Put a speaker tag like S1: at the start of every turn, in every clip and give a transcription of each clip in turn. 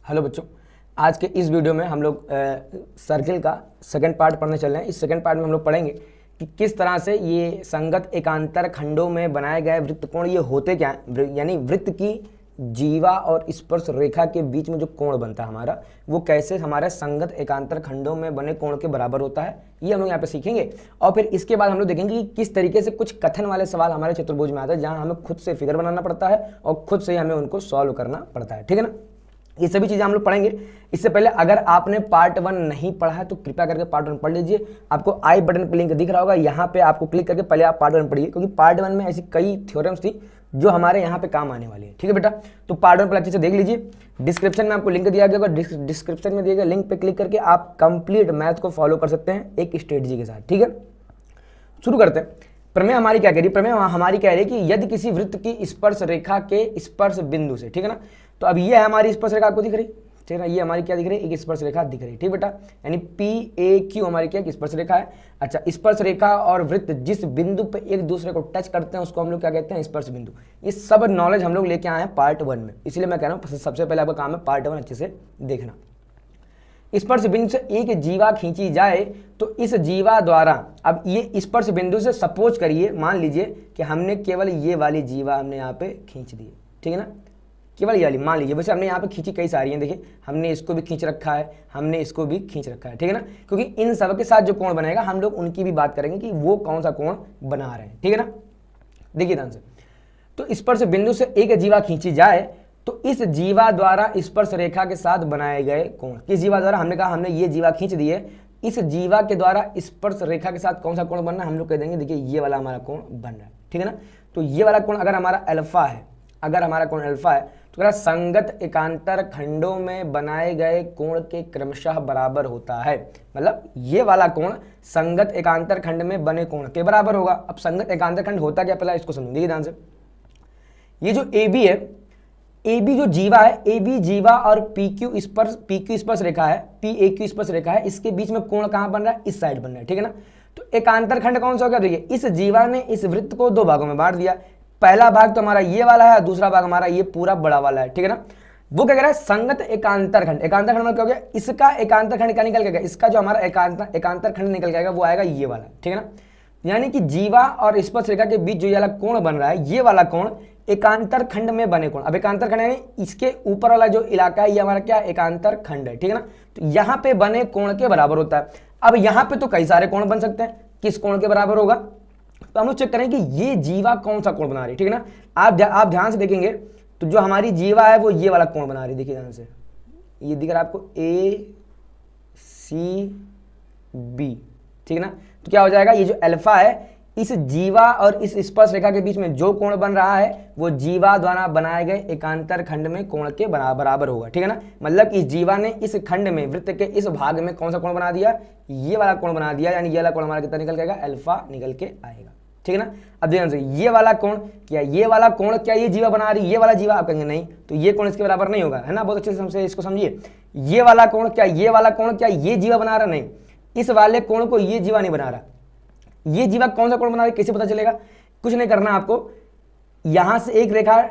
S1: Hello बच्चों, आज के इस वीडियो में हम लोग सर्किल का सेकंड पार्ट पढ़ने चल रहे हैं। इस सेकंड पार्ट में हम लोग पढ़ेंगे कि किस तरह से ये संगत एकांतर खंडों में बनाए गए वृत्तकोण ये होते क्या हैं, यानी वृत्त की जीवा और स्पर्श रेखा के बीच में जो कोण बनता है हमारा, वो कैसे हमारे संगत एकांतर खंडों में बने कोण के बराबर होता है, ये हम लोग यहाँ पे सीखेंगे। और फिर इसके बाद हम लोग देखेंगे कि किस तरीके से कुछ कथन वाले सवाल हमारे चतुर्भुज में आते हैं, जहाँ हमें खुद से फिगर बनाना पड़ता है और खुद से हमें उनको सॉल्व करना पड़ता है। ठीक है ना, ये सभी चीजें हम लोग पढ़ेंगे। इससे पहले अगर आपने पार्ट 1 नहीं पढ़ा है तो कृपया करके पार्ट 1 पढ़ लीजिए। आपको आई बटन पर लिंक दिख रहा होगा, यहाँ पे आपको क्लिक करके पहले आप पार्ट 1 पढ़िए, क्योंकि पार्ट 1 में ऐसी कई थ्योरम्स थी जो हमारे यहाँ पे काम आने वाली है। ठीक है बेटा, तो पार्ट 1 पर अच्छे से देख लीजिए। डिस्क्रिप्शन में आपको लिंक दिया गया होगा, डिस्क्रिप्शन में दिए गए लिंक पे क्लिक करके आप कंप्लीट मैथ को फॉलो कर सकते हैं एक स्ट्रेटजी के साथ। ठीक है, शुरू करते हैं। प्रमेय हमारी क्या कह रही है? प्रमेय हमारी कह रही है कि यदि किसी वृत्त की स्पर्श रेखा के स्पर्श बिंदु से, ठीक है ना, तो अब ये है हमारी स्पर्श रेखा, आपको दिख रही, ठीक है ना, ये हमारी क्या दिख रही है? एक स्पर्श रेखा दिख रही है। ठीक बेटा, यानी PAQ हमारी क्या स्पर्श रेखा है। अच्छा, स्पर्श रेखा और वृत्त जिस बिंदु पे एक दूसरे को टच करते हैं उसको हम लोग क्या कहते हैं? स्पर्श बिंदु। ये सब नॉलेज हम लोग लेके आए हैं पार्ट 1 में, इसलिए मैं कह रहा हूँ सबसे पहले आपका काम है पार्ट 1 अच्छे से देखना। स्पर्श बिंदु से एक जीवा खींची जाए तो इस जीवा द्वारा, अब ये स्पर्श बिंदु से सपोज करिए, मान लीजिए कि हमने केवल ये वाली जीवा हमने यहाँ पे खींच दी है, ठीक है ना, केवल ये वाली मान लीजिए। वैसे हमने यहाँ पे खींची कई सारी हैं, देखिए हमने इसको भी खींच रखा है, हमने इसको भी खींच रखा है, ठीक है ना, क्योंकि इन सब के साथ जो कोण बनेगा हम लोग उनकी भी बात करेंगे कि वो कौन सा कोण बना रहे हैं। ठीक है ना, देखिए ध्यान से, तो स्पर्श बिंदु से एक जीवा खींची जाए तो इस जीवा द्वारा स्पर्श रेखा के साथ बनाए गए कोण, किस जीवा द्वारा? हमने कहा हमने ये जीवा खींच दिए, इस जीवा के द्वारा स्पर्श रेखा के साथ कौन सा कोण बनना है? हम लोग कह देंगे देखिए ये वाला हमारा कोण बन रहा है। ठीक है ना, तो ये वाला कोण अगर हमारा अल्फा है, अगर हमारा कोण अल्फा है तो क्या संगत एकांतर खंडों में बनाए गए कोण के क्रमशः बराबर होता है। मतलब ये वाला कोण संगत एकांतर खंड में बने कोण के बराबर होगा। अब संगत एकांतर खंड होता क्या, पहला इसको समझिए ध्यान से। ये जो AB है, AB जो जीवा है, AB जीवा और PQ स्पर्श रेखा है, PAQ स्पर्श रेखा है, इसके बीच में कोण कहां बन रहा है? इस साइड बन रहा है। ठीक है ना, तो एकांतर खंड कौन सा हो गया? देखिए इस जीवा ने इस वृत्त को दो भागों में बांट दिया। पहला भाग तो हमारा ये वाला है, दूसरा भाग हमारा ये पूरा बड़ा वाला है। ठीक है ना, वो क्या कह रहा है? संगत एकांतर खंड। एकांतर खंड में क्या हो गया? इसका एकांतर खंड क्या निकल गया? इसका जो हमारा एकांतर खंड निकल जाएगा वो आएगा ये वाला। ठीक है ना, यानी कि जीवा और स्पर्श रेखा के बीच जो ये वाला कोण बन रहा है, ये वाला कोण एकांतर खंड में बने कोण। अब एकांतर खंड यानी इसके ऊपर वाला जो इलाका है ये हमारा क्या? एकांतर खंड है। ठीक है ना, तो यहां पे बने कोण के बराबर होता है। अब यहां पे तो कई सारे कोण बन सकते हैं, किस कोण के बराबर होगा? तो हम लोग चेक करें कि ये जीवा कौन सा कोण बना रही है। ठीक है ना, आप ध्यान से देखेंगे तो जो हमारी जीवा है वो ये वाला कोण बना रही है। देखिए ध्यान से, ये दिख रहा है आपको ACB। ठीक है ना, तो क्या हो जाएगा? ये जो अल्फा है, इस जीवा और इस स्पर्श रेखा के बीच में जो कोण बन रहा है वो जीवा द्वारा बनाए गए एकांतर खंड में कोण के बराबर होगा। ठीक है ना, मतलब इस जीवा ने इस खंड में वृत्त के इस भाग में कौन सा कोण बना दिया? ये वाला कोण बना दिया, यानी ये वाला कोण हमारा कितना निकल जाएगा? अल्फा निकल के आएगा। ठीक है ना, अब ध्यान से, ये वाला कोण क्या, ये वाला कोण क्या ये जीवा बना रही है? ये वाला जीवा, आप कहेंगे नहीं, तो ये कोण इसके बराबर नहीं होगा, है ना। बहुत अच्छे से इसको समझिए। ये वाला कोण क्या, ये वाला कोण क्या ये जीवा बना रहा? नहीं, इस वाले कोण को ये जीवा नहीं बना रहा। ये जीवा कौन सा कोण बना रहा है कैसे पता चलेगा? कुछ नहीं करना आपको, यहां से एक रेखा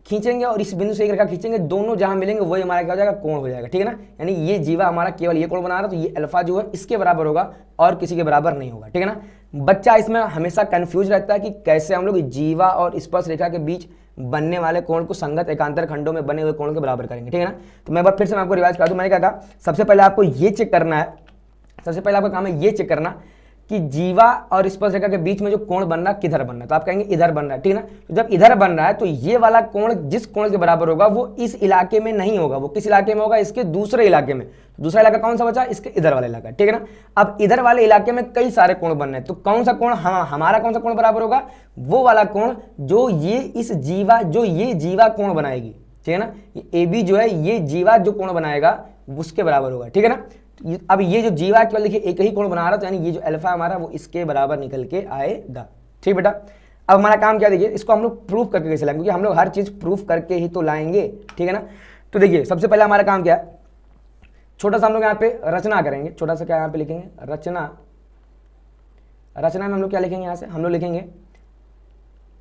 S1: खींचेंगे और इस बिंदु से एक रेखा खींचेंगे, दोनों जहां मिलेंगे वही हमारा क्या हो जाएगा? कोण हो जाएगा। ठीक है ना, यानी ये जीवा हमारा केवल ये कोण बना रहा है, तो ये अल्फा जो है इसके बराबर होगा और किसी के बराबर नहीं होगा। ठीक है ना, बच्चा इसमें हमेशा कंफ्यूज रहता है कि कैसे हम लोग जीवा और स्पर्श रेखा के बीच बनने वाले कोण को संगत एकांतर खंडों में बने हुए कोण के बराबर करेंगे। ठीक है ना, तो मैं एक बार फिर से मैं आपको रिवाइज करा दूं। मैंने क्या कहा? सबसे पहले आपको ये चेक करना है, सबसे पहले आपका काम है ये चेक करना कि जीवा और स्पर्श रेखा के बीच में जो कोण बन रहा है किधर बन रहा है। तो आप कहेंगे इधर बन रहा है। ठीक है ना, तो जब इधर बन रहा है तो ये वाला कोण जिस कोण के बराबर होगा वो इस इलाके में नहीं होगा, वो किस इलाके में होगा? इसके दूसरे इलाके में। तो दूसरा इलाका कौन सा बचा? इसके इधर वाला इलाका। ठीक है ना, अब इधर वाले इलाके में कई सारे कोण बन रहे हैं, तो कौन सा कोण हमारा कौन सा कोण बराबर होगा? वो वाला कोण जो ये इस जीवा, जो ये जीवा कोण बनाएगी। ठीक है ना, ये AB जो है ये जीवा जो कोण बनाएगा उसके बराबर होगा। ठीक है ना, अब ये जो जीवा केवल देखिए एक ही कोण बना रहा था, यानी ये जो अल्फा हमारा वो इसके बराबर निकल के आएगा। ठीक बेटा, अब हमारा काम क्या? देखिए इसको हम लोग प्रूफ करके कैसे लाएंगे, क्योंकि हम लोग हर चीज प्रूफ करके ही तो लाएंगे। ठीक है ना, तो देखिए सबसे पहले हमारा काम क्या है? छोटा सा हम लोग यहाँ पे रचना करेंगे। छोटा सा क्या यहाँ पे लिखेंगे? रचना। रचना में हम लोग क्या लिखेंगे? यहाँ से हम लोग लिखेंगे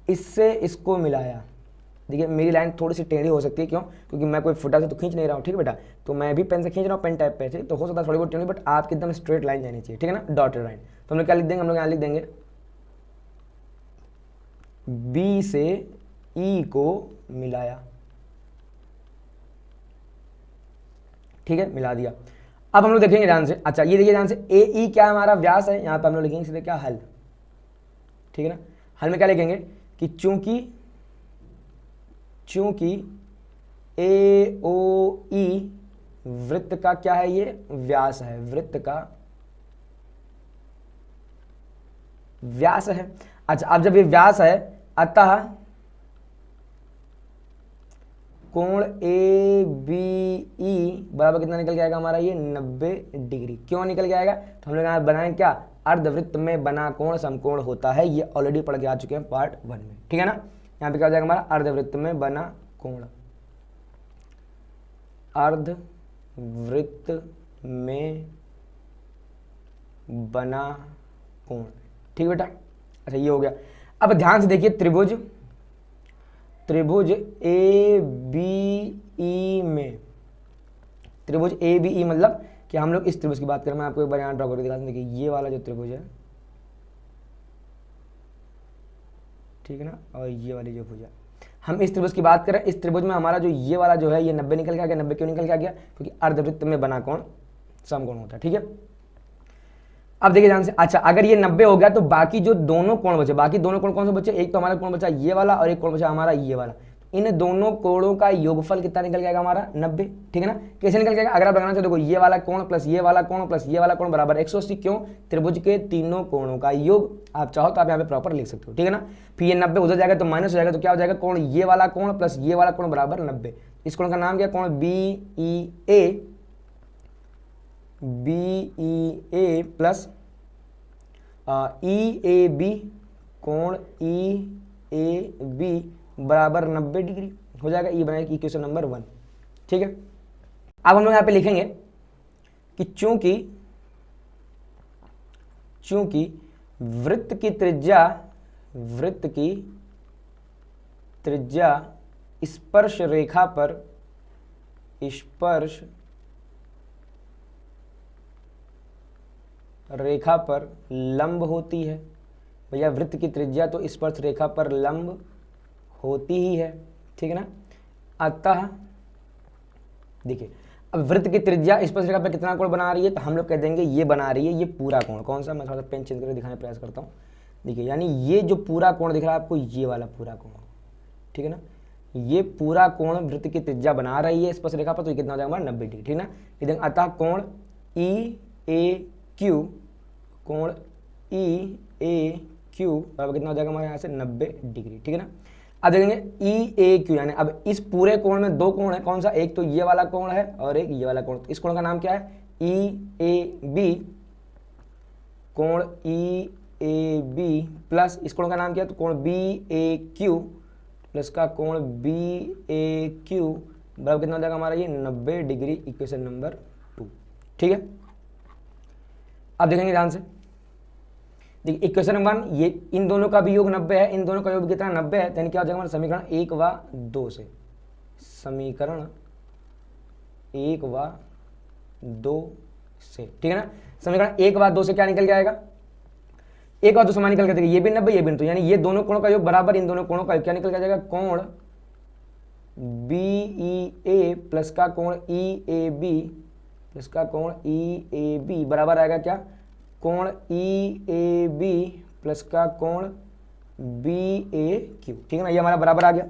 S1: इससे इसको मिलाया, देखिए मेरी लाइन थोड़ी सी टेढ़ी हो सकती है, क्यों? क्योंकि मैं कोई फुटा से तो खींच नहीं रहा हूँ, ठीक है बेटा, तो मैं भी पेन से खींच रहा हूँ पेन टाइप पे, तो हो सकता है थोड़ी बहुत टेढ़ी, बट आपकी एकदम स्ट्रेट लाइन जानी चाहिए, ठीक है ना, डॉटेड लाइन। तो हम लोग क्या लिख देंगे, हम लोग यहाँ लिख देंगे बी से ई को मिलाया, ठीक है, मिला दिया। अब हम लोग देखेंगे ध्यान से, अच्छा ये देखिए ध्यान से, ए ई क्या हमारा व्यास है, यहाँ पे हम लोग लिखेंगे सीधे क्या, हल, ठीक है ना। हल में क्या लिखेंगे कि चूंकि ए ओ ई वृत्त का क्या है, ये व्यास है, वृत्त का व्यास है। अच्छा अब जब ये व्यास है, अतः कोण ए बी ई बराबर कितना निकल के आएगा हमारा, ये 90 डिग्री। क्यों निकल के आएगा, तो हम लोग यहाँ बनाएंगे क्या, अर्धवृत्त में बना कोण समकोण होता है, ये ऑलरेडी पढ़ के आ चुके हैं पार्ट 1 में, ठीक है ना। यहाँ पे क्या हो जाएगा हमारा, अर्धवृत्त में बना कोण, अर्धवृत्त में बना कोण, ठीक है बेटा। अच्छा ये हो गया। अब ध्यान से देखिए, त्रिभुज ए बी ई में, त्रिभुज ए बी ई मतलब कि हम लोग इस त्रिभुज की बात करें, मैं आपको एक बार यहाँ ड्रॉ करके दिखाता हूँ। देखिए ये वाला जो त्रिभुज है, ठीक है ना, और ये वाली जो भुजा, हम इस त्रिभुज की बात करें, इस त्रिभुज में हमारा जो ये वाला जो है, ये 90 निकल के आ गया। 90 क्यों निकल के आ गया, क्योंकि अर्धवृत्त में बना कोण समकोण होता है, ठीक है। अब देखिए ध्यान से, अच्छा अगर ये 90 हो गया तो बाकी जो दोनों कोण बचे, बाकी दोनों कोण कौन से बचे, एक तो हमारा कोण बचा ये वाला और एक कोण बचा हमारा ये वाला, इन दोनों कोणों का योगफल कितना निकल जाएगा हमारा, 90, ठीक है ना। कैसे निकल जाएगा, अगर आप लगाना चाहो देखो, ये वाला कोण प्लस ये वाला कोण प्लस ये वाला कोण बराबर 180। क्यों, त्रिभुज के तीनों कोणों का योग, आप चाहो तो आप यहाँ पे प्रॉपर लिख सकते हो, ठीक है ना। फिर ये 90 उधर जाएगा तो माइनस हो जाएगा, तो क्या हो जाएगा, कोण ये वाला कोण प्लस ये वाला कोण बराबर 90। इस कोण का नाम क्या, कोण B E A plus E A B, कोण ई ए बी बराबर 90 डिग्री हो जाएगा। ये बनाएगा इक्वेशन नंबर 1, ठीक है। अब हम लोग यहाँ पे लिखेंगे कि चूंकि वृत्त की त्रिज्या स्पर्श रेखा पर लंब होती है। भैया वृत्त की त्रिज्या तो स्पर्श रेखा पर लंब होती ही है, ठीक है ना। अतः देखिए, अब वृत्त की त्रिज्या स्पर्श रेखा पर कितना कोण बना रही है, तो हम लोग कह देंगे ये बना रही है ये पूरा कोण। कौन सा, मैं थोड़ा सा पेन चेंज करके दिखाने का प्रयास करता हूँ। देखिए यानी ये जो पूरा कोण दिख रहा है आपको, ये वाला पूरा कोण, ठीक है ना, ये पूरा कोण वृत्त की त्रिज्या बना रही है स्पर्श रेखा पर, तो ये कितना हो जाएगा हमारा 90 डिग्री, ठीक है ना। इधर अतः कोण ई ए क्यू, कोण ई ए क्यू बराबर कितना हो जाएगा हमारे यहाँ से 90 डिग्री, ठीक है ना। अब देखेंगे ई ए क्यू, यानी अब इस पूरे कोण में दो कोण है, कौन सा, एक तो ये वाला कोण है और एक ये वाला कोण। इस कोण का नाम क्या है, ई ए बी, कोण ई ए बी प्लस इस कोण का नाम क्या है, तो कोण बी ए क्यू प्लस का कोण बी ए क्यू बराबर कितना हो जाएगा हमारा ये 90 डिग्री, इक्वेशन नंबर 2, ठीक है। अब देखेंगे ध्यान से, देखिए इक्वेशन नंबर 1, ये इन दोनों का भी योग 90 है, इन दोनों का योग कितना 90 है, यानी क्या हो जाएगा हमारा समीकरण 1 व 2 से, समीकरण 1 व 2 से, ठीक है ना। समीकरण 1 व 2 से क्या निकल के आएगा, 1 व 2 समान निकल के, देखिए ये भी 90 ये भी, तो यानी ये दोनों कोणों का योग बराबर इन दोनों कोणों का योग, क्या निकल के आ जाएगा, कोण बी ई ए प्लस का कोण ई ए बी प्लस का कोण ई ए बी बराबर आएगा क्या, कोण ई ए बी प्लस का कोण बी ए क्यू, ठीक है ना। ये हमारा बराबर आ गया।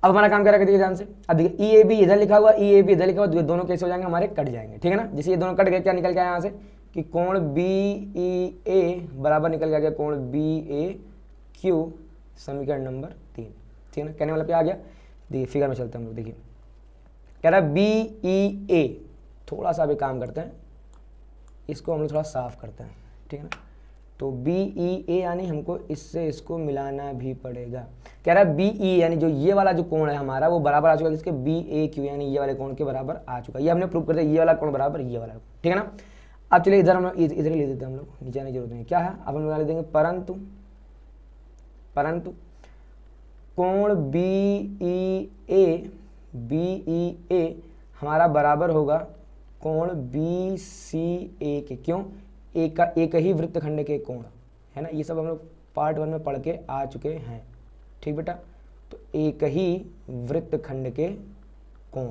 S1: अब हमारा काम क्या रहेगा, देखिए ध्यान से, अब देखिए ई ए बी इधर लिखा हुआ, ई ए बी इधर लिखा हुआ, दोनों कैसे हो जाएंगे हमारे, कट जाएंगे, ठीक है ना। जैसे ये दोनों कट गए, क्या निकल गया यहाँ से कि कोण बी ई ए बराबर निकल गया कोण बी ए क्यू, समीकरण नंबर 3, ठीक है ना। कहने वाला पे आ गया। देखिए फिगर में चलते हैं हम लोग, देखिए कह रहा है बी ई ए, थोड़ा सा भी काम करते हैं, इसको हम लोग थोड़ा साफ करते हैं, ठीक है ना। तो बी ई ए यानी हमको इससे इसको मिलाना भी पड़ेगा। कह रहा है बी ई यानी जो ये वाला जो कोण है हमारा वो बराबर आ चुका है इसके बी ए क्यू, यानी ये वाले कोण के बराबर आ चुका है। ये हमने प्रूव कर दिया, ये वाला कोण बराबर ये वाला, ठीक है ना। अब चलिए इधर हम लोग इधर ही ले देते हैं, हम लोग नीचे आने की जरूरत नहीं। क्या है, अब हम लोग ले देंगे परंतु कोण BEA हमारा बराबर होगा कोण BCA के। क्यों? एक ही वृत्तखंड के कोण, है ना। ये सब हम लोग पार्ट 1 में पढ़ के आ चुके हैं, ठीक बेटा। तो एक ही वृत्तखंड के कोण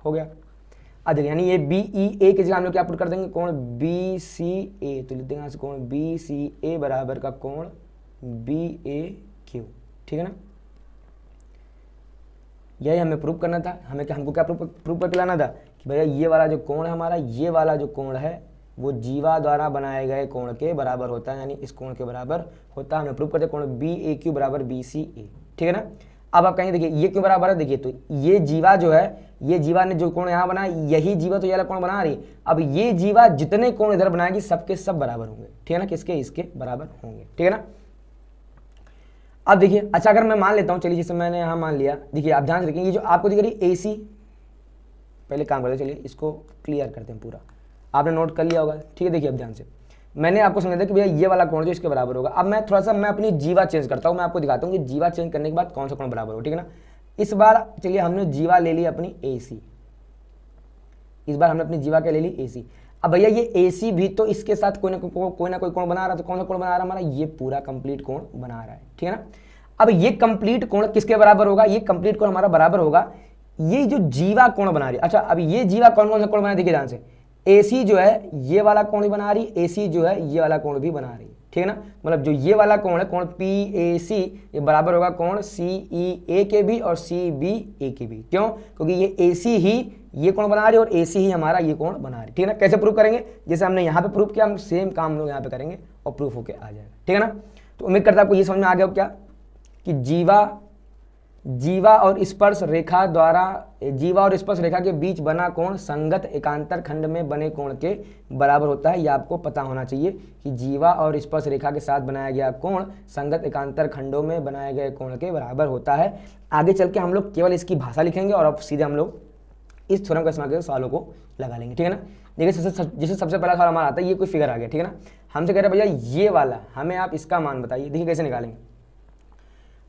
S1: हो गया। अब यानी ये BEA की जगह हम लोग क्या पुट कर देंगे, कोण BCA। तो लिख देंगे यहाँ से कोण BCA बराबर का कोण BAQ, ठीक है ना। यही हमें प्रूव करना था। हमको क्या प्रूव करके लाना था कि भैया ये वाला जो कोण है हमारा, ये वाला जो कोण है वो जीवा द्वारा बनाए गए कोण के बराबर होता है, यानी इस कोण के बराबर होता है। हमें प्रूव करते कोण BAQ बराबर BCA, ठीक है ना। अब आप कहेंगे देखिए ये क्यों बराबर है, देखिए तो ये जीवा जो है, ये जीवा ने जो कोण यहाँ बनाया, यही जीवा तो ये वाला कोण बना रही। अब ये जीवा जितने कोण इधर बनाएगी सबके सब बराबर होंगे, ठीक है ना। किसके? इसके बराबर होंगे, ठीक है ना। अब देखिए, अच्छा अगर मैं मान लेता हूँ, चलिए जैसे मैंने यहाँ मान लिया, देखिए आप ध्यान से देखेंगे, ये जो आपको दिख रही AC, पहले काम करते, चलिए इसको क्लियर करते हैं पूरा। आपने नोट कर लिया होगा, ठीक है। देखिए अब ध्यान से, मैंने आपको समझा था कि भैया ये वाला कोण जो इसके बराबर होगा। अब मैं थोड़ा सा अपनी जीवा चेंज करता हूँ, मैं आपको दिखाता हूँ कि जीवा चेंज करने के बाद कौन सा कोण बराबर हो, ठीक है ना। इस बार चलिए हमने जीवा ले ली अपनी AC, इस बार हमने अपनी जीवा क्या ले ली AC। अब भैया ये AC भी तो इसके साथ कोई ना कोई कोण बना रहा है, तो कौन सा कोण बना रहा है हमारा, ये पूरा कंप्लीट कोण बना रहा है, ठीक है ना। अब ये कंप्लीट कोण किसके बराबर होगा, ये कंप्लीट कोण हमारा बराबर होगा ये जो जीवा कोण बना रही है। अच्छा अब ये जीवा कौन कौन सा कोण बना रही है, देखिए ध्यान से, AC जो है ये वाला कोण भी बना रही, AC जो है ये वाला कोण भी बना रही, ठीक है ना। मतलब जो ये वाला कोण है कोण PAC, ये बराबर होगा कोण CEA के भी और CBA के भी। क्यों? क्योंकि ये AC ही ये कोण बना रही है और AC ही हमारा ये कोण बना रही, ठीक है ना। कैसे प्रूव करेंगे, जैसे हमने यहाँ पे प्रूव किया, हम सेम काम हम लोग यहाँ पे करेंगे और प्रूफ होके आ जाएगा, ठीक है ना। तो उम्मीद करता हूँ आपको ये समझ में आ गया हो क्या कि जीवा और स्पर्श रेखा द्वारा, जीवा और स्पर्श रेखा के बीच बना कोण संगत एकांतर खंड में बने कोण के बराबर होता है। यह आपको पता होना चाहिए कि जीवा और स्पर्श रेखा के साथ बनाया गया कोण संगत एकांतर खंडों में बनाए गए कोण के बराबर होता है। आगे चल के हम लोग केवल इसकी भाषा लिखेंगे और अब सीधे हम लोग इस थ्योरम का इस्तेमाल करके सवालों को लगा लेंगे, ठीक है ना। देखिए जैसे सबसे पहला सवाल हमारा आता है, ये कोई फिगर आ गया, ठीक है ना। हमसे कह रहे भैया ये वाला हमें आप इसका मान बताइए। देखिए कैसे निकालेंगे।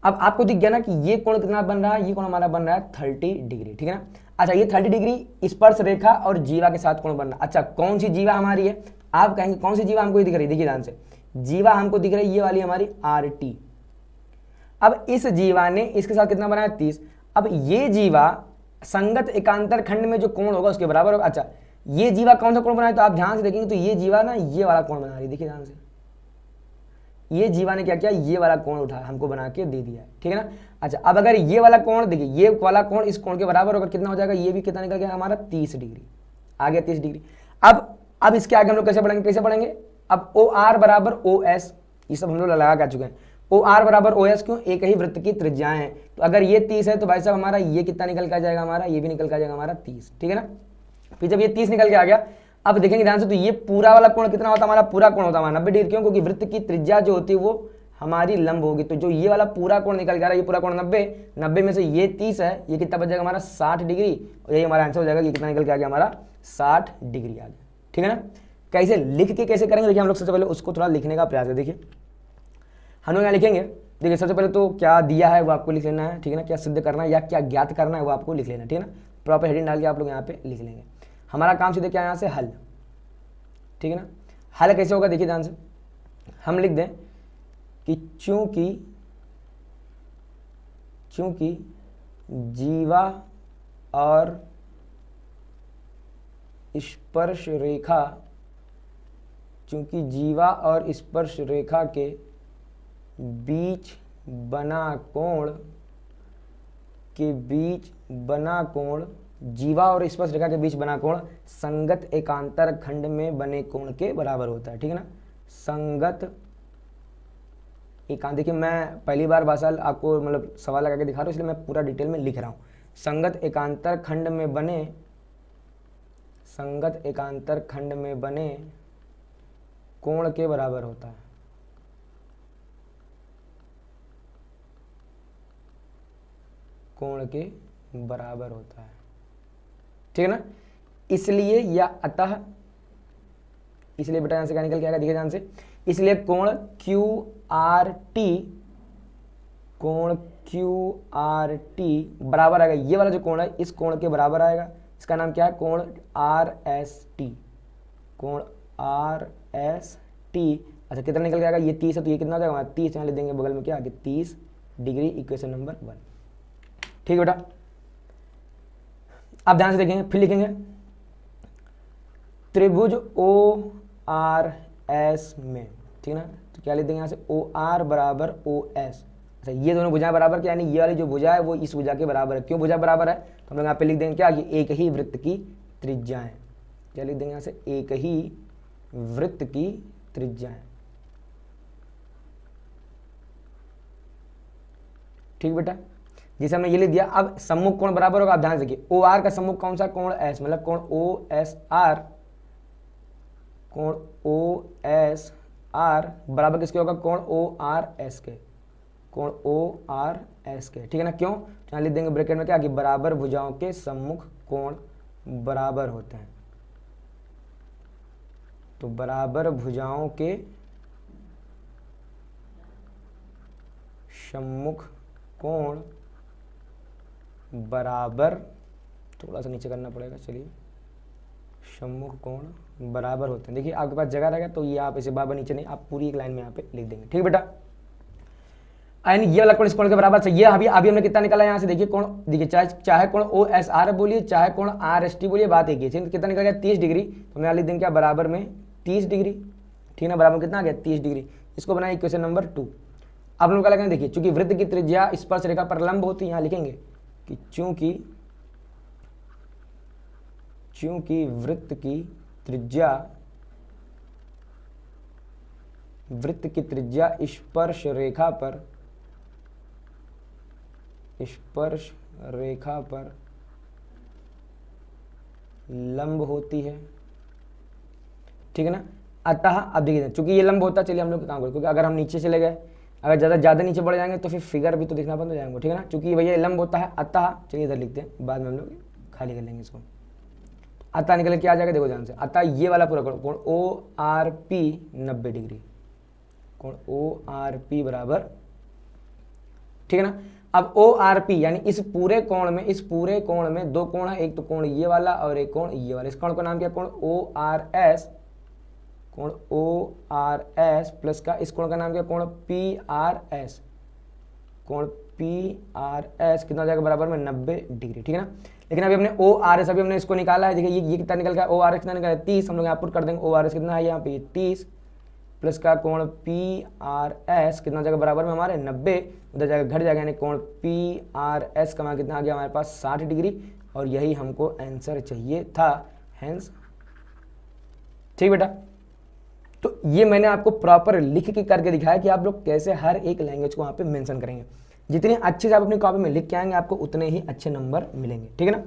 S1: अब आपको दिख गया ना कि ये कोण कितना बन रहा है, ये कोण हमारा बन रहा है 30 डिग्री, ठीक है ना। अच्छा ये 30 डिग्री स्पर्श रेखा और जीवा के साथ कोण बन रहा है। अच्छा कौन सी जीवा हमारी है, आप कहेंगे कौन सी जीवा हमको दिख रही है, देखिए ध्यान से, जीवा हमको दिख रही है ये वाली हमारी RT। अब इस जीवा ने इसके साथ कितना बनाया 30। अब ये जीवा संगत एकांतर खंड में जो कोण होगा उसके बराबर होगा। अच्छा ये जीवा कौन सा कोण बनाए, तो आप ध्यान से देखेंगे तो ये जीवा ना ये वाला कोण बना रही है, देखिए ध्यान से, ये जीवा ने क्या किया, ये वाला कोण उठा हमको बना के दे दिया है, ठीक है ना। अच्छा अब अगर ये वाला कोण देखिए, ये वाला कोण इस कोण के बराबर होगा, कितना हो जाएगा, ये भी कितना निकल गया हमारा 30 डिग्री, आ गया 30 डिग्री। अब इसके आगे हम लोग कैसे पढ़ेंगे, अब OR बराबर OS, ये सब हम लोग लगा कर चुके हैं। OR बराबर OS क्यों, एक ही वृत्त की त्रिज्याएं हैं। तो अगर ये 30 है तो भाई साहब हमारा ये कितना निकल कर जाएगा, हमारा ये भी निकल कर जाएगा हमारा 30, ठीक है ना। फिर जब ये 30 निकल के आ गया, अब देखेंगे ध्यान से, तो ये पूरा वाला कोण कितना होता है हमारा, पूरा कोण होता है हमारा 90 डिग्री। क्यों? क्योंकि वृत्त की त्रिज्या जो होती है वो हमारी लंब होगी। तो जो ये वाला पूरा कोण निकल जा रहा है, ये पूरा कोण 90 में से ये 30 है, ये कितना बच जाएगा हमारा 60 डिग्री, और यही हमारा आंसर हो जाएगा। ये कितना निकल के आ गया हमारा 60 डिग्री आ गया, ठीक है ना। कैसे लिख के कैसे करेंगे, देखिए हम लोग सबसे पहले उसको थोड़ा लिखने का प्रयास है। देखिए हम लोग यहाँ लिखेंगे, देखिए सबसे पहले तो क्या दिया है वो आपको लिख लेना है, ठीक है ना। क्या सिद्ध करना है या क्या ज्ञात करना है वो आपको लिख लेना है, ठीक है ना। प्रॉपर हेडिंग डाल के आप लोग यहाँ पे लिख लेंगे। हमारा काम सीधे क्या है, यहाँ से हल, ठीक है ना। हल कैसे होगा, देखिए ध्यान से, हम लिख दें कि चूंकि जीवा और स्पर्श रेखा के बीच बना कोण जीवा और स्पर्श रेखा के बीच बना कोण संगत एकांतर खंड में बने कोण के बराबर होता है, ठीक है ना। संगत एकांत, देखिए मैं पहली बार भाषा आपको मतलब सवाल लगा के दिखा रहा हूँ, इसलिए मैं पूरा डिटेल में लिख रहा हूँ। संगत एकांतर खंड में बने कोण के बराबर होता है। कोण के बराबर होता है, ठीक है ना। इसलिए या अतः, इसलिए बेटा यहां से क्या निकल के आएगा, देखिए ध्यान से, इसलिए कोण QRT कोण QRT बराबर आएगा, ये वाला जो कोण है इस कोण के बराबर आएगा। इसका नाम क्या है? कोण RST, कोण RST। अच्छा कितना निकल के आएगा? ये 30 है तो ये कितना हो जाएगा? 30 यहाँ लिख देंगे बगल में, क्या आगे 30 डिग्री, इक्वेशन नंबर 1। ठीक है बेटा, आप ध्यान से देखेंगे, फिर लिखेंगे त्रिभुज ORS में, ठीक है ना, तो क्या लिख देंगे यहाँ से? OR बराबर OS। अच्छा ये दोनों भुजाएं बराबर, क्या यानी ये वाली जो भुजा है वो इस भुजा के बराबर है। क्यों भुजा बराबर है? तो हम लोग यहाँ पे लिख देंगे क्या कि एक ही वृत्त की त्रिज्या है। क्या लिख देंगे यहाँ से? एक ही वृत्त की त्रिज्या है। ठीक बेटा, जिसे हमने ये लिख दिया। अब सम्मुख कोण बराबर होगा, आप ध्यान से देखिए, OR का सम्मुख कौन सा? कोण S, मतलब कोण OSR, कोण OSR बराबर किसके होगा? कोण ORS के, कोण ORS के। ठीक है ना, क्यों? तो यहाँ लिख देंगे ब्रैकेट में क्या कि बराबर भुजाओं के सम्मुख कोण बराबर होते हैं। तो बराबर भुजाओं के सम्मुख कोण बराबर, थोड़ा सा नीचे करना पड़ेगा, चलिए, सम्मुख कोण बराबर होते हैं। देखिए आपके पास जगह रहेगा तो ये आप इसे बार नीचे नहीं, आप पूरी एक लाइन में यहाँ पे लिख देंगे। ठीक है बेटा, एंड ये वाला कोण इस कोण के बराबर से, ये अभी हमने कितना निकाला यहाँ से? देखिए कोण, देखिए चाहे कोण OSR बोलिए चाहे कोण RST बोलिए, बात एक ही है। कितना निकल गया? 30 डिग्री। तो मैं लिख देंगे क्या? बराबर में 30 डिग्री। ठीक है ना, बराबर कितना आ गया? 30 डिग्री। इसको बनाए इक्वेशन नंबर 2। आप लोग क्या लगेंगे? देखिए चूंकि वृत्त की त्रिज्या स्पर्श रेखा पर लंब होती है, यहाँ लिखेंगे कि चूंकि वृत्त की त्रिज्या स्पर्श रेखा पर लंब होती है। ठीक है ना, अतः अब देखिए चूंकि ये लंब होता है, चलिए हम लोग काम करें, क्योंकि अगर हम नीचे चले गए, अगर ज़्यादा नीचे बढ़ जाएंगे तो फिर फिगर भी तो दिखना बंद हो जाएंगे। ठीक है ना, चूंकि भैया लंब होता है, अतः चलिए इधर लिखते हैं, बाद में हम लोग खाली कर लेंगे इसको। अतः निकल के आ जाएगा, देखो ध्यान से, अतः ये वाला पूरा कोण ORP 90 डिग्री, कोण ORP बराबर, ठीक है ना। अब ORP यानी इस पूरे कोण में दो कोण है, एक तो कोण ये वाला और एक कोण ये वाला। इस कोण का नाम क्या? कोण ORS, कोण ORS प्लस का इस कोण का नाम क्या? कोण PRS, कोण PRS कितना हो जाएगा? बराबर में 90 डिग्री। ठीक है ना, लेकिन अभी हमने ORS अभी हमने इसको निकाला है। देखिए ये कितना निकल गया? ORS कितना निकला है? 30। हम लोग यहाँ पुट कर देंगे ORS कितना है यहाँ पे? 30 प्लस का कोण PRS कितना हो जाएगा? बराबर में हमारे 90, उधर जाएगा घट जाएगा, यानी कोण PRS का मान कितना आ गया हमारे पास? 60 डिग्री। और यही हमको आंसर चाहिए था, हेंस। ठीक बेटा, तो ये मैंने आपको प्रॉपर लिख के करके दिखाया कि आप लोग कैसे हर एक लैंग्वेज को वहाँ पे मेंशन करेंगे। जितने अच्छे से आप अपनी कॉपी में लिख के आएंगे आपको उतने ही अच्छे नंबर मिलेंगे। ठीक है ना,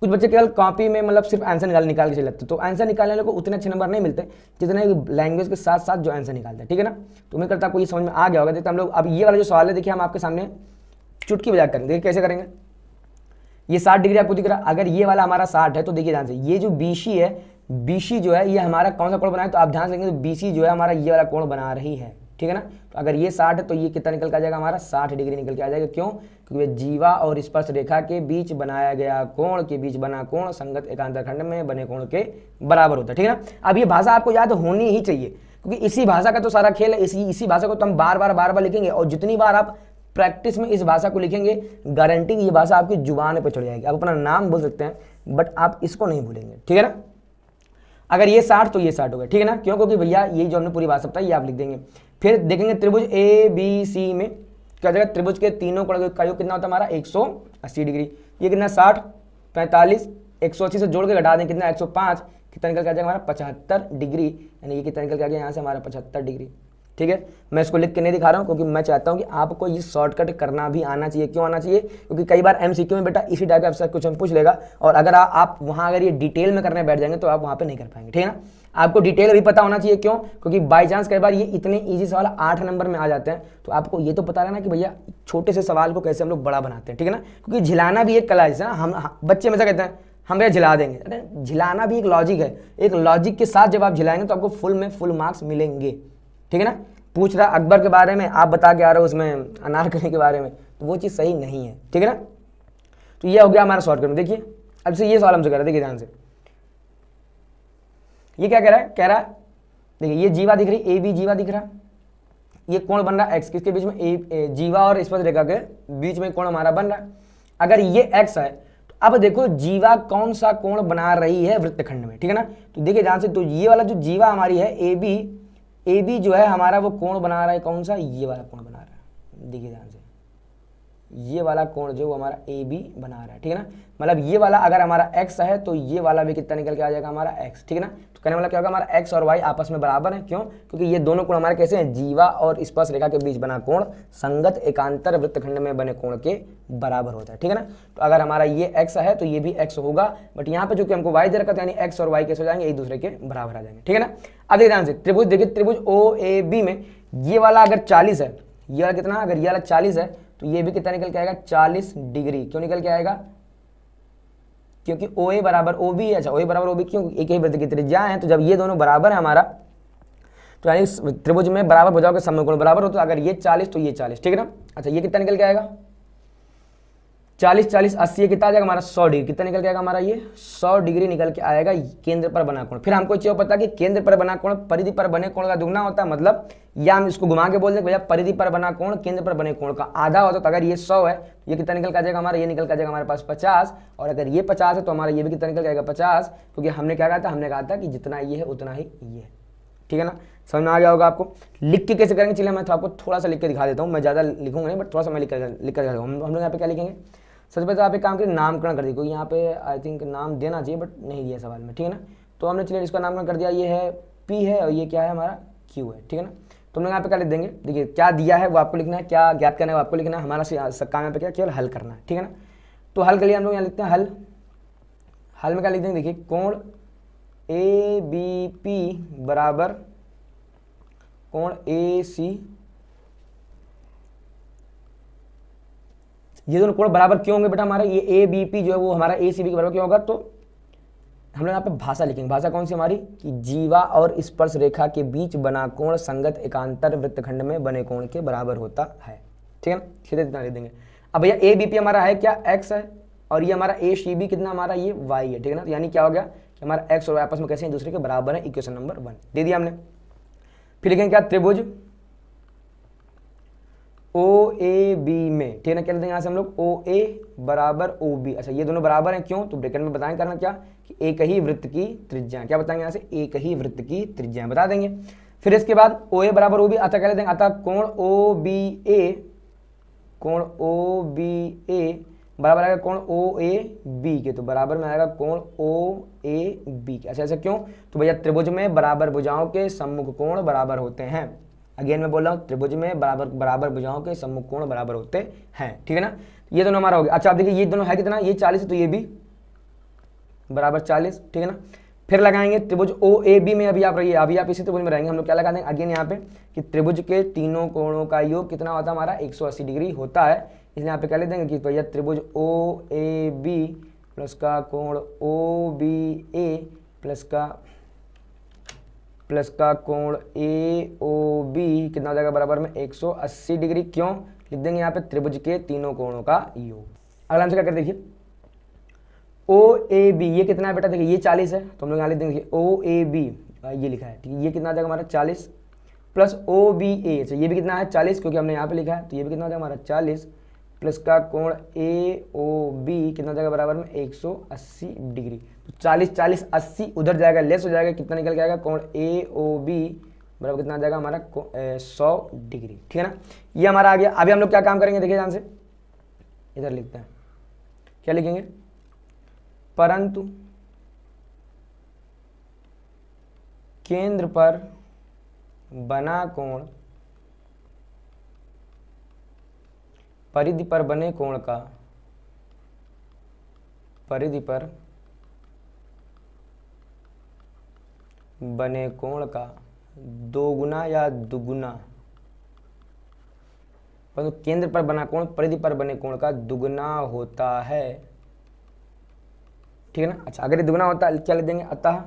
S1: कुछ बच्चे केवल कॉपी में मतलब सिर्फ आंसर निकाल के चले जाते, तो आंसर निकालने वाले को उतने अच्छे नंबर नहीं मिलते जितने लैंग्वेज के साथ साथ जो आंसर निकालते हैं। ठीक है ना, तो मैं करता आपको ये समझ में आ गया होगा। देखते हम लोग अब ये वाला जो सवाल है, देखिए हम आपके सामने चुटकी बजा करेंगे। देखिए कैसे करेंगे। ये 60 डिग्री आपको दिख रहा है, अगर ये वाला हमारा 60 है तो देखिए ध्यान से, ये जो BC है, BC जो है ये हमारा कौन सा कोण बनाए? तो आप ध्यान से देखेंगे, BC जो है हमारा ये वाला कोण बना रही है। ठीक है ना, तो अगर ये 60 है तो ये कितना निकल के आ जाएगा? हमारा 60 डिग्री निकल के आ जाएगा। क्यों? क्योंकि जीवा और स्पर्श रेखा के बीच बनाया गया कोण के बीच बना कोण संगत एकांतर खंड में बने कोण के बराबर होता है। ठीक है ना, अब ये भाषा आपको याद होनी ही चाहिए, क्योंकि इसी भाषा का तो सारा खेल है। इसी भाषा को तो हम बार बार लिखेंगे, और जितनी बार आप प्रैक्टिस में इस भाषा को लिखेंगे, गारंटी ये भाषा आपकी जुबान पे चढ़ जाएगी। आप अपना नाम बोल सकते हैं बट आप इसको नहीं भूलेंगे। ठीक है ना, अगर ये 60 तो ये 60 हो गया। ठीक है ना, क्यों? क्योंकि भैया ये जो हमने पूरी भाषा बताई ये आप लिख देंगे। फिर देखेंगे त्रिभुज ABC में क्या जाएगा? त्रिभुज के तीनों कोण का योग कितना होता है हमारा? 180 डिग्री। ये कितना? 60, 45, 180 से जोड़ के घटा दें कितना? 105, कितना निकल के आ जाएगा हमारा? 75 डिग्री। यानी ये कितना निकल के आ गया यहाँ से हमारा? 75 डिग्री। ठीक है, मैं इसको लिख के नहीं दिखा रहा हूँ क्योंकि मैं चाहता हूँ कि आपको ये शॉर्टकट करना भी आना चाहिए। क्यों आना चाहिए? क्योंकि कई बार MCQ में बेटा इसी टाइप का आपसे क्वेश्चन पूछ लेगा, और अगर आप वहाँ अगर ये डिटेल में करने बैठ जाएंगे तो आप वहाँ पे नहीं कर पाएंगे। ठीक है ना, आपको डिटेल भी पता होना चाहिए। क्यों? क्योंकि बाई चांस कई बार ये इतने ईजी सवाल 8 नंबर में आ जाते हैं, तो आपको ये तो पता रहना कि भैया छोटे से सवाल को कैसे हम लोग बड़ा बनाते हैं। ठीक है ना, क्योंकि झिलाना भी एक कला है। जैसे हम बच्चे हमेशा कहते हैं हम भैया झिला देंगे, अरे झिलाना भी एक लॉजिक है। एक लॉजिक के साथ जब आप झिलाएंगे तो आपको फुल में फुल मार्क्स मिलेंगे। ठीक है ना, पूछ रहा अकबर के बारे में, आप बता के आ रहे हो उसमें अनारकली के बारे में, तो वो चीज़ सही नहीं है, ठीक है ना। तो ये हो गया हमारा शॉर्टकट में। देखिए अब से ये सवाल हमसे कर रहा है, देखिए ध्यान से, ये क्या कह रहा है, कह रहा है देखिए ये जीवा दिख रही, ए बी जीवा दिख रहा, ये कोण बन रहा एक्स, किसके बीच में, ए जीवा और स्पर्श रेखा के बीच में कोण हमारा बन रहा है। अगर ये एक्स है तो अब देखो जीवा कौन सा कोण बना रही है वृत्तखंड में, ठीक है ना। तो देखिए ध्यान से, तो ये वाला जो जीवा हमारी है ए बी जो है हमारा वो कोण बना रहा है कौन सा, ये वाला कोण बना रहा है, देखिए ध्यान से, ये वाला कोण जो हमारा ए बी बना रहा है, ठीक है ना। मतलब ये वाला अगर हमारा एक्स है तो ये वाला भी कितना निकल के आ जाएगा हमारा एक्स, ठीक है ना। तो कहने वाला क्या होगा, हमारा एक्स और वाई आपस में बराबर है, क्यों, क्योंकि ये दोनों कोण हमारे कैसे हैं, जीवा और स्पर्श रेखा के बीच बना कोण संगत एकांतर वृत्तखंड में बने कोण के बराबर होता है, ठीक है ना। तो अगर हमारा ये एक्स है तो ये भी एक्स होगा, बट यहाँ पे जो कि हमको वाई दे रखा था, यानी एक्स और वाई कैसे हो जाएंगे, एक दूसरे के बराबर आ जाएंगे, ठीक है ना। अब देखिए ध्यान से, त्रिभुज देखिए, त्रिभुज ओ ए बी में ये वाला अगर 40 है, ये वाला कितना, अगर ये वाला 40 है तो ये भी कितना निकल के आएगा, 40 डिग्री। क्यों निकल के आएगा, क्योंकि ओ ए बराबर ओ बी है। अच्छा, ओ ए बराबर ओ बी क्यों, एक ही वृत्त की त्रिज्या है, तो जब ये दोनों बराबर है हमारा, तो यानी त्रिभुज में बराबर भुजाओं के समकोण बराबर हो, तो अगर ये 40 तो ये 40, ठीक है ना। अच्छा, ये कितना निकल के आएगा, 40 40 80, ये कितना आ जाएगा हमारा 100 डिग्री, कितना निकल के आएगा हमारा, ये 100 डिग्री निकल के आएगा केंद्र पर बना कोण। फिर हमको चाहिए पता कि केंद्र पर बना कोण परिधि पर बने कोण का दुगना होता है, मतलब या हम इसको घुमा के बोल दें भैया परिधि पर बना कोण केंद्र पर बने कोण का आधा होता है। तो अगर ये 100 है तो ये कितना निकल के आ जाएगा हमारा, ये निकल के आ जाएगा हमारे पास 50, और अगर ये 50 है तो हमारा ये भी कितना निकल जाएगा 50, क्योंकि हमने क्या कहा था, हमने कहा था कि जितना ये है उतना ही ये है, ठीक है ना। समझ में आ गया होगा आपको। लिख के कैसे करेंगे, चलिए मैं तो आपको थोड़ा सा लिख के दिखा देता हूँ, मैं ज़्यादा लिखूंगा नहीं, बट थोड़ा सा मैं लिख कर दिखा दूँ। हम लोग यहाँ पे क्या लिखेंगे, सबसे पहले तो आप एक काम करिए, नामकरण कर दिए, क्योंकि यहाँ पे आई थिंक नाम देना चाहिए बट नहीं दिया सवाल में, ठीक है ना। तो हमने चलिए इसका नामकरण कर दिया, ये है P है और ये क्या है हमारा Q है, ठीक है ना। तो हम लोग यहाँ पे क्या लिख देंगे, देखिए क्या दिया है वो आपको लिखना है, क्या ज्ञात करना है वो आपको लिखना है, हमारा काम यहाँ पे क्या केवल हल करना है, ठीक है ना। तो हल के लिए हम लोग यहाँ लिखते हैं हल, हल में क्या लिख देंगे, देखिए कोण ABP बराबर कोण AC, ये दोनों कोण बराबर क्यों होंगे बेटा हमारा, ये ABP जो है वो हमारा ACB के बराबर क्यों होगा, तो हम लोग यहाँ पे भाषा लिखेंगे, भाषा कौन सी हमारी, कि जीवा और स्पर्श रेखा के बीच बना कोण संगत एकांतर वृत्तखंड में बने कोण के बराबर होता है, ठीक है ना। सीधे इतना लिख देंगे। अब भैया ABP हमारा है क्या, x है, और ये हमारा ACB कितना हमारा, ये y है, ठीक है ना। यानी क्या हो गया कि हमारा x और y आपस में कैसे एक दूसरे के बराबर है, इक्वेशन नंबर 1 दे दिया हमने। फिर लिखेंगे क्या, त्रिभुज OAB में, ठीक है ना, क्या लिख देंगे यहाँ से हम लोग, OA बराबर OB। अच्छा, ये दोनों बराबर हैं, क्यों, तो ब्रैकेट में बताएंगे करना क्या, कि एक ही वृत्त की त्रिज्या, क्या बताएंगे यहाँ से, एक ही वृत्त की त्रिज्या बता देंगे। फिर इसके बाद OA बराबर OB, अतः क्या लिख देंगे, अतः कोण OBA बराबर आएगा कोण OAB के, तो बराबर में आएगा कोण OAB के। अच्छा ऐसा क्यों, तो भैया त्रिभुज में बराबर भुजाओं के सम्मुख कोण बराबर होते हैं। अगेन मैं बोल रहा हूँ, त्रिभुज में बराबर भुजाओं के सम्मुख कोण बराबर होते हैं, ठीक है ना। ये दोनों हमारा हो गया। अच्छा आप देखिए ये दोनों है कितना, ये 40 है तो ये भी बराबर 40, ठीक है ना। फिर लगाएंगे त्रिभुज OAB में, अभी आप रहिए, अभी आप इसी त्रिभुज में रहेंगे, हम लोग क्या लगा देंगे अगेन यहाँ पे, कि त्रिभुज के तीनों कोणों का योग कितना होता है हमारा, 180 डिग्री होता है। इसलिए यहाँ पे क्या लिख देंगे कि भैया त्रिभुज OAB प्लस का कोण OBA प्लस का कोण AOB कितना हो जाएगा बराबर में 180 डिग्री। क्यों लिख देंगे यहाँ पे, त्रिभुज के तीनों कोणों का योग। अगला आंसर क्या कर देखिए, OAB ये कितना है बेटा, देखिए ये 40 है, तो हम लोग यहाँ लिख देंगे OAB ये लिखा है, ठीक है, ये कितना आ जाएगा हमारा 40 प्लस OBA, अच्छा ये भी कितना है 40, क्योंकि हमने यहाँ पे लिखा है, तो ये भी कितना हो जाएगा हमारा 40 प्लस का कोण AOB कितना हो जाएगा बराबर में 180 डिग्री। तो 40 40 80 उधर जाएगा, लेस हो जाएगा, कितना निकल के आएगा, कोण AOB बराबर कितना आ जाएगा हमारा 100 डिग्री, ठीक है ना। ये हमारा आ गया। अभी हम लोग क्या काम करेंगे, देखिए ध्यान से, इधर लिखते हैं, क्या लिखेंगे, परंतु केंद्र पर बना कोण परिधि पर बने कोण का दोगुना या दुगुना, परंतु केंद्र पर बना कोण परिधि पर बने कोण का दुगुना होता है, ठीक है ना। अच्छा अगर ये दुगुना होता है क्या लिख देंगे, अतः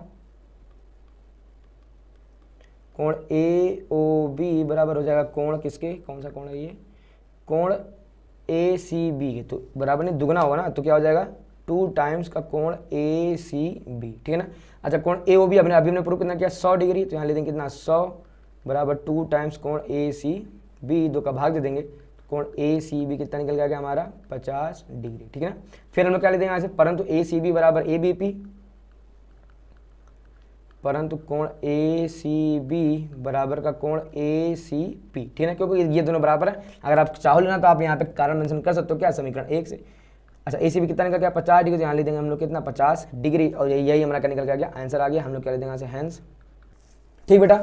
S1: कोण ए ओ बी बराबर हो जाएगा कोण किसके, कौन सा कोण है ये, कोण ए सी बी के, तो बराबर नहीं दुगना होगा ना, तो क्या हो जाएगा 2 टाइम्स का कोण ए सी बी, ठीक है ना। अच्छा कोण ए ओ बी अभी हमने प्रूव कितना किया 100 डिग्री, तो यहाँ ले देंगे कितना 100 बराबर 2 टाइम्स कोण ए सी बी, 2 का भाग दे देंगे, कोण ए सी बी कितना निकल गया हमारा 50 डिग्री, ठीक है ना। फिर हम लोग क्या ले देंगे यहाँ से, परंतु ए सी बी बराबर ए बी पी, परंतु कोण ए सी बी बराबर का कोण ए सी पी, ठीक है ना, क्योंकि ये दोनों बराबर है। अगर आप चाहो लेना तो आप यहाँ पे कारण मेंशन कर सकते हो, क्या समीकरण 1 से। अच्छा ए सी बी कितना निकल गया 50 डिग्री, तो यहाँ ले देंगे हम लोग कितना 50 डिग्री, और यही हमारा क्या निकल गया आंसर आ गया। हम लोग क्या ले देंगे यहाँ से हैंस, ठीक बेटा।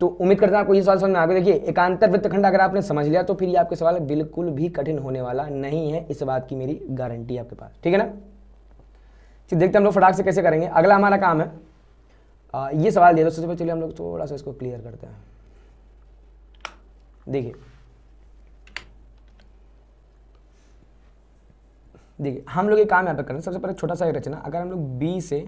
S1: तो उम्मीद करते हैं आपको ये सवाल समझ में आ गया। देखिए एकांतर वृत्तखंड अगर आपने समझ लिया तो फिर ये आपके सवाल बिल्कुल भी कठिन होने वाला नहीं है, इस बात की मेरी गारंटी आपके पास, ठीक है ना। ठीक देखते हैं हम लोग फटाक से कैसे करेंगे। अगला हमारा काम है ये सवाल दिया, तो सबसे पहले चलिए हम लोग थोड़ा सा इसको क्लियर करते हैं। देखिए हम लोग ये काम यहाँ पे करें, सबसे पहले छोटा सा एक रचना, अगर हम लोग बी से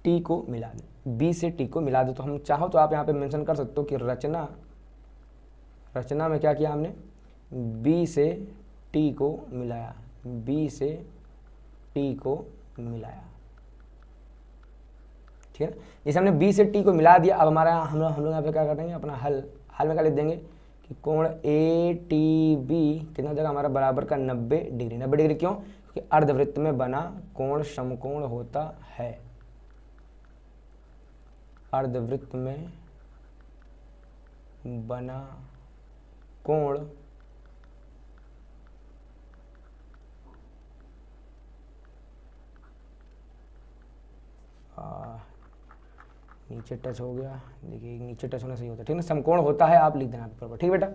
S1: टी को मिला दें, बी से टी को मिला दें, तो हम चाहो तो आप यहाँ पे मेंशन कर सकते हो कि रचना में क्या किया हमने, बी से टी को मिलाया, बी से टी को मिलाया, ठीक है ना। जैसे हमने बी से टी को मिला दिया, अब हमारा हम लोग यहाँ पे क्या कर देंगे, अपना हल में क्या लिख देंगे कि कोण ए टी बी कितना जगह हमारा बराबर का 90 डिग्री। 90 डिग्री क्यों, क्योंकि अर्धवृत्त में बना कोण समकोण होता है, अर्धवृत्त में बना कोण नीचे टच हो गया, देखिए नीचे टच होना सही होता है, ठीक है ना, समकोण होता है, आप लिख देना पर, ठीक है बेटा।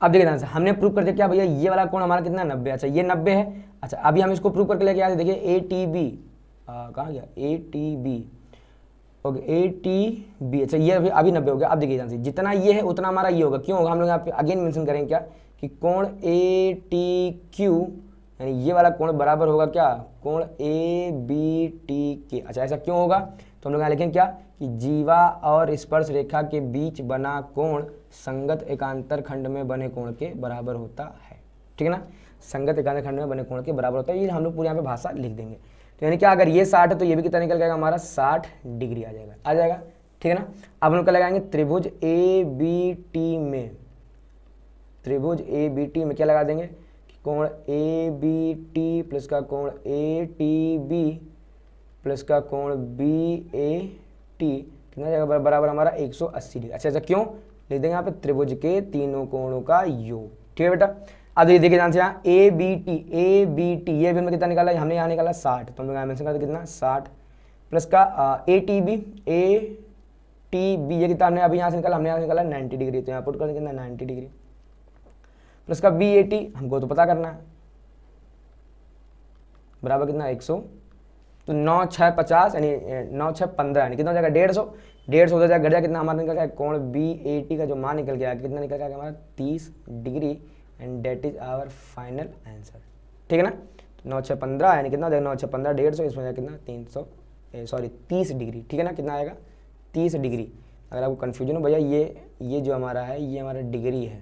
S1: अब देखिए ध्यान से, हमने प्रूव कर दिया क्या भैया, ये वाला कोण हमारा कितना 90, अच्छा ये 90 है। अच्छा अभी हम इसको प्रूव करके लेके आए, देखिए ए टी बी कहाँ गया, A T B, okay A T B, अच्छा ये अभी 90 हो गया। अब देखिए ध्यान से, जितना ये है उतना हमारा ये होगा, क्यों होगा, हम लोग यहाँ पे अगेन मेंशन करेंगे क्या कि कोण ए टी क्यू, यानी ये वाला कोण बराबर होगा क्या, कोण ए बी टी के। अच्छा ऐसा क्यों होगा, तो हम लोग यहाँ लिखेंगे क्या कि जीवा और स्पर्श रेखा के बीच बना कोण संगत एकांतर खंड में बने कोण के बराबर होता है, ठीक है ना, संगत एकांतर खंड में बने कोण के बराबर होता है। ये हम लोग पूरे यहाँ पे भाषा लिख देंगे। तो यानी क्या, अगर ये 60 है तो ये भी कितना निकल जाएगा हमारा 60 डिग्री आ जाएगा, ठीक है ना। अब हम लोग क्या लगाएंगे, त्रिभुज ए बी टी में, त्रिभुज ए बी टी में क्या लगा देंगे कि कोण ए बी टी प्लस का कोण ए टी बी प्लस का कोण बी ए टी कितना जाएगा बराबर हमारा 180 डिग्री। अच्छा ऐसा क्यों, लिख देंगे यहाँ पे त्रिभुज के तीनों कोणों का योग, ठीक है बेटा। अब ये देखिए ध्यान से, यहाँ ए बी टी ये भी हमने कितना निकाला, हमने यहाँ निकाला 60, तो हम लोग यहाँ मेंशन करते कितना 60 प्लस का ए टी बी ये कितना हमने अभी यहाँ से निकाला, हमने यहाँ से निकाला 90 डिग्री, तो यहाँ पुट कर कितना 90 डिग्री प्लस का बी ए टी हमको तो पता करना है बराबर कितना 100, तो 9 6 50 यानी 9 6 15 यानी कितना हो जाएगा 150 हो जाएगा, घट जाएगा कितना हमारा निकल गया कोण बी ए टी का जो मान निकल गया कितना निकल गया हमारा 30 डिग्री, and that is our final answer, ठीक है ना। तो 9 6 15 यानी कितना हो जाएगा 9 6 15 150, इसमें जाएगा कितना 30 डिग्री, ठीक है ना, कितना आएगा 30 डिग्री। अगर आपको कन्फ्यूजन हो भैया ये जो हमारा है ये हमारा डिग्री है,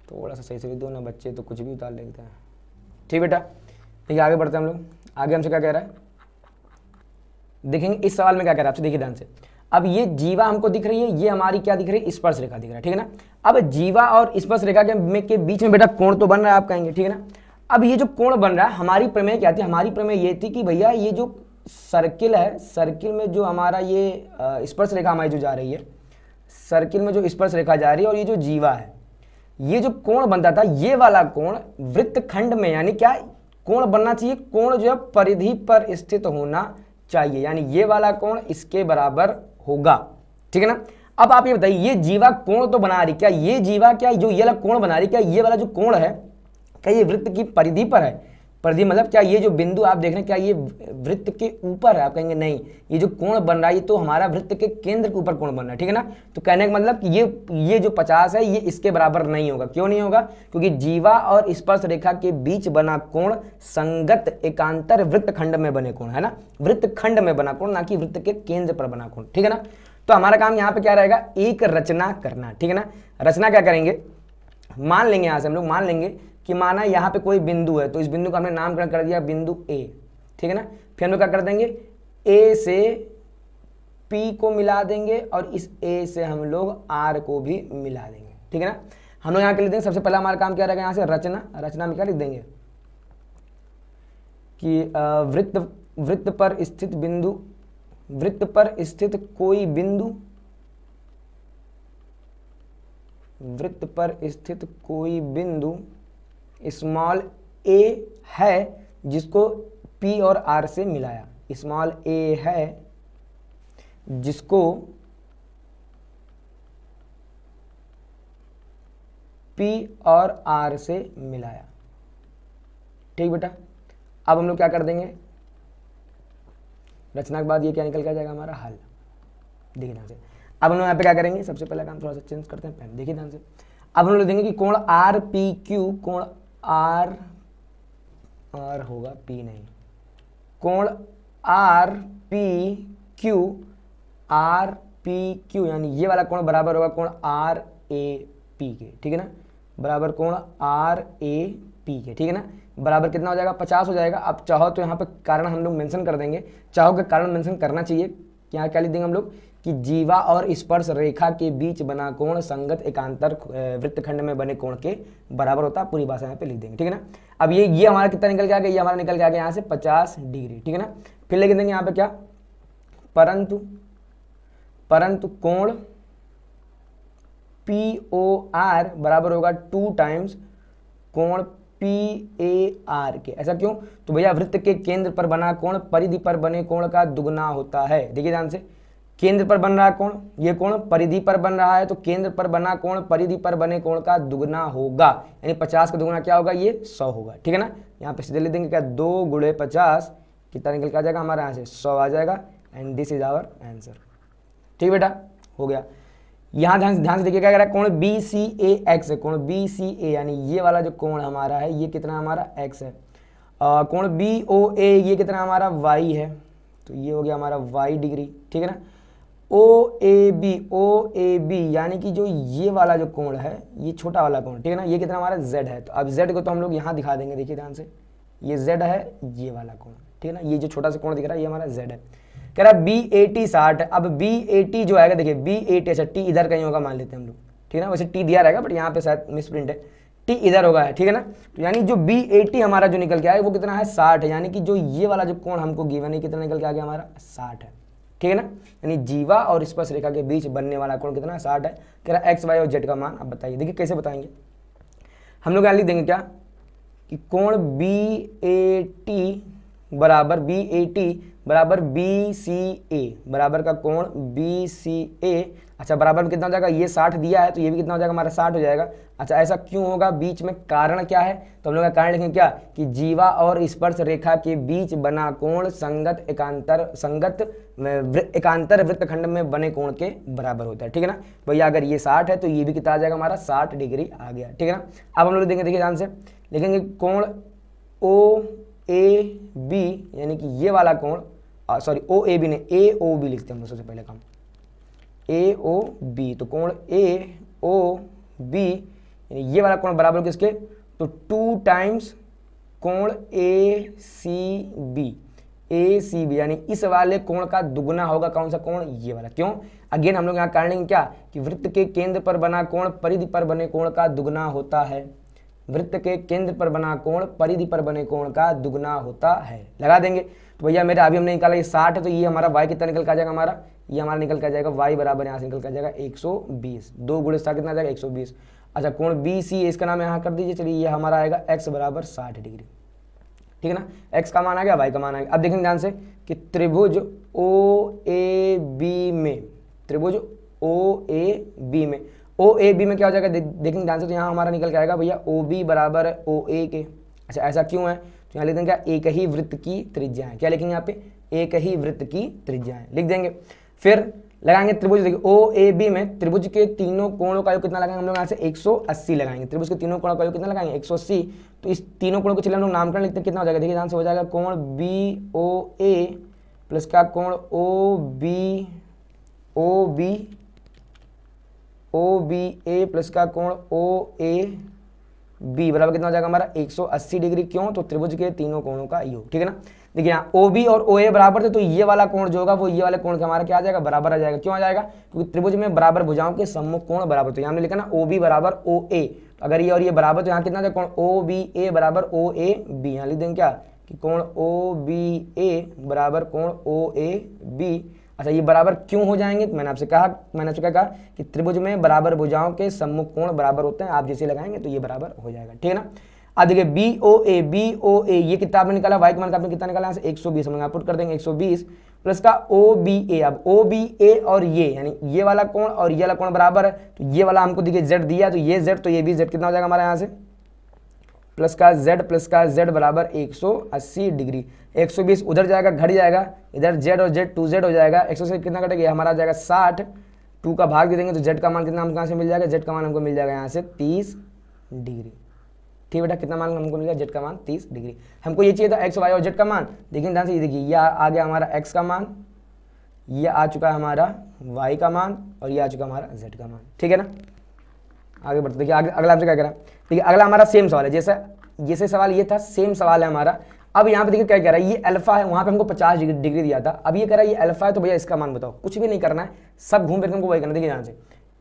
S1: थोड़ा सा सही से लिख दो ना बच्चे, तो कुछ भी उतार लेते हैं, ठीक बेटा। देखिए आगे बढ़ते हैं हम लोग, आगे हमसे क्या कह रहा है, देखेंगे इस सवाल में क्या कह रहा है आपसे, देखिए ध्यान से। अब ये जीवा हमको दिख रही है, ये हमारी क्या दिख रही है, स्पर्श रेखा दिख रहा है, ठीक है ना। अब जीवा और स्पर्श रेखा के बीच में बेटा कोण तो बन रहा है, आप कहेंगे, ठीक है ना। अब ये जो कोण बन रहा है, हमारी प्रमेय क्या थी, हमारी प्रमेय ये थी कि भैया ये जो सर्किल है, सर्किल में जो हमारा ये स्पर्श रेखा हमारी जो जा रही है, सर्किल में जो स्पर्श रेखा जा रही है और ये जो जीवा है, ये जो कोण बनता था, ये वाला कोण वृत्तखंड में, यानी क्या कोण बनना चाहिए, कोण जो है परिधि पर स्थित होना चाहिए, यानी ये वाला कोण इसके बराबर होगा, ठीक है ना। अब आप ये बताइए, ये जीवा कोण तो बना रही, क्या ये जीवा क्या जो ये वाला कोण बना रही, क्या ये वाला जो कोण है क्या ये वृत्त की परिधि पर है, परिधि मतलब क्या ये जो बिंदु आप देख रहे हैं क्या ये वृत्त के ऊपर है, आप कहेंगे नहीं, ये जो कोण बन रहा है ये तो हमारा वृत्त के केंद्र के ऊपर कोण बन रहा है, ठीक है ना। तो कहने का मतलब कि ये जो 50 है ये इसके बराबर नहीं होगा, क्यों नहीं होगा, क्योंकि जीवा और स्पर्श रेखा के बीच बना कोण संगत एकांतर वृत्त खंड में बने कोण है ना, वृत्त खंड में बना कोण, ना कि वृत्त के केंद्र पर बना कोण, ठीक है ना। तो हमारा काम यहाँ पे क्या रहेगा, एक रचना करना, ठीक है ना। रचना क्या करेंगे, मान लेंगे यहाँ से हम लोग, मान लेंगे कि माना यहाँ पे कोई बिंदु है, तो इस बिंदु का हमने नामकरण कर दिया बिंदु ए, ठीक है ना। फिर हम लोग क्या कर देंगे, ए से पी को मिला देंगे और इस ए से हम लोग आर को भी मिला देंगे, ठीक है ना। हम लोग यहाँ के लिख देंगे, सबसे पहला हमारा काम क्या रहेगा यहाँ से रचना, रचना में क्या लिख देंगे कि वृत्त पर स्थित बिंदु, वृत्त पर स्थित कोई बिंदु, वृत्त पर स्थित कोई बिंदु स्मॉल ए है जिसको पी और आर से मिलाया, स्मॉल ए है जिसको पी और आर से मिलाया, ठीक बेटा। अब हम लोग क्या कर देंगे, रचना के बाद ये क्या निकल के आ जाएगा हमारा हल, देखिए ध्यान से। अब हम लोग यहाँ पे क्या करेंगे, सबसे पहला काम थोड़ा सा चेंज करते हैं पेन, देखिए ध्यान से। अब हम लोग देंगे कि कोण आर पी क्यू, कोण आर होगा पी नहीं, कोण आर पी क्यू यानी ये वाला कोण बराबर होगा कोण आर ए पी के, ठीक है ना, बराबर कोण आर ए पी के, ठीक है ना। बराबर कितना हो जाएगा, 50 हो जाएगा। अब चाहो तो यहाँ पे कारण हम लोग मेंशन कर देंगे, चाहो कि कारण मेंशन करना चाहिए, यहाँ क्या लिख देंगे हम लोग कि जीवा और स्पर्श रेखा के बीच बना कोण संगत एकांतर वृत्तखंड में बने कोण के बराबर होता है, पूरी भाषा यहाँ पे लिख देंगे, ठीक है ना। अब ये हमारा कितना निकल के आ गया, ये हमारा निकल के आ गया यहाँ से 50 डिग्री, ठीक है ना। फिर लिख देंगे यहाँ पे क्या, परंतु कोण पी ओ आर बराबर होगा 2 टाइम्स कोण पी ए आर के। ऐसा क्यों, तो भैया वृत्त के केंद्र पर बना कोण परिधि पर बने कोण का दुगना होता है। देखिए ध्यान से, केंद्र पर बन रहा है कोण, ये कोण परिधि पर बन रहा है, तो केंद्र पर बना कोण परिधि पर बने कोण का दुगना होगा, यानी 50 का दुगना क्या होगा, ये 100 होगा, ठीक है ना। यहाँ पे सीधे लिख देंगे क्या, 2 × 50 कितना निकल के आ जाएगा हमारा यहाँ से 100 आ जाएगा, and this is our answer, ठीक बेटा, हो गया। यहाँ ध्यान से देखिए क्या कह रहा है, कोण बी सी ए एक्स है, कोण बी सी ए यानी ये वाला जो कोण हमारा है ये कितना हमारा एक्स है, कोण बी ओ ए ये कितना हमारा वाई है, तो ये हो गया हमारा वाई डिग्री, ठीक है ना। ओ ए बी यानी कि जो ये वाला जो कोण है ये छोटा वाला कोण, ठीक है ना, ये कितना हमारा जेड है। तो अब जेड को तो हम लोग यहाँ दिखा देंगे, देखिए ध्यान से, ये जेड है ये वाला कोण, ठीक है ना, ये जो छोटा सा कोण दिख रहा है ये हमारा जेड है। कह रहा है BAT 60 है। अब BAT जो आएगा देखिए BAT, अच्छा टी इधर कहीं होगा मान लेते हैं हम लोग, ठीक है ना, वैसे टी दिया रहेगा बट यहाँ पे शायद मिसप्रिंट है, टी इधर होगा, ठीक है ना। तो यानी जो BAT हमारा जो निकल के आया वो कितना है 60 है, यानी कि जो ये वाला जो कोण हमको गिवन है कितना निकल के आ गया हमारा 60 है, ठीक है ना। यानी जीवा और स्पर्श रेखा के बीच बनने वाला कोण कितना है 60 है। कह रहा है एक्स वाई और जेड का मान। अब बताइए, देखिए कैसे बताएंगे हम लोग, यहाँ लिख देंगे क्या कि कोण BAT बराबर BCA, बराबर का कोण BCA, अच्छा बराबर में कितना हो जाएगा, ये 60 दिया है तो ये भी कितना हो जाएगा हमारा 60 हो जाएगा। अच्छा ऐसा क्यों होगा, बीच में कारण क्या है, तो हम लोग का कारण लिखेंगे क्या कि जीवा और स्पर्श रेखा के बीच बना कोण संगत एकांतर वृत्तखंड में बने कोण के बराबर होता है, ठीक है ना। भैया अगर ये 60 है तो ये भी कितना आ जाएगा हमारा 60 डिग्री आ गया, ठीक है ना। अब हम लोग देखेंगे, देखिए ध्यान से लिखेंगे कोण OAB यानी कि ये वाला कोण, सॉरी OAB ने AOB लिखते हैं हम लोग सबसे पहले काम, AOB, तो कोण AOB यानी ये वाला कोण बराबर किसके, तो 2 टाइम्स कोण ACB यानी इस वाले कोण का दुगना होगा कौन सा कोण, ये वाला। क्यों, अगेन हम लोग यहाँ कारण लेंगे क्या कि वृत्त के केंद्र पर बना कोण परिधि पर बने कोण का दुगना होता है, वृत्त के केंद्र पर बना कोण परिधि पर बने कोण का दुगना होता है, लगा देंगे। तो भैया मेरा अभी हमने निकाला ये 60 है, तो ये हमारा y कितना निकल के आ जाएगा हमारा, ये हमारा निकल के आ जाएगा y बराबर यहाँ से निकल के आ जाएगा 120, 2 × 60 कितना आ जाएगा 120। अच्छा कोण BC इसका नाम यहाँ कर दीजिए, चलिए ये हमारा आएगा x बराबर 60 डिग्री, ठीक है ना, x का मान आ गया, y का मान आ गया। अब देखेंगे ध्यान से कि त्रिभुज OAB में क्या हो जाएगा, देखेंगे ध्यान से, तो यहाँ हमारा निकल के आएगा भैया OB बराबर OA के। अच्छा ऐसा क्यों है, तो यहाँ लिख देंगे एक ही वृत्त की त्रिज्या है, क्या लिखेंगे यहाँ पे, एक ही वृत्त की त्रिज्या है, लिख देंगे। फिर लगाएंगे त्रिभुज, देखिए OAB में त्रिभुज के तीनों कोणों का योग कितना लगाएंगे हम लोग यहाँ से 180 लगाएंगे, त्रिभुज के तीनों कोणों का योग कितना लगाएंगे 180। तो इस तीनों कोणों को चलिए हम लोग नामकरण लिखते हैं, कितना हो जाएगा, देखिए ध्यान से, हो जाएगा कोण BOA प्लस का कोण ओ बी ए प्लस का कोण ओ ए बी बराबर कितना हो जाएगा हमारा 180 डिग्री। क्यों? तो त्रिभुज के तीनों कोणों का योग, ठीक है ना। देखिए यहाँ ओ बी और ओ ए बराबर थे, तो ये वाला कोण जो होगा वो ये वाले कोण का हमारा क्या आ जाएगा, बराबर आ जाएगा। क्यों आ जाएगा? क्योंकि त्रिभुज में बराबर भुजाओं के सम्मुख कोण बराबर। तो यहाँ हमने लिखा ना ओ बी बराबर ओ ए, तो अगर ये और ये बराबर तो यहाँ कितना था कोण ओ बी ए बराबर ओ ए बी। यहाँ लिख देंगे क्या कि कोण ओ बी ए बराबर कोण ओ ए बी। अच्छा ये बराबर क्यों हो जाएंगे? मैंने आपसे कहा कि त्रिभुज में बराबर भुजाओं के सम्मुख कोण बराबर होते हैं। आप जैसे लगाएंगे तो ये बराबर हो जाएगा, ठीक है ना। अब देखिए बी ओ ए ये कितना आपने निकाला, वाई का मान आपने कितना निकाला यहाँ से 120, हम यहाँ पुट कर देंगे 120 प्लस का ओ बी ए। अब ओ बी ए और ये यानी ये वाला कोण और ये वाला कोण बराबर है, तो ये वाला हमको देखिए जेड दिया, तो ये जेड तो ये भी जेड कितना हो जाएगा हमारा यहाँ से प्लस का जेड बराबर 180 डिग्री। 120 उधर जाएगा घट जाएगा, इधर जेड और जेड 2z हो जाएगा। 100 से कितना कटेगा हमारा आ जाएगा 60, 2 का भाग दे देंगे तो जेड का मान कितना हमको कहाँ से मिल जाएगा, जेड का मान हमको मिल जाएगा यहाँ से 30 डिग्री। ठीक बेटा, कितना मान हमको मिल गया, जेड का मान 30 डिग्री। हमको ये चाहिए था एक्स वाई और जेड का मान। देखिए ध्यान से ये देखिए, ये आ गया हमारा एक्स का मान, ये आ चुका है हमारा वाई का मान और ये आ चुका हमारा जेड का मान, ठीक है ना। आगे बढ़ते देखिए अगला आपसे क्या कह रहा है। देखिए अगला हमारा सेम सवाल है, जैसे सवाल ये था सेम सवाल है हमारा। अब यहाँ पे देखिए क्या कह रहा है, ये अल्फा है, वहाँ पे हमको 50 डिग्री दिया था। अब ये कह रहा है ये अल्फा है, तो भैया इसका मान बताओ। कुछ भी नहीं करना है, सब घूम फिर के हमको वही करना। देखिए यहाँ से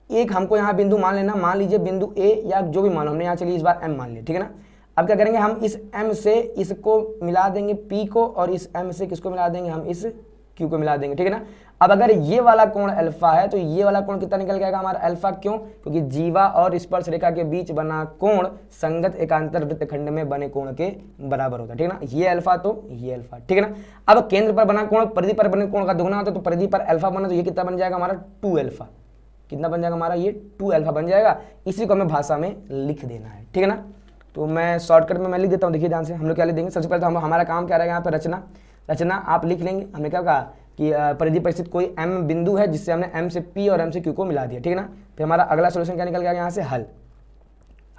S1: एक हमको यहाँ बिंदु मान लेना, मान लीजिए बिंदु ए या जो भी मान, हमने यहाँ चलिए इस बार एम मान लिया, ठीक है ना। अब क्या करेंगे, हम इस एम से इसको मिला देंगे पी को, और इस एम से किसको मिला देंगे, हम इस क्यू को मिला देंगे, ठीक है ना। अब अगर ये वाला कोण अल्फा है तो ये वाला कोण कितना निकल जाएगा हमारा अल्फा। क्यों? क्योंकि जीवा और स्पर्श रेखा के बीच बना कोण संगत एकांतर वृत्तखंड में बने कोण के बराबर होता है, ठीक है ना। ये अल्फा तो ये अल्फा, ठीक है ना। अब केंद्र पर बना कोण परिधि पर बने कोण का दुगुना होता है, तो परिधि पर अल्फा बना तो ये कितना बन जाएगा हमारा 2 अल्फा। कितना बन जाएगा हमारा, ये 2 अल्फा बन जाएगा। इसी को हमें भाषा में लिख देना है, ठीक है ना। तो मैं शॉर्टकट में मैं लिख देता हूँ। देखिए ध्यान से हम लोग क्या लिख देंगे, सबसे पहले तो हमारा काम क्या रहेगा यहाँ पर रचना आप लिख लेंगे। हमने क्या कहा कि परिधि पर स्थित कोई m बिंदु है जिससे हमने m से p और m से q को मिला दिया, ठीक है ना। फिर हमारा अगला सॉल्यूशन क्या निकल गया यहाँ से, हल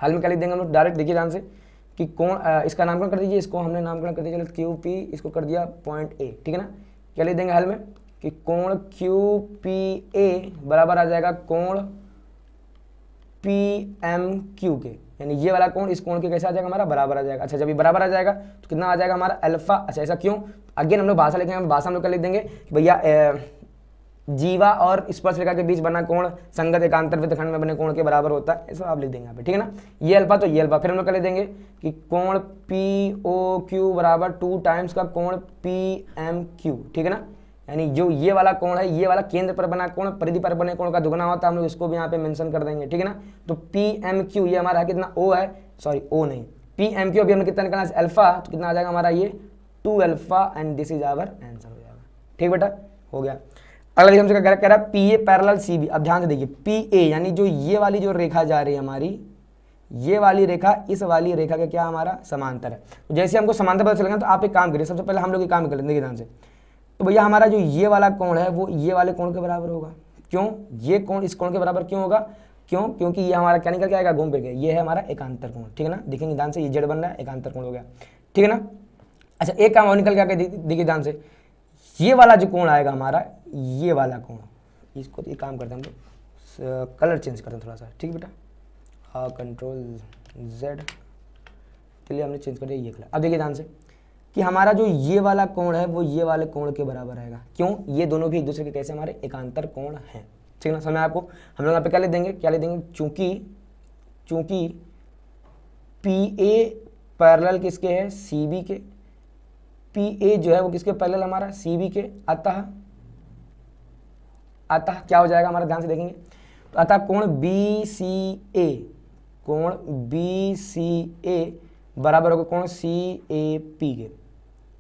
S1: में क्या लिख देंगे हम लोग डायरेक्ट। देखिए ध्यान से कि कोण इसका नामकरण कर दीजिए, इसको हमने नामकरण कर दिया क्यू पी, इसको कर दिया पॉइंट ए, ठीक है ना। क्या लिख देंगे हल में कि कोण क्यू पी ए बराबर आ जाएगा कोण पी एम क्यू के, यानी ये वाला कोण इस कोण के कैसे आ जाएगा हमारा, बराबर आ जाएगा। अच्छा जब ये बराबर आ जाएगा तो कितना आ जाएगा हमारा अल्फा। अच्छा ऐसा क्यों, अगेन हम लोग भाषा लिखेंगे, भाषा हम लोग क्या लिख देंगे कि भैया जीवा और स्पर्श रेखा के बीच बना कोण संगत एकांतर वृत्तखंड में बने कोण के बराबर होता है, ऐसा आप लिख देंगे यहाँ पे, ठीक है ना। ये अल्फा तो ये अल्फा। फिर हम लोग क्या लिख देंगे कि कोण पी ओ क्यू बराबर 2 टाइम्स का कोण पी एम क्यू, ठीक है ना। यानी जो ये वाला कोण है, ये वाला केंद्र पर बना कोण परिधि पर बने कोण का दुगना होता है, हम लोग इसको भी यहाँ पे मेंशन कर देंगे, ठीक है ना। तो पी एम क्यू ये हमारा कितना ओ है, सॉरी ओ नहीं, पी एम क्यू अभी हमने कितना निकाला अल्फा, तो कितना आ जाएगा हमारा ये 2 alpha and this is our answer हो जाएगा, ठीक बेटा, हो गया। अगला देखिए हमसे क्या कह रहा है, P A parallel C B. अब ध्यान से देखिए पी ए यानी जो ये वाली जो रेखा जा रही है हमारी, ये वाली रेखा इस वाली रेखा का क्या हमारा समांतर है। तो जैसे हमको समांतर पता चलेगा तो आप एक काम करिए, सबसे पहले हम लोग ये काम कर लेंगे ध्यान से। तो भैया हमारा जो ये वाला कोण है वो ये वाले कोण के बराबर होगा। क्यों? ये कोण इस कोण के बराबर क्यों होगा? क्यों? क्योंकि ये हमारा क्या निकल के आएगा, घूम फिर के, ये है हमारा एकांतर कोण, ठीक है ना। देखेंगे ध्यान से, ये जेड बन रहा है, एकांतर कोण हो गया, ठीक है ना। अच्छा एक काम और निकल के आके देखिए ध्यान से, ये वाला जो कोण आएगा हमारा, ये वाला कोण, इसको तो ये काम करते हैं हम लोग, कलर चेंज करते हैं थोड़ा सा, ठीक बेटा, कंट्रोल जेड, चलिए हमने चेंज कर दिया ये कलर। अब देखिए ध्यान से कि हमारा जो ये वाला कोण है वो ये वाले कोण के बराबर रहेगा। क्यों? ये दोनों भी एक दूसरे के कैसे हमारे एकांतर कोण हैं, ठीक है ना। समझ आपको, हम लोग यहाँ पे क्या लिख देंगे, चूंकि पी ए पैरेलल किसके है, सी बी के, पी ए जो है वो किसके पैरेलल हमारा, सी बी के, अतः क्या हो जाएगा हमारा, ध्यान से देखेंगे तो अतः कोण बी सी ए बराबर होगा कोण सी ए पी के,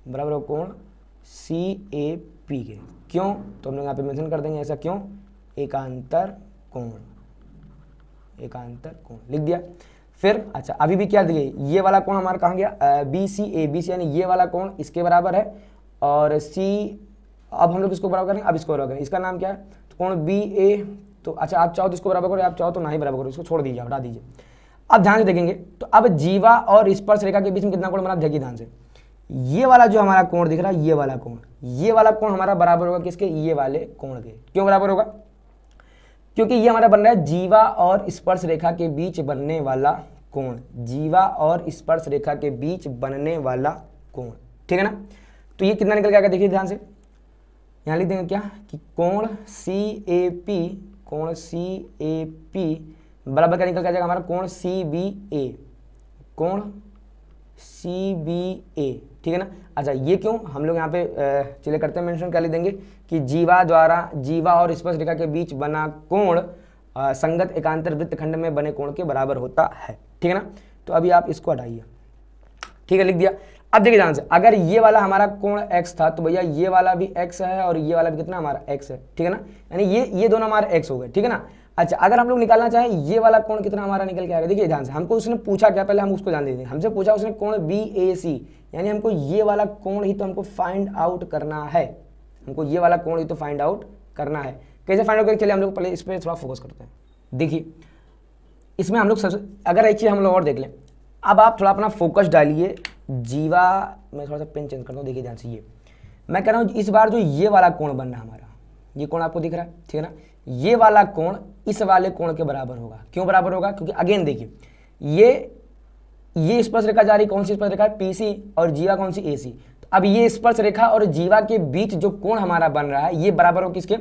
S1: बराबर होगा कोण सी ए पी के। क्यों? तो हम लोग यहाँ पे मेंशन कर देंगे, ऐसा क्यों, एकांतर कोण लिख दिया। फिर अच्छा अभी भी क्या दिए, ये वाला कोण हमारा कहाँ गया, बी सी यानी ये वाला कोण इसके बराबर है, और सी, अब हम लोग इसको बराबर करेंगे, अब इसको बराबर करेंगे, इसका नाम क्या है, तो कोण बी ए, तो अच्छा आप चाहो तो इसको बराबर करो, आप चाहो तो ना ही बराबर करो, इसको छोड़ दीजिए, हटा दीजिए। अब ध्यान से देखेंगे तो अब जीवा और स्पर्श रेखा के बीच में कितना कोण बना, देखिए ध्यान से, ये वाला जो हमारा कोण दिख रहा है, ये वाला कोण हमारा बराबर होगा किसके, ये वाले कोण के। क्यों बराबर होगा, क्योंकि ये हमारा बन रहा है जीवा और स्पर्श रेखा के बीच बनने वाला कोण, जीवा और स्पर्श रेखा के बीच बनने वाला कोण, ठीक है ना। तो ये कितना निकल के आएगा, देखिए ध्यान से, यहाँ लिख देंगे क्या कि कोण CAP, कोण CAP बराबर क्या निकल के आ जाएगा हमारा, कोण CBA, कोण CBA, ठीक है ना। अच्छा ये क्यों, हम लोग यहाँ पे चलिए करते हैं मेंशन, क्या लिख देंगे कि जीवा और स्पर्श रेखा के बीच बना कोण संगत एकांतर वृत्तखंड में बने कोण के बराबर होता है, ठीक है ना। तो अभी आप इसको हटाइए, ठीक है, लिख दिया। अब देखिए ध्यान से, अगर ये वाला हमारा कोण x था तो भैया ये वाला भी x है और ये वाला भी कितना हमारा x है, ठीक है ना, यानी ये दोनों हमारे x हो गए, ठीक है ना। अच्छा अगर हम लोग निकालना चाहें ये वाला कोण कितना हमारा निकल के आएगा, देखिए ध्यान से, हमको उसने पूछा क्या, पहले हम उसको जान लेते हैं, हमसे पूछा उसने कोण BAC, यानी हमको ये वाला कोण ही तो हमको फाइंड आउट करना है, हमको ये वाला कोण ही तो फाइंड आउट करना है। कैसे फाइंड आउट करें, चलिए हम लोग पहले इस पर थोड़ा फोकस करते हैं। देखिए इसमें हम लोग सबसे, अगर एक चीज़ हम लोग और देख लें, अब आप थोड़ा अपना फोकस डालिए जीवा, मैं थोड़ा सा पेन चेंज करता हूँ, देखिए ध्यान से, ये मैं कह रहा हूँ इस बार जो ये वाला कोण बन रहा है हमारा, ये कोण आपको दिख रहा है, ठीक है ना, ये वाला कोण इस वाले कोण के बराबर होगा। क्यों बराबर होगा, क्योंकि अगेन देखिए ये स्पर्श रेखा जा रही, कौन सी स्पर्श रेखा है, PC, और जीवा कौन सी AC। तो अब ये स्पर्श रेखा और जीवा के बीच जो कोण हमारा बन रहा है ये बराबर हो किसके,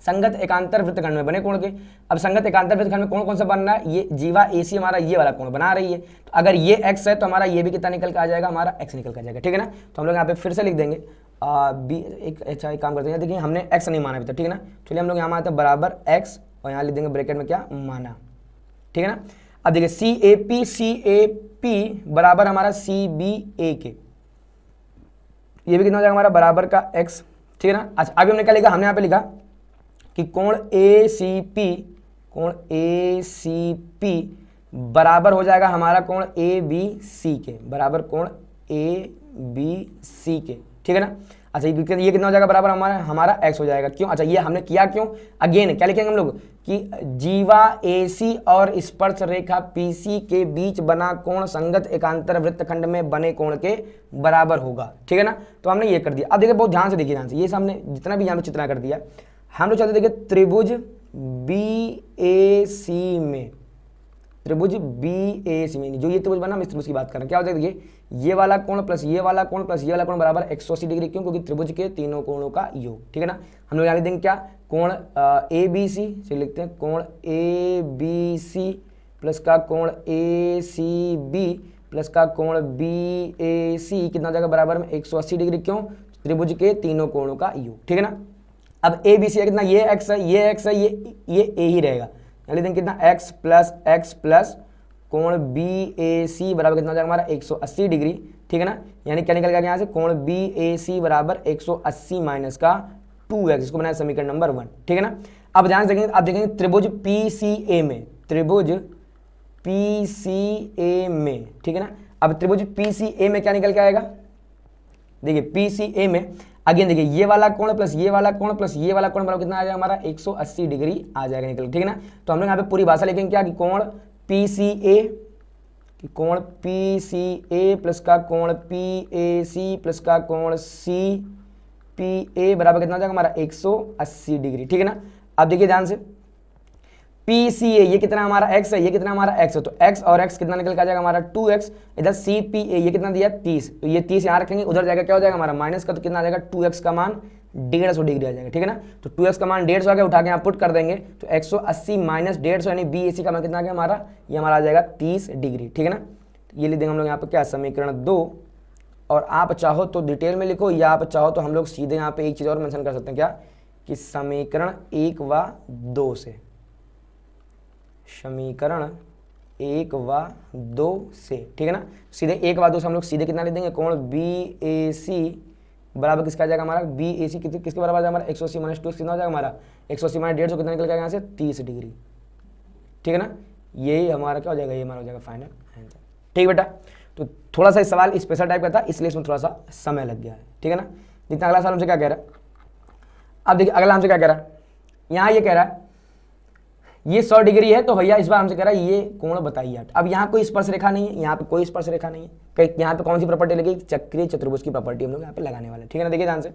S1: संगत एकांतर वृत्तखंड में बने कोण के। अब संगत एकांतर वृत्तखंड में कोण कौन सा बन रहा है, ये जीवा AC हमारा ये वाला कोण बना रही है। तो अगर ये x है तो हमारा ये भी कितना निकल के आ जाएगा, हमारा x निकल के आ जाएगा, ठीक है ना। तो हम लोग यहाँ पे फिर से लिख देंगे अच्छा एक काम करते हैं, देखिए हमने x नहीं माना अभी तक, ठीक है ना। चलिए हम लोग यहाँ मानते हैं बराबर x और यहाँ लिख देंगे ब्रैकेट में क्या, माना, ठीक है ना। अब देखिए CAP बराबर हमारा CBA के, ये भी कितना हो जाएगा हमारा बराबर का x, ठीक है ना। अच्छा अभी हमने क्या लिखा, हमने यहाँ पे लिखा कि कोण ACP बराबर हो जाएगा हमारा कोण ABC के, बराबर कोण ABC के, ठीक है ना। अच्छा ये कितना हो जाएगा बराबर हमारा x हो जाएगा। क्यों, अच्छा ये हमने किया क्यों, अगेन क्या लिखेंगे हम लोग कि जीवा AC और स्पर्श रेखा PC के बीच बना कोण संगत एकांतर वृत्तखंड में बने कोण के बराबर होगा, ठीक है ना। तो हमने ये कर दिया। अब देखिए बहुत ध्यान से देखिए, ध्यान से, ये हमने जितना भी यहाँ पे चित्रण कर दिया, हम लोग चलते देखिए त्रिभुज BAC में, त्रिभुज BAC में जो ये त्रिभुज बना, हम इस त्रिभुज की बात कर रहे हैं, क्या हो जाएगा, ये वाला कोण प्लस ये वाला कोण प्लस ये वाला कोण बराबर 180 डिग्री, क्यों, क्योंकि त्रिभुज के तीनों कोणों का योग, ठीक है ना। हम लोग यहाँ देंगे क्या, कोण ABC से लिखते हैं, कोण ABC प्लस का कोण ACB प्लस का कोण BAC कितना हो जाएगा बराबर में 180 डिग्री, क्यों, त्रिभुज के तीनों कोणों का योग, ठीक है ना। अब ABC है कितना, ये x है, ये x है, ये a ही रहेगा, यानी देखें कितना x प्लस कोण BAC बराबर कितना हो जाएगा हमारा 180 डिग्री, ठीक है ना। यानी क्या निकल गया यहाँ से, कोण BAC बराबर 180 माइनस का 2x, इसको बनाया समीकरण नंबर 1, ठीक है ना। अब ध्यान से देखेंगे, आप देखेंगे त्रिभुज PCA में, त्रिभुज PCA में, ठीक है ना। अब त्रिभुज PCA में क्या निकल के आएगा, देखिए PCA में अगेन देखिए ये वाला कोण प्लस ये वाला कोण प्लस ये वाला कोण बराबर कितना आ जाएगा हमारा 180 डिग्री आ जाएगा निकल, ठीक है ना। तो हम लोग यहाँ पे पूरी भाषा लिखेंगे क्या कि कोण PCA प्लस का कोण PAC प्लस का कोण CPA बराबर कितना आ जाएगा हमारा 180 डिग्री, ठीक है ना। अब देखिए ध्यान से, PCA ये कितना हमारा x है, ये कितना हमारा x है, तो x और x कितना निकल के आ जाएगा हमारा 2x, इधर CPA ये कितना दिया 30, तो ये 30 यहाँ रखेंगे, उधर जाएगा क्या हो जाएगा हमारा माइनस का, तो कितना आ जाएगा 2x का मान 150 डिग्री आ जाएगा, ठीक है ना। तो 2x का मान 150 आ गया, उठा के यहाँ पुट कर देंगे, तो 180 माइनस 150 यानी BAC का मान कितना आ गया हमारा, ये हमारा आ जाएगा 30 डिग्री, ठीक है ना। ये लिख देंगे हम लोग यहाँ पे क्या, समीकरण 2। और आप चाहो तो डिटेल में लिखो, या आप चाहो तो हम लोग सीधे यहाँ पे एक चीज़ और मेंशन कर सकते हैं, क्या कि समीकरण 1 व 2 से, समीकरण 1 व 2 से, ठीक है ना। सीधे 1 व 2 से हम लोग सीधे कितना लिख देंगे, कोण BAC बराबर किसका आ जाएगा हमारा, BAC किसके बराबर आ जाएगा हमारा 180 माइनस 2 कितना हो जाएगा हमारा 180 माइनस 150 कितना निकल जाएगा यहाँ से 30 डिग्री, ठीक है ना। यही हमारा क्या हो जाएगा, ये हमारा हो जाएगा फाइनल आंसर, ठीक बेटा। तो थोड़ा सा इस सवाल स्पेशल टाइप का था, इसलिए इसमें थोड़ा सा समय लग गया है, ठीक है ना। जितना अगला सवाल हमसे क्या कह रहा है, अब देखिए अगला हमसे क्या कह रहा है, यहाँ ये कह रहा है ये 100 डिग्री है, तो भैया इस बार हमसे कह रहा है ये कोण बताइए। अब यहाँ कोई स्पर्श रेखा नहीं है, यहाँ पे कोई स्पर्श रेखा नहीं है, कहीं यहाँ पे कौन सी प्रॉपर्टी लगी, चक्रीय चतुर्भुज की प्रॉपर्टी हम लोग यहाँ पे लगाने वाले, ठीक है ना। देखिए ध्यान से,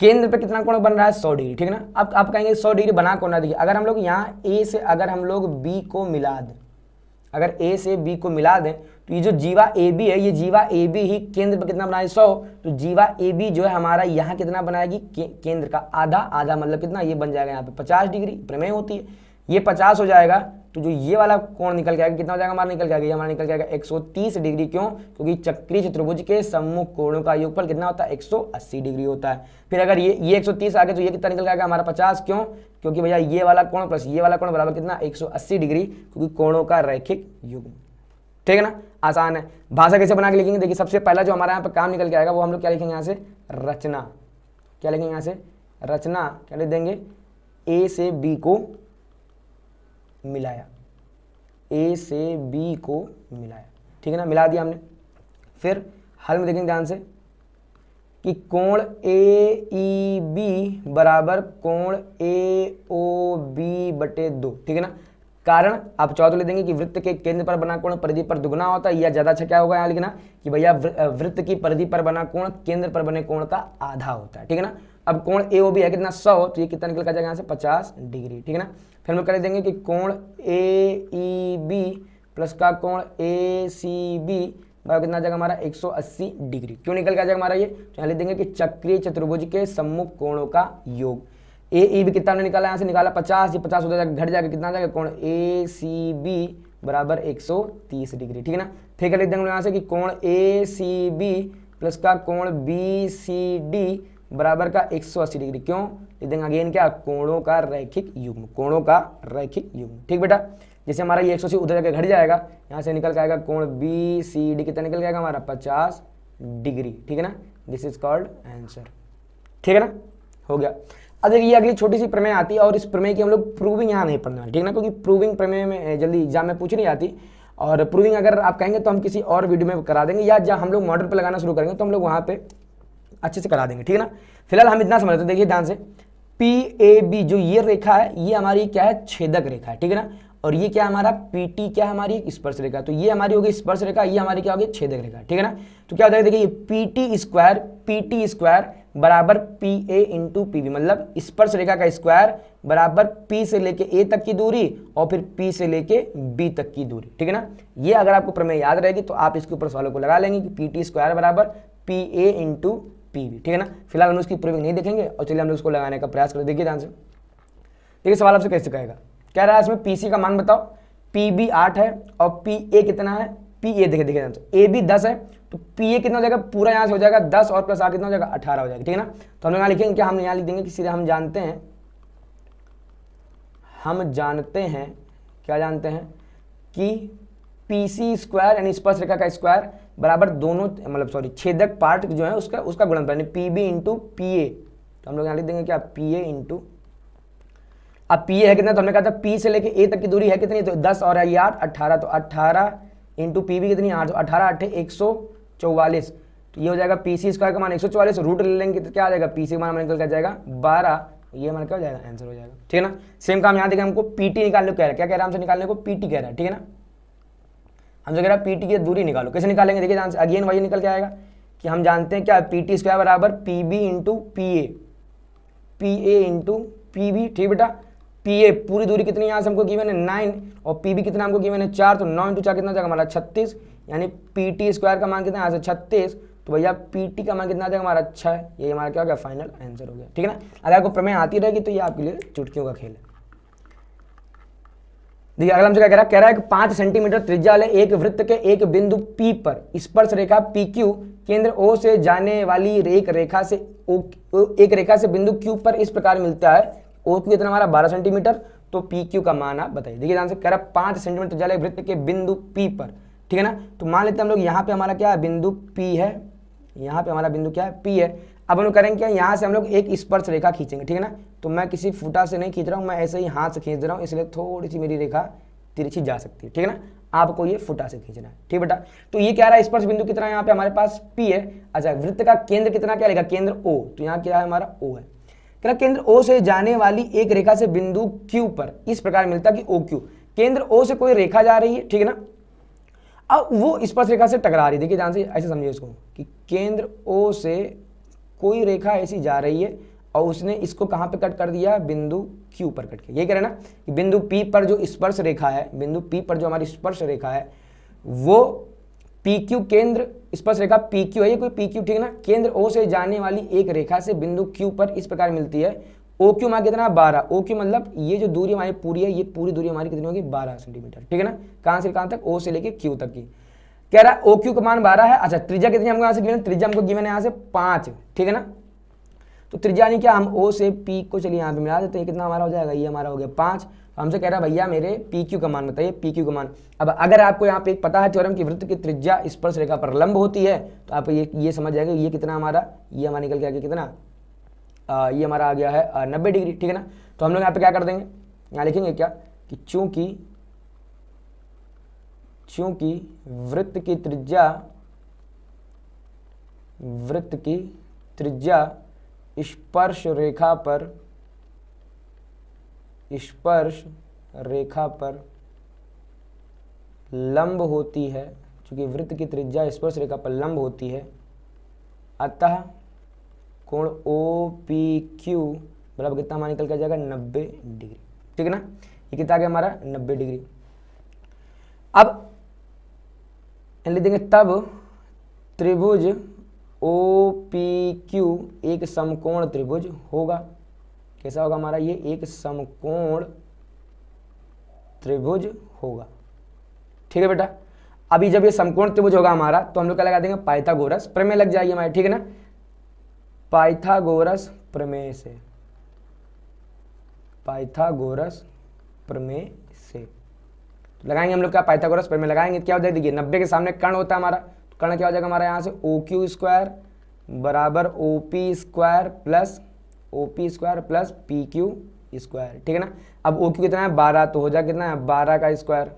S1: केंद्र पे कितना कोण बन रहा है 100 डिग्री, ठीक है ना। अब आप कहेंगे 100 डिग्री बना कौन रहा है, देखिए अगर हम लोग यहाँ ए से अगर हम लोग बी को मिला दें, अगर ए से बी को मिला दें तो ये जो जीवा ए बी है, ये जीवा ए बी ही केंद्र पर कितना बनाए 100, तो जीवा ए बी जो है हमारा यहाँ कितना बनाएगी केंद्र का आधा, आधा मतलब कितना, ये बन जाएगा यहाँ पे 50 डिग्री, प्रमेय होती है, ये 50 हो जाएगा, तो जो ये वाला कोण निकल के आएगा कितना हो जाएगा हमारा, निकल के आएगा ये हमारा निकल के आएगा 130 डिग्री। क्यों? क्योंकि चक्रीय चतुर्भुज के सम्मुख कोणों का योगफल कितना होता है 180 डिग्री होता है। फिर अगर ये 130 आ गया तो ये कितना निकल के आएगा हमारा 50। क्यों? क्योंकि भैया ये वाला कोण प्लस ये वाला कोण बराबर कितना 180 डिग्री, क्योंकि कोणों का रैखिक युग्म, ठीक है ना। आसान है। भाषा कैसे बना के लिखेंगे, देखिए सबसे पहला जो हमारा यहाँ पे काम निकल के आएगा वो हम लोग क्या लिखेंगे यहाँ से, रचना, क्या लिखेंगे यहाँ से, रचना, क्या लिख देंगे, ए से बी को मिलाया, ए से बी को मिलाया, ठीक है ना, मिला दिया हमने। फिर हल में देखेंगे ध्यान से कि कोण ए ई बी बराबर कोण ए ओ बी बटे 2, ठीक है ना। कारण आप चौथा लिख देंगे कि वृत्त के केंद्र पर बना कोण परिधि पर दुगना होता है, या ज्यादा अच्छा क्या होगा यहाँ लिखना कि भैया वृत्त की परिधि पर बना कोण केंद्र पर बने कोण का आधा होता है, ठीक है ना। अब कोण ए ओ बी है कितना 100, तो ये कितना निकल कर जाएगा यहाँ से 50 डिग्री, ठीक है ना। फिर हम लोग कर देंगे कि कोण ए ई बी प्लस का कोण ए सी बी बराबर कितना आ जाएगा हमारा 180 डिग्री। क्यों निकल के आ जाएगा हमारा ये, तो यहाँ लिख देंगे कि चक्रीय चतुर्भुज के सम्मुख कोणों का योग। ए ई बी कितना हमने निकाला, यहाँ से निकाला 50, ये 50 हो जाएगा, घट जाएगा कितना आ जाएगा, कोण ए सी बी बराबर 130 डिग्री, ठीक है ना। फिर लिख देंगे यहाँ से कि कोण ए सी बी प्लस का कोण बी सी डी बराबर का 180 डिग्री। क्यों? लिख देंगे अगेन क्या, कोणों का रैखिक युग्म, कोणों का रैखिक युग्म, ठीक बेटा। जैसे हमारा ये 180 उधर जाकर घट जाएगा, यहाँ से निकल के आएगा कोण बी सी डी कितना निकल के आएगा हमारा 50 डिग्री, ठीक है ना। दिस इज कॉल्ड आंसर, ठीक है ना, हो गया। अब देखिए अगली छोटी सी प्रमेय आती है, और इस प्रमेय की हम लोग प्रूविंग यहाँ नहीं पढ़ने वाले, ठीक है ना, क्योंकि प्रूविंग प्रमेय में जल्दी एग्जाम में पूछ नहीं आती, और प्रूविंग अगर आप कहेंगे तो हम किसी और वीडियो में करा देंगे, या जब हम लोग मॉडल पर लगाना शुरू करेंगे तो हम लोग वहाँ पे अच्छे से करा देंगे, ठीक है ना। फिलहाल हम इतना समझते हैं, देखिए ध्यान से, पी ए बी जो ये रेखा है ये हमारी क्या है, छेदक रेखा है, ठीक है ना। और ये क्या हमारा पी टी क्या है हमारी स्पर्श रेखा, तो ये हमारी होगी स्पर्श रेखा, ये हमारी क्या होगी छेदक रेखा, ठीक है ना। तो क्या हो जाएगा, देखिए पी टी स्क्वायर बराबर P A into P B, मतलब स्पर्श रेखा का स्क्वायर बराबर पी से लेके ए तक की दूरी और फिर पी से लेके बी तक की दूरी, ठीक है ना। ये अगर आपको प्रमेय याद रहेगी तो आप इसके ऊपर सवालों को लगा लेंगे कि पी टी स्क्वायर बराबर P A into P B, ठीक है ना। फिलहाल हम उसकी प्रूविंग नहीं देखेंगे, और चलिए हम लोग उसको लगाने का प्रयास करें। देखिए ध्यान से, देखिए सवाल आपसे कैसे कहेगा, कह रहा है इसमें पी सी का मान बताओ, पी बी 8 है और पी ए कितना है, पी ए देखिए ध्यान से, ए बी 10 है, तो पी ए कितना हो जाएगा, पूरा यहाँ से हो जाएगा 10 और प्लस 8 कितना हो जाएगा 18 हो जाएगा, ठीक है ना। तो हम यहाँ लिखेंगे क्या, हम यहाँ लिख देंगे कि सीधे हम जानते हैं क्या जानते हैं कि पी सी स्क्वायर यानी स्पर्श रेखा का स्क्वायर बराबर दोनों मतलब सॉरी छेदक पार्ट जो है उसका गुणनफल यानी P B into P A. तो हम लोग यहाँ लिख देंगे क्या, पी ए इंटू, अब पी ए है कितना, तो हमने कहा था पी से लेके ए तक की दूरी है कितनी, तो 10 और ये 8 18, तो 18 इंटू पी बी कितनी 8, तो 18 8 144, तो ये हो जाएगा पी सी स्क्वायर का मान 144, रूट ले लेंगे तो क्या आ जाएगा, पी सी का मान निकल कर जाएगा 12, ये हमारा क्या हो जाएगा आंसर हो जाएगा, ठीक है ना। सेम काम यहाँ देखिए, हमको पी टी निकालने को कह रहा है, क्या कह रहा है हमसे निकालने को, पी टी कह रहा है, ठीक है ना। हमसे कह रहा है पी टी की दूरी निकालो, कैसे निकालेंगे, देखिए ध्यान से, अगेन वही निकल के आएगा कि हम जानते हैं क्या, पी टी स्क्वायर बराबर P B into P A into P B, ठीक बेटा। पी ए पूरी दूरी कितनी यहाँ से हमको गिवन है 9 और पी बी कितना हमको गिवन है 4, तो 9 इंटू 4 कितना जाएगा हमारा 36, यानी पी टी स्क्वायर का मान कितना यहाँ से 36, तो भैया पी टी का मान कितना आ जाएगा हमारा 6, ये हमारा क्या हो गया फाइनल आंसर हो गया, ठीक है ना। अगर आपको प्रमेय आती रहेगी तो ये आपके लिए चुटकियों का खेल है। देखिए अगला हमसे क्या कह रहा है कि 5 सेंटीमीटर त्रिज्या वाले एक वृत्त के एक बिंदु P पर स्पर्श रेखा PQ केंद्र O से जाने वाली एक रेखा से बिंदु Q पर इस प्रकार मिलता है, OQ कितना हमारा 12 सेंटीमीटर, तो PQ का मान आप बताइए। देखिए ध्यान से, कह रहा है 5 सेंटीमीटर त्रिज्या वाले वृत्त के बिंदु P पर, ठीक है ना। तो मान लेते हैं हम लोग यहाँ पे हमारा क्या है बिंदु P है, यहाँ पे हमारा बिंदु क्या है P है। अब हम लोग करेंगे क्या, यहाँ से हम लोग एक स्पर्श रेखा खींचेंगे, ठीक है ना। तो मैं किसी फुटा से नहीं खींच रहा हूँ, मैं ऐसे ही हाथ से खींच रहा हूँ, इसलिए थोड़ी सी मेरी रेखा तिरछी जा सकती है, ठीक है ना। आपको ये फुटा से खींचना है, ठीक बेटा। तो ये क्या रहा है, स्पर्श बिंदु कितना है यहाँ पे हमारे पास P है। अच्छा, वृत्त का केंद्र कितना क्या लेगा, केंद्र O, तो यहाँ क्या है हमारा O है। क्या केंद्र O से जाने वाली एक रेखा से बिंदु Q पर इस प्रकार मिलता है कि OQ, केंद्र O से कोई रेखा जा रही है, ठीक है ना। अब वो स्पर्श रेखा से टकरा रही है, देखिए ध्यान से ऐसे समझिए इसको कि केंद्र O से कोई रेखा ऐसी जा रही है और उसने इसको कहाँ पे कट कर दिया, बिंदु Q पर कट किया। ये कह रहे हैं ना कि बिंदु P पर जो स्पर्श रेखा है, बिंदु P पर जो हमारी स्पर्श रेखा है वो PQ केंद्र, स्पर्श रेखा PQ है, ये कोई PQ ठीक है ना, केंद्र O से जाने वाली एक रेखा से बिंदु Q पर इस प्रकार मिलती है। OQ मान कितना 12, OQ मतलब ये जो दूरी हमारी पूरी है, ये पूरी दूरी हमारी कितनी होगी 12 सेंटीमीटर, ठीक है ना। कहाँ से कहाँ तक, O से लेके Q तक की। कह रहा है OQ का मान 12 है। अच्छा त्रिज्या कितनी हमको यहाँ से गिवन, त्रिज्या हमको गिवन है यहाँ से 5, ठीक है ना। तो त्रिज्या नहीं क्या, हम O से P को चलिए यहाँ पे मिला देते हैं, कितना हमारा हो जाएगा, ये हमारा हो गया 5। हमसे कह रहा है भैया मेरे PQ का मान बताइए, PQ का मान। अब अगर आपको यहाँ पे पता है थ्योरम की वृत्त की त्रिज्या स्पर्श रेखा पर लंब होती है तो आप ये समझ जाएगा ये कितना हमारा, ये हमारा निकल के आ गया कितना, ये हमारा आ गया है 90 डिग्री, ठीक है ना। तो हम लोग यहाँ पे क्या कर देंगे, यहाँ लिखेंगे क्या कि चूंकि वृत्त की त्रिज्या स्पर्श रेखा पर लंब होती है, चूंकि वृत्त की त्रिज्या स्पर्श रेखा पर लंब होती है, अतः कोण OPQ बराबर कितना हमारा निकल कर जाएगा 90 डिग्री, ठीक है ना। ये कितना आ गया हमारा 90 डिग्री। अब लिख देंगे तब त्रिभुज OPQ एक समकोण त्रिभुज होगा। कैसा होगा हमारा, ये एक समकोण त्रिभुज होगा, ठीक है बेटा। अभी जब ये समकोण त्रिभुज होगा हमारा तो हम लोग क्या लगा देंगे, पाइथागोरस प्रमेय लग जाएगी हमारी, ठीक है ना। पाइथागोरस प्रमेय से तो लगाएंगे हम लोग क्या, पाइथागोरस प्रमेय लगाएंगे। क्या हो जाएगा, देखिए 90 के सामने कर्ण होता है हमारा, तो कर्ण क्या हो जाएगा हमारा यहाँ से OQ स्क्वायर बराबर OP square plus PQ square, ठीक है ना। अब OQ कितना है 12, तो हो जाएगा कितना है 12 का स्क्वायर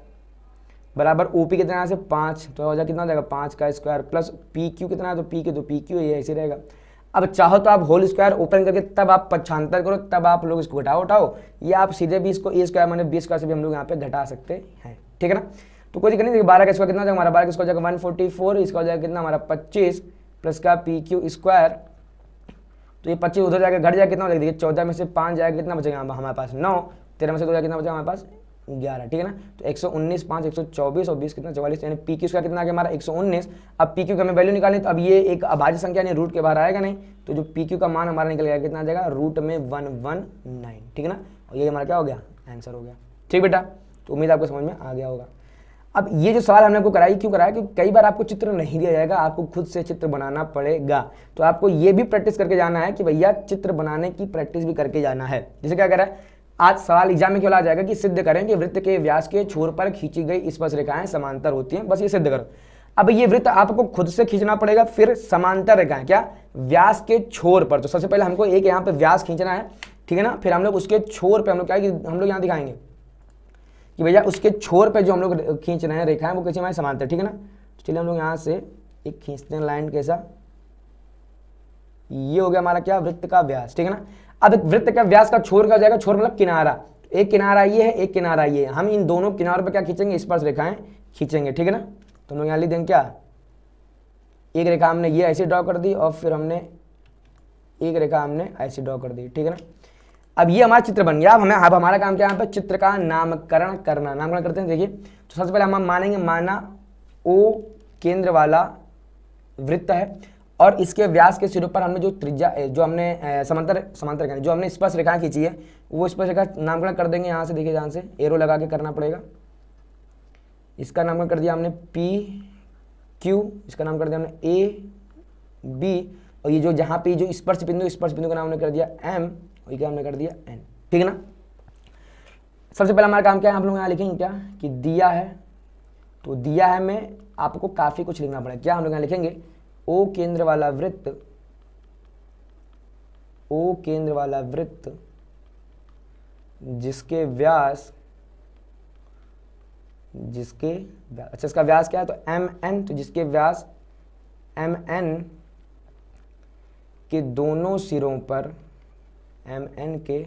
S1: बराबर OP कितना है यहाँ से 5, तो हो जाएगा कितना हो जाएगा 5 का स्क्वायर प्लस PQ कितना है, तो PQ ये ऐसे रहेगा। अब चाहो तो आप होल स्क्वायर ओपन करके तब आप पक्षांतर करो, तब आप लोग इसको उठाओ, या आप सीधे भी इसको ए स्क्वायर माने 20 स्क्वायर से भी हम लोग यहाँ पे घटा सकते हैं, ठीक है ना। तो कोई दिक्कत नहीं। 12 का स्क्वायर कितना हो जाएगा हमारा, 12 का स्क्वायर हो जाएगा 144, इसका हो जाएगा कितना हमारा 25 प्लस का PQ स्क्वायर, तो ये 25 उधर जाकर घट जाएगा, कितना हो जाएगा देखिए 14 में से 5 जाएगा, कितना बचेगा हमारे पास 9, 13 में से 2 जाएगा, कितना बचेगा हमारे पास 11, ठीक है ना। तो 119 5 124 और 20 कितना 44, यानी PQ का कितना आ गया हमारा 119। अब PQ का हमें वैल्यू निकालनी, तो अब ये एक अभाज्य संख्या नहीं, रूट के बाहर आएगा नहीं, तो जो PQ का मान हमारा निकल गया कितना आ जाएगा रूट में 119, ठीक है ना। और ये हमारा क्या हो गया, आंसर हो गया, ठीक बेटा। तो उम्मीद आपको समझ में आ गया होगा। अब ये जो सवाल हमने आपको कराई क्यों कराया, क्योंकि कई बार आपको चित्र नहीं दिया जाएगा, आपको खुद से चित्र बनाना पड़ेगा। तो आपको ये भी प्रैक्टिस करके जाना है कि भैया चित्र बनाने की प्रैक्टिस भी करके जाना है। जैसे क्या कह रहा है, आज सवाल एग्जाम में क्यों आ जाएगा कि सिद्ध करें कि वृत्त के व्यास के छोर पर खींची गई स्पर्श रेखाएं समांतर होती हैं, बस ये सिद्ध करो। अब ये वृत्त आपको खुद से खींचना पड़ेगा, फिर समांतर रेखाएं क्या व्यास के छोर पर। तो सबसे पहले हमको एक यहाँ पे व्यास खींचना है, ठीक है ना। फिर हम लोग उसके छोर पे हम लोग क्या है कि हम लोग यहाँ दिखाएंगे कि भैया उसके छोर पे जो हम लोग खींच रहे हैं रेखा है वो कैसे हमारे समांतर, ठीक है ना। तो चलिए हम लोग यहाँ से एक खींचते हैं लाइन, कैसा, ये हो गया हमारा क्या वृत्त का व्यास, ठीक है ना। अब एक वृत्त का व्यास का छोर क्या हो जाएगा, छोर मतलब किनारा, एक किनारा ये है एक किनारा ये है, हम इन दोनों किनारों पर क्या खींचेंगे, स्पर्श रेखाएं खींचेंगे, ठीक है ना। तो हम लोग यहाँ लिख देंगे क्या, एक रेखा हमने ये ऐसे ड्रॉ कर दी और फिर हमने एक रेखा हमने ऐसे ड्रॉ कर दी, ठीक है ना। अब ये हमारा चित्र बन गया। अब हमारा काम क्या है, यहाँ पे चित्र का नामकरण करना। नामकरण करते हैं, देखिए तो सबसे पहले हम मानेंगे, माना O केंद्र वाला वृत्त है और इसके व्यास के सिरों पर हमने जो त्रिज्या जो हमने समांतर जो हमने स्पर्श रेखा खींची है वो स्पर्श रेखा नामकरण कर देंगे। यहाँ से देखिए, ध्यान से एरो लगा के करना पड़ेगा। इसका नामकरण कर दिया हमने PQ, इसका नाम कर दिया हमने AB, और ये जो जहाँ पे जो स्पर्श बिंदु का नाम हमने कर दिया M, और क्या हमने कर दिया N, ठीक है ना। सबसे पहला हमारा काम क्या है, आप लोग यहाँ लिखेंगे क्या कि दिया है, तो दिया है में आपको काफी कुछ लिखना पड़ेगा। क्या हम लोग यहाँ लिखेंगे, O केंद्र वाला वृत्त जिसके व्यास अच्छा इसका व्यास क्या है, तो MN, तो जिसके व्यास MN के दोनों सिरों पर, MN के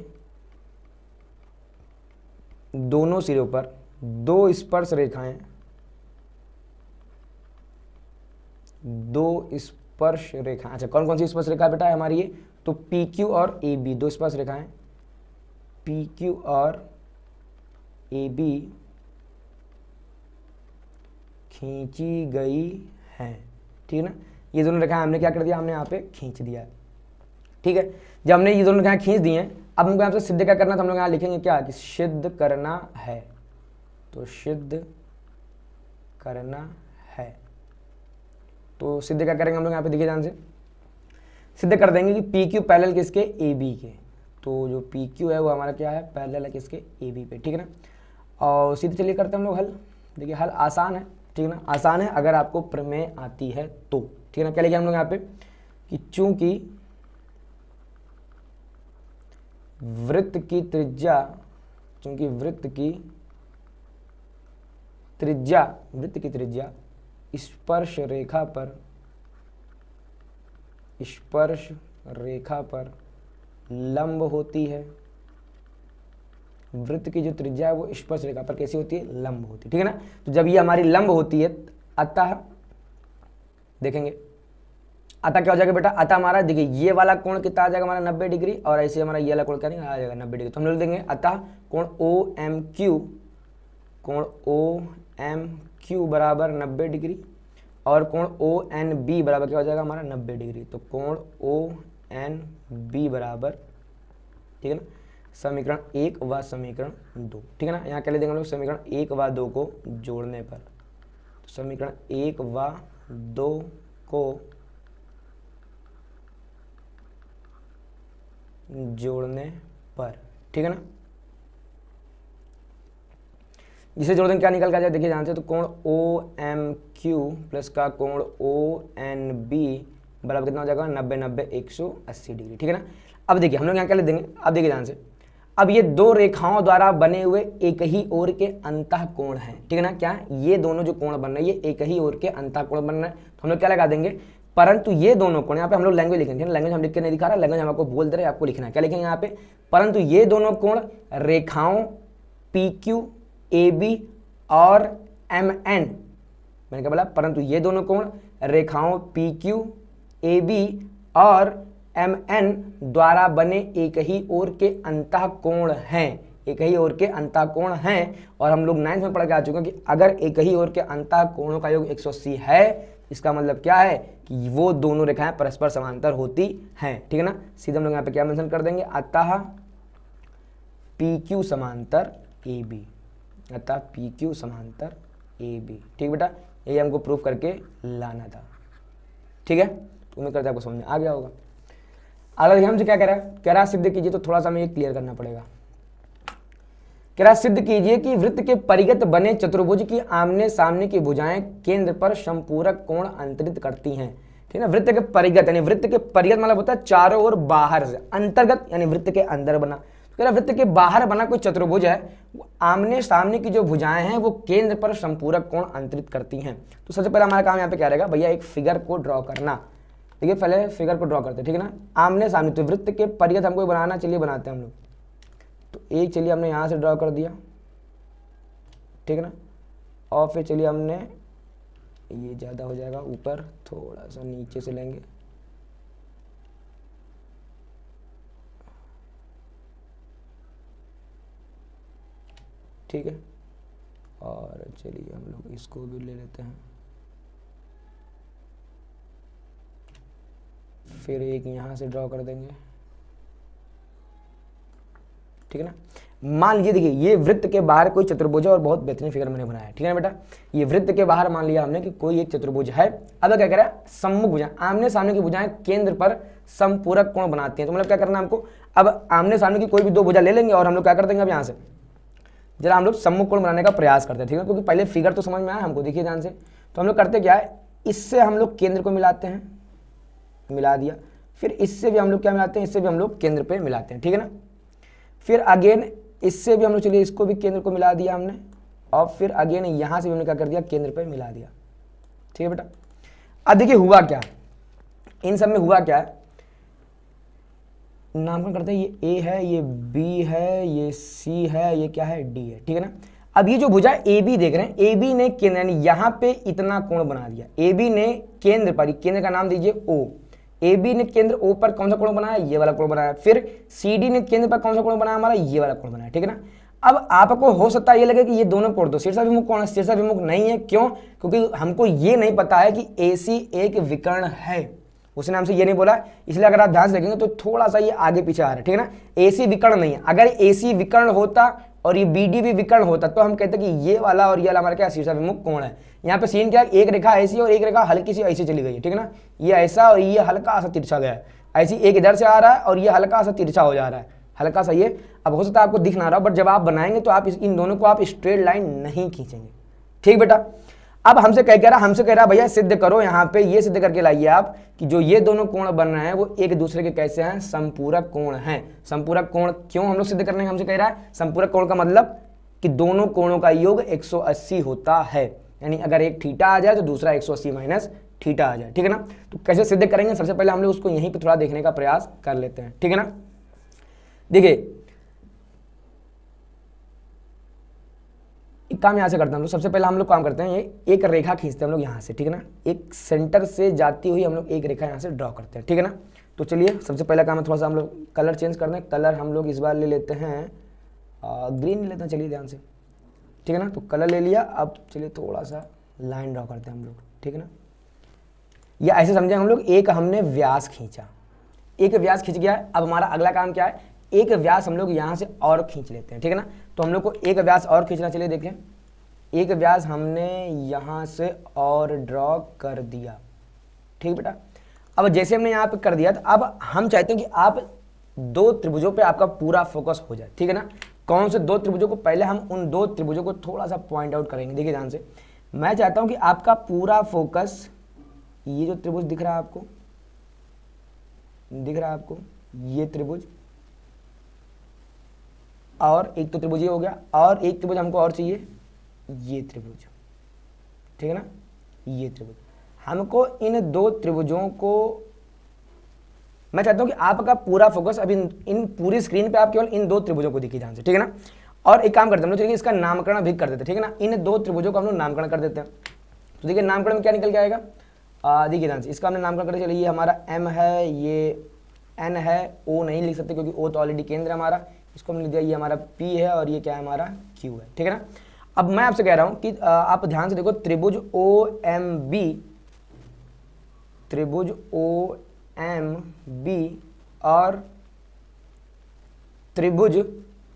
S1: दोनों सिरों पर दो स्पर्श स्पर्श रेखा। अच्छा, कौन कौन सी स्पर्श रेखा बेटा है हमारी ये? तो पी क्यू और ए बी, दो स्पर्श रेखाएं पी क्यू और ए बी खींची गई है। ठीक है ना, ये दोनों रेखाएं हमने क्या कर दिया, हमने यहाँ पे खींच दिया है। ठीक है, जब हमने ये दोनों रेखाएं खींच दी हैं, अब हमको यहाँ से सिद्ध क्या करना था, हम लोग यहाँ लिखेंगे क्या कि सिद्ध करना है। तो सिद्ध करना है, तो सिद्ध क्या करेंगे हम लोग यहाँ पे, देखिए ध्यान से सिद्ध कर देंगे कि पी क्यू पैरेलल किसके, ए बी के। तो जो पी क्यू है वो हमारा क्या है, पैरेलल है किसके, ए बी पे। ठीक है ना, और सीधे चलिए करते हैं हम लोग हल। देखिए हल आसान है, ठीक है ना, आसान है अगर आपको प्रमेय आती है तो। ठीक है ना, क्या लिखे हम लोग यहाँ पे कि चूंकि वृत्त की त्रिज्या, चूंकि वृत्त की त्रिज्या स्पर्श रेखा पर लंब होती है। वृत्त की जो त्रिज्या है वो स्पर्श रेखा पर कैसी होती है, लंब होती है। ठीक है ना, तो जब ये हमारी लंब होती है, अतः देखेंगे अतः क्या हो जाएगा बेटा, अतः हमारा देखिए ये वाला कोण कितना आ जाएगा हमारा 90 डिग्री, और ऐसे हमारा ये वाला कोण क्या आ जाएगा 90 डिग्री। तो हम लोग देंगे अतः कोण ओ एम क्यू बराबर 90 डिग्री, और कोण ओ एन बी बराबर क्या हो जाएगा हमारा 90 डिग्री। तो कोण ओ एन बी बराबर, ठीक है ना, समीकरण 1 व समीकरण 2। ठीक है ना, यहाँ क्या ले देंगे हम लोग, समीकरण 1 व 2 को जोड़ने पर, तो समीकरण 1 व 2 को जोड़ने पर, ठीक है ना, जिसे जोड़ देंगे क्या निकल के आ जाए, देखिए ध्यान से, तो कोण ओ एम क्यू प्लस का कोण ओ एन बी बराबर कितना हो जाएगा 90 90 180 डिग्री। ठीक है ना, अब देखिए हम लोग यहाँ क्या ले देंगे, अब देखिए ध्यान से, अब ये दो रेखाओं द्वारा बने हुए एक ही ओर के अंतः कोण है। ठीक है ना, क्या ये दोनों जो कोण बन रहे हैं ये एक ही ओर के अंतः कोण बन रहे हैं, तो हम लोग क्या लगा देंगे, परंतु ये दोनों कोण, यहाँ पे हम लोग लैंग्वेज लिखेंगे, लैंग्वेज हम लिख के नहीं दिखा रहा, लैंग्वेज हम आपको बोल दे रहे हैं, आपको लिखना है, क्या लिखेंगे यहाँ पे, परंतु ये दोनों कोण रेखाओं पी क्यू ए बी और एम एन, मैंने क्या बोला, परंतु ये दोनों कोण रेखाओं पी क्यू ए बी और एम एन द्वारा बने एक ही ओर के अंतः कोण हैं, एक ही ओर के अंतः कोण हैं। और हम लोग 9th में पढ़ के आ चुके हैं कि अगर एक ही ओर के अंतः कोणों का योग 180 है, इसका मतलब क्या है कि वो दोनों रेखाएं परस्पर समांतर होती हैं। ठीक है ना, सीधे हम लोग यहाँ पे क्या मेंशन कर देंगे, अतः पी क्यू समांतर ए बी, अतः पी क्यू समांतर ए बी। ठीक बेटा, ये हमको प्रूफ करके लाना था। ठीक है, तो उम्मीद करते हैं आपको समझ में आ गया होगा। अगला देखिए हमसे क्या कह रहा है, कह रहा है सिद्ध कीजिए, तो थोड़ा सा हमें ये क्लियर करना पड़ेगा। कह रहा है सिद्ध कीजिए कि वृत्त के परिगत बने चतुर्भुज की आमने सामने की भुजाएं केंद्र पर समपूरक कोण अंतरित करती हैं। ठीक है ना, वृत्त के परिगत यानी वृत्त के परिगत मतलब होता है चारों ओर बाहर से, अंतर्गत यानी वृत्त के अंदर बना। कह रहा वृत्त के बाहर बना कोई चतुर्भुज है, आमने सामने की जो भुजाएं हैं वो केंद्र पर संपूरक कोण अंतरित करती हैं। तो सबसे पहले हमारा काम यहाँ पे क्या रहेगा भैया, एक फिगर को ड्रॉ करना। देखिए पहले फिगर को ड्रॉ करते हैं, ठीक है ना, आमने सामने, तो वृत्त के परिगत हमको बनाना, चलिए बनाते हैं हम लोग। तो एक चलिए हमने यहाँ से ड्रॉ कर दिया, ठीक है ना, और फिर चलिए हमने, ये ज़्यादा हो जाएगा, ऊपर थोड़ा सा नीचे से लेंगे, ठीक है, और चलिए हम लोग इसको भी ले लेते हैं, फिर एक यहाँ से ड्रॉ कर देंगे, ठीक है ना। मान लीजिए देखिए ये वृत्त के बाहर कोई चतुर्भुज है और बहुत बेहतरीन फिगर मैंने बनाया है, ठीक है ना बेटा, ये वृत्त के बाहर मान लिया हमने कि कोई एक चतुर्भुज है। अब क्या कह रहा है, सम्मुख भुजाएं, आमने सामने की भुजाएं केंद्र पर समपूरक कोण बनाती हैं। तो मतलब क्या करना है हमको, अब आमने सामने की कोई भी दो भुजा ले लेंगे और हम लोग क्या कर देंगे, अब यहाँ से जरा हम लोग सम्मुख कोण बनाने का प्रयास करते हैं, ठीक है, क्योंकि पहले फिगर तो समझ में आया हमको, देखिए ध्यान से। तो हम लोग करते क्या है, इससे हम लोग केंद्र को मिलाते हैं, मिला दिया, फिर इससे भी हम लोग क्या मिलाते हैं, इससे भी हम लोग केंद्र पे मिलाते हैं, ठीक है ना। फिर अगेन इससे भी हम लोग, चलिए इसको भी केंद्र को मिला दिया हमने, और फिर अगेन यहाँ से भी हमने क्या कर दिया, केंद्र पे मिला दिया, ठीक है बेटा। अब देखिए हुआ क्या, इन सब में हुआ क्या है, नामकरण करते हैं, ये ए है, ये बी है, ये सी है, ये क्या है, डी है, ठीक है ना। अब ये जो भुजा ए बी देख रहे हैं, ए बी ने केंद्र यानी यहाँ पे इतना कोण बना दिया, ए बी ने केंद्र पर, केंद्र का नाम दीजिए ओ, ए बी ने केंद्र ओ पर कौन सा कोण बनाया, ये वाला कोण बनाया। फिर सी डी ने केंद्र पर कौन सा कोण बनाया, हमारा ये वाला कोण बनाया, ठीक है ना। अब आपको हो सकता है ये लगे कि ये दोनों कोण तो शीर्षाभिमुख कोण है, शीर्षाभिमुख नहीं है। क्यों? क्योंकि हमको ये नहीं पता है कि AC एक विकर्ण है, उसने हमसे ये नहीं बोला, इसलिए अगर आप ध्यान से देखेंगे तो थोड़ा सा ये आगे पीछे आ रहा है, ठीक है ना। AC विकर्ण नहीं है, अगर AC विकर्ण होता और ये BD भी विकर्ण होता तो हम कहते कि ये वाला और ये वाला हमारा क्या शीर्षाभिमुख कोण है। यहाँ पे सीन क्या है, एक रेखा ऐसी और एक रेखा हल्की सी ऐसी चली गई है, ठीक है ना। ये ऐसा और ये हल्का सा तिरछा गया है, ऐसी एक इधर से आ रहा है और ये हल्का सा तिरछा हो जा रहा है, हल्का सा ये। अब हो सकता है आपको दिख ना रहा, बट जब आप बनाएंगे तो आप इन दोनों को आप स्ट्रेट लाइन नहीं खींचेंगे, ठीक बेटा। अब हमसे कह रहा भैया सिद्ध करो, यहाँ पे ये सिद्ध करके लाइए आप कि जो ये दोनों कोण बन रहे हैं वो एक दूसरे के कैसे हैं, संपूरक कोण हैं। संपूरक कोण क्यों हम लोग सिद्ध करने हमसे कह रहा है, संपूरक कोण का मतलब कि दोनों कोणों का योग 180 होता है, यानी अगर एक थीटा आ जाए तो दूसरा 180 माइनस थीटा आ जाए, ठीक है ना। तो कैसे सिद्ध करेंगे, सबसे पहले हम लोग उसको यहीं पे थोड़ा देखने का प्रयास कर लेते हैं, ठीक है ना। देखिए एक काम यहाँ से करते हैं हम लोग, सबसे पहले हम लोग काम करते हैं, ये एक रेखा खींचते हैं हम लोग यहाँ से, ठीक है ना। एक सेंटर से जाती हुई हम लोग एक रेखा यहाँ से ड्रॉ करते हैं, ठीक है ना। तो चलिए सबसे पहला काम है थोड़ा सा हम लोग कलर चेंज कर दें। कलर हम लोग इस बार ले लेते हैं ग्रीन ले लेते हैं, चलिए ध्यान से, ठीक है ना। तो कलर ले लिया, अब चलिए थोड़ा सा लाइन ड्रॉ करते हैं हम लोग, ठीक है ना। या ऐसे समझें हम लोग, एक हमने व्यास खींचा, एक व्यास खींच गया है। अब हमारा अगला काम क्या है, एक व्यास हम लोग यहाँ से और खींच लेते हैं, ठीक है ना। तो हम लोग को एक व्यास और खींचना, चलिए देखें, एक व्यास हमने यहाँ से और ड्रॉ कर दिया, ठीक बेटा। अब जैसे हमने यहाँ पे कर दिया तो अब हम चाहते हैं कि आप दो त्रिभुजों पे आपका पूरा फोकस हो जाए, ठीक है ना। कौन से दो त्रिभुजों को, पहले हम उन दो त्रिभुजों को थोड़ा सा पॉइंट आउट करेंगे। देखिए ध्यान से, मैं चाहता हूं कि आपका पूरा फोकस, ये जो त्रिभुज दिख रहा है आपको, दिख रहा है आपको ये त्रिभुज, और एक तो त्रिभुज ये हो गया, और एक त्रिभुज हमको और चाहिए, ये त्रिभुज, ठीक है ना, ये त्रिभुज। हमको इन दो त्रिभुजों को, मैं चाहता हूं कि आपका पूरा फोकस अभी इन पूरी स्क्रीन पे आप केवल इन दो त्रिभुजों को देखिए ध्यान से, ठीक है ना। और एक काम करते हैं हम लोग, चलिए इसका नामकरण भी कर देते हैं, ठीक है ना। इन दो त्रिभुजों का हम लोग नामकरण कर देते हैं। तो देखिए नामकरण में क्या निकल के आएगा, देखिए ध्यान से, इसका हमने नामकरण कर, चलिए ये हमारा M है, ये N है, O नहीं लिख सकते क्योंकि O तो ऑलरेडी केंद्र है हमारा, इसको हमने लिख दिया, ये हमारा P है और ये क्या है हमारा Q है, ठीक है ना। अब मैं आपसे कह रहा हूं कि आप ध्यान से देखो, त्रिभुज OMB, त्रिभुज OMB और त्रिभुज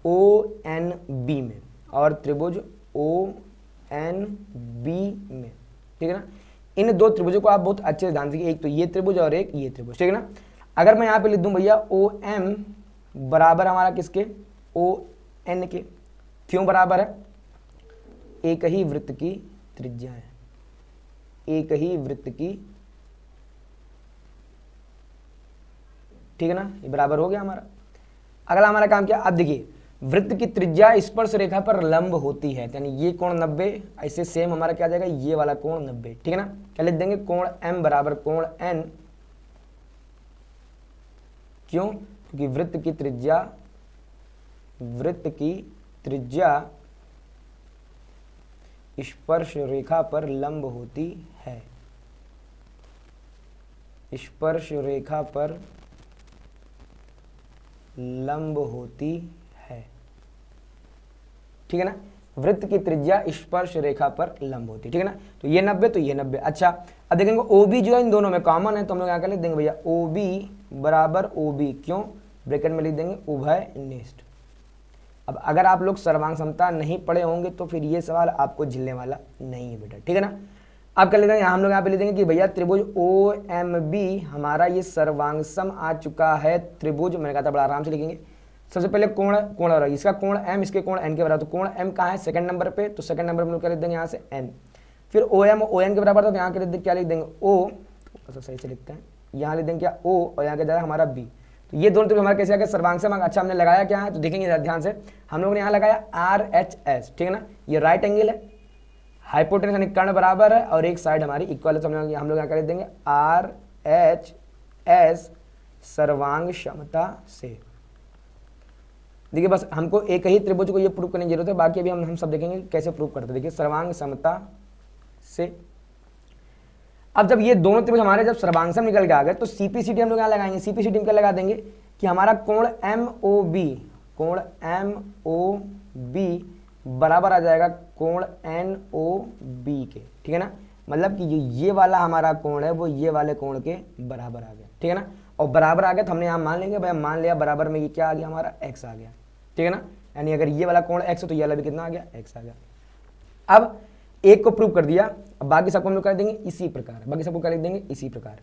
S1: ONB में, और त्रिभुज ONB में, ठीक है ना। इन दो त्रिभुजों को आप बहुत अच्छे से ध्यान दीजिए, एक तो ये त्रिभुज और एक ये त्रिभुज, ठीक है ना। अगर मैं यहाँ पे लिख दूं भैया OM बराबर हमारा किसके, ON के, क्यों बराबर है, एक ही वृत्त की त्रिज्या है, एक ही वृत्त की, ठीक है ना, ये बराबर हो गया हमारा। अगला हमारा काम क्या, अब देखिए वृत्त की त्रिज्या स्पर्श रेखा पर लंब होती है, यानी ये कोण 90, ऐसे सेम हमारा क्या आ जाएगा, ये वाला कोण 90, ठीक है ना। क्या लिख देंगे, कोण M बराबर कोण N, क्यों, क्योंकि वृत्त की त्रिज्या स्पर्श रेखा पर लंब होती है, स्पर्श रेखा पर लंब होती है, ठीक है ना। वृत्त की त्रिज्या स्पर्श रेखा पर लंब होती है, ठीक है ना। तो ये 90 तो ये 90, अच्छा। अब देखेंगे OB जो है इन दोनों में कॉमन है, तो हम लोग यहाँ क्या लिख देंगे भैया, OB बराबर OB, क्यों, ब्रैकेट में लिख देंगे उभयनिष्ठ। अब अगर आप लोग सर्वांग समता नहीं पढ़े होंगे तो फिर ये सवाल आपको झेलने वाला नहीं है बेटा, ठीक है ना। अब कर लेते हैं, हम लोग यहाँ पे लिख देंगे कि भैया त्रिभुज OMB हमारा ये सर्वांगसम आ चुका है त्रिभुज, मैंने कहा था बड़ा आराम से लिखेंगे। सबसे पहले कोण और इसका कोण M, इसके कोण N के बराबर, तो कोण M कहाँ है, सेकंड नंबर पे, तो सेकंड नंबर में लोग क्या लिख देंगे यहाँ से N। फिर OM ON के बराबर था, तो यहाँ क्या लिख देंगे O, तो सही से लिखते हैं, यहाँ लिख देंगे क्या O, और यहाँ क्या जाएगा हमारा B। तो ये दोनों त्रिभुज हमारा कैसे आ गया, सर्वांगसम। अच्छा हमने लगाया क्या है, तो देखेंगे ध्यान से, हम लोगों ने यहाँ लगाया RHS, ठीक है ना, ये राइट एंगल है, हाइपोटेनस यानी कर्ण बराबर है, और एक साइड हमारी इक्वल है, तो हम लोग यहाँ कर देंगे RHS सर्वांग क्षमता से, देखिए बस हमको एक ही त्रिभुज को ये प्रूव करने की जरूरत है, बाकी अभी हम सब देखेंगे कैसे प्रूव करते हैं। देखिए सर्वांग समता से अब जब ये दोनों त्रिभुज हमारे जब सर्वांग सम निकल के आ गए तो सीपीसीटी हम लोग यहाँ लगाएंगे। सीपीसीटी में क्या लगा देंगे कि हमारा कोण MOB बराबर आ जाएगा कोण NOB के, ठीक है ना। मतलब कि ये वाला हमारा कोण है वो ये वाले कोण के बराबर आ गया, ठीक है ना। और बराबर आ गया तो हमने यहाँ मान लेंगे भाई, मान लिया बराबर में ये क्या आ गया हमारा x आ गया, ठीक है ना। यानी अगर ये वाला कोण x है तो ये वाला भी कितना आ गया x आ गया। अब एक को प्रूव कर दिया, अब बाकी सबको हम लोग कर देंगे इसी प्रकार, बाकी सबको क्या लिख देंगे इसी प्रकार,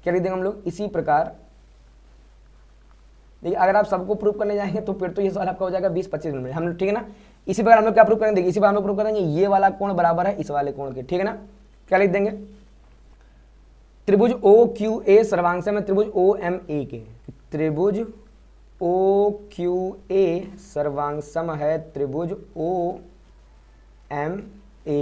S1: क्या लिख देंगे हम लोग इसी प्रकार। देखिए अगर आप सबको प्रूव करने जाएंगे तो फिर तो ये सवाल आपका हो जाएगा 20-25 मिनट में हम लोग, ठीक है ना। इसी प्रकार हम लोग क्या प्रूव करेंगे, इसी बार हम लोग प्रूव करेंगे ये वाला कोण बराबर है इस वाले कोण के, ठीक है ना। क्या लिख देंगे, त्रिभुज OQA सर्वांग सम है त्रिभुज OMA के, त्रिभुज OQA सर्वांग सम है त्रिभुज OMA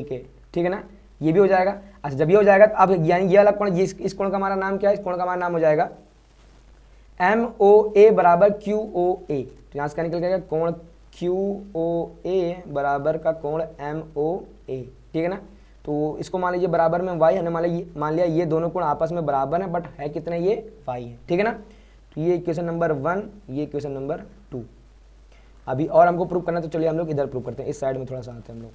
S1: के, ठीक है ना। ये भी हो जाएगा। अच्छा जब ये हो जाएगा तो अब यानी ये वाला कोण, इस कोण का हमारा नाम क्या है, इस कोण का हमारा नाम हो जाएगा MOA बराबर QOA। तो यहाँ से क्या निकल जाएगा, कोण QOA बराबर का कोण MOA, ठीक है ना। तो इसको मान लीजिए बराबर में y, हमने मान लिया ये दोनों कोण आपस में बराबर है, बट है कितने, ये y है, ठीक है ना। तो ये इक्वेशन नंबर 1, ये इक्वेशन नंबर 2। अभी और हमको प्रूव करना, तो चलिए हम लोग इधर प्रूव करते हैं, इस साइड में थोड़ा सा आते हैं हम लोग।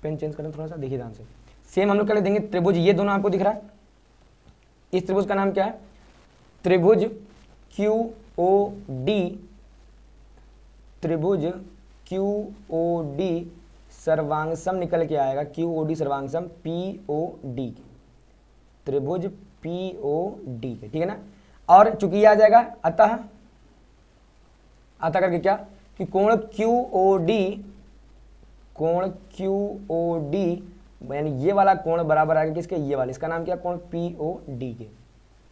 S1: पेन चेंज करें थोड़ा सा, देखिए ध्यान से। सेम हम लोग क्या देंगे, त्रिभुज ये दोनों आपको दिख रहा है, इस त्रिभुज का नाम क्या है, त्रिभुज QOD, त्रिभुज QOD सर्वांग सम निकल के आएगा, QOD सर्वांग सम POD के, त्रिभुज POD के, ठीक है ना। और चूंकि ये आ जाएगा अतः करके क्या कि कोण QOD यानी ये वाला कोण बराबर आएगा किसके, ये वाले, इसका नाम क्या, कोण POD के,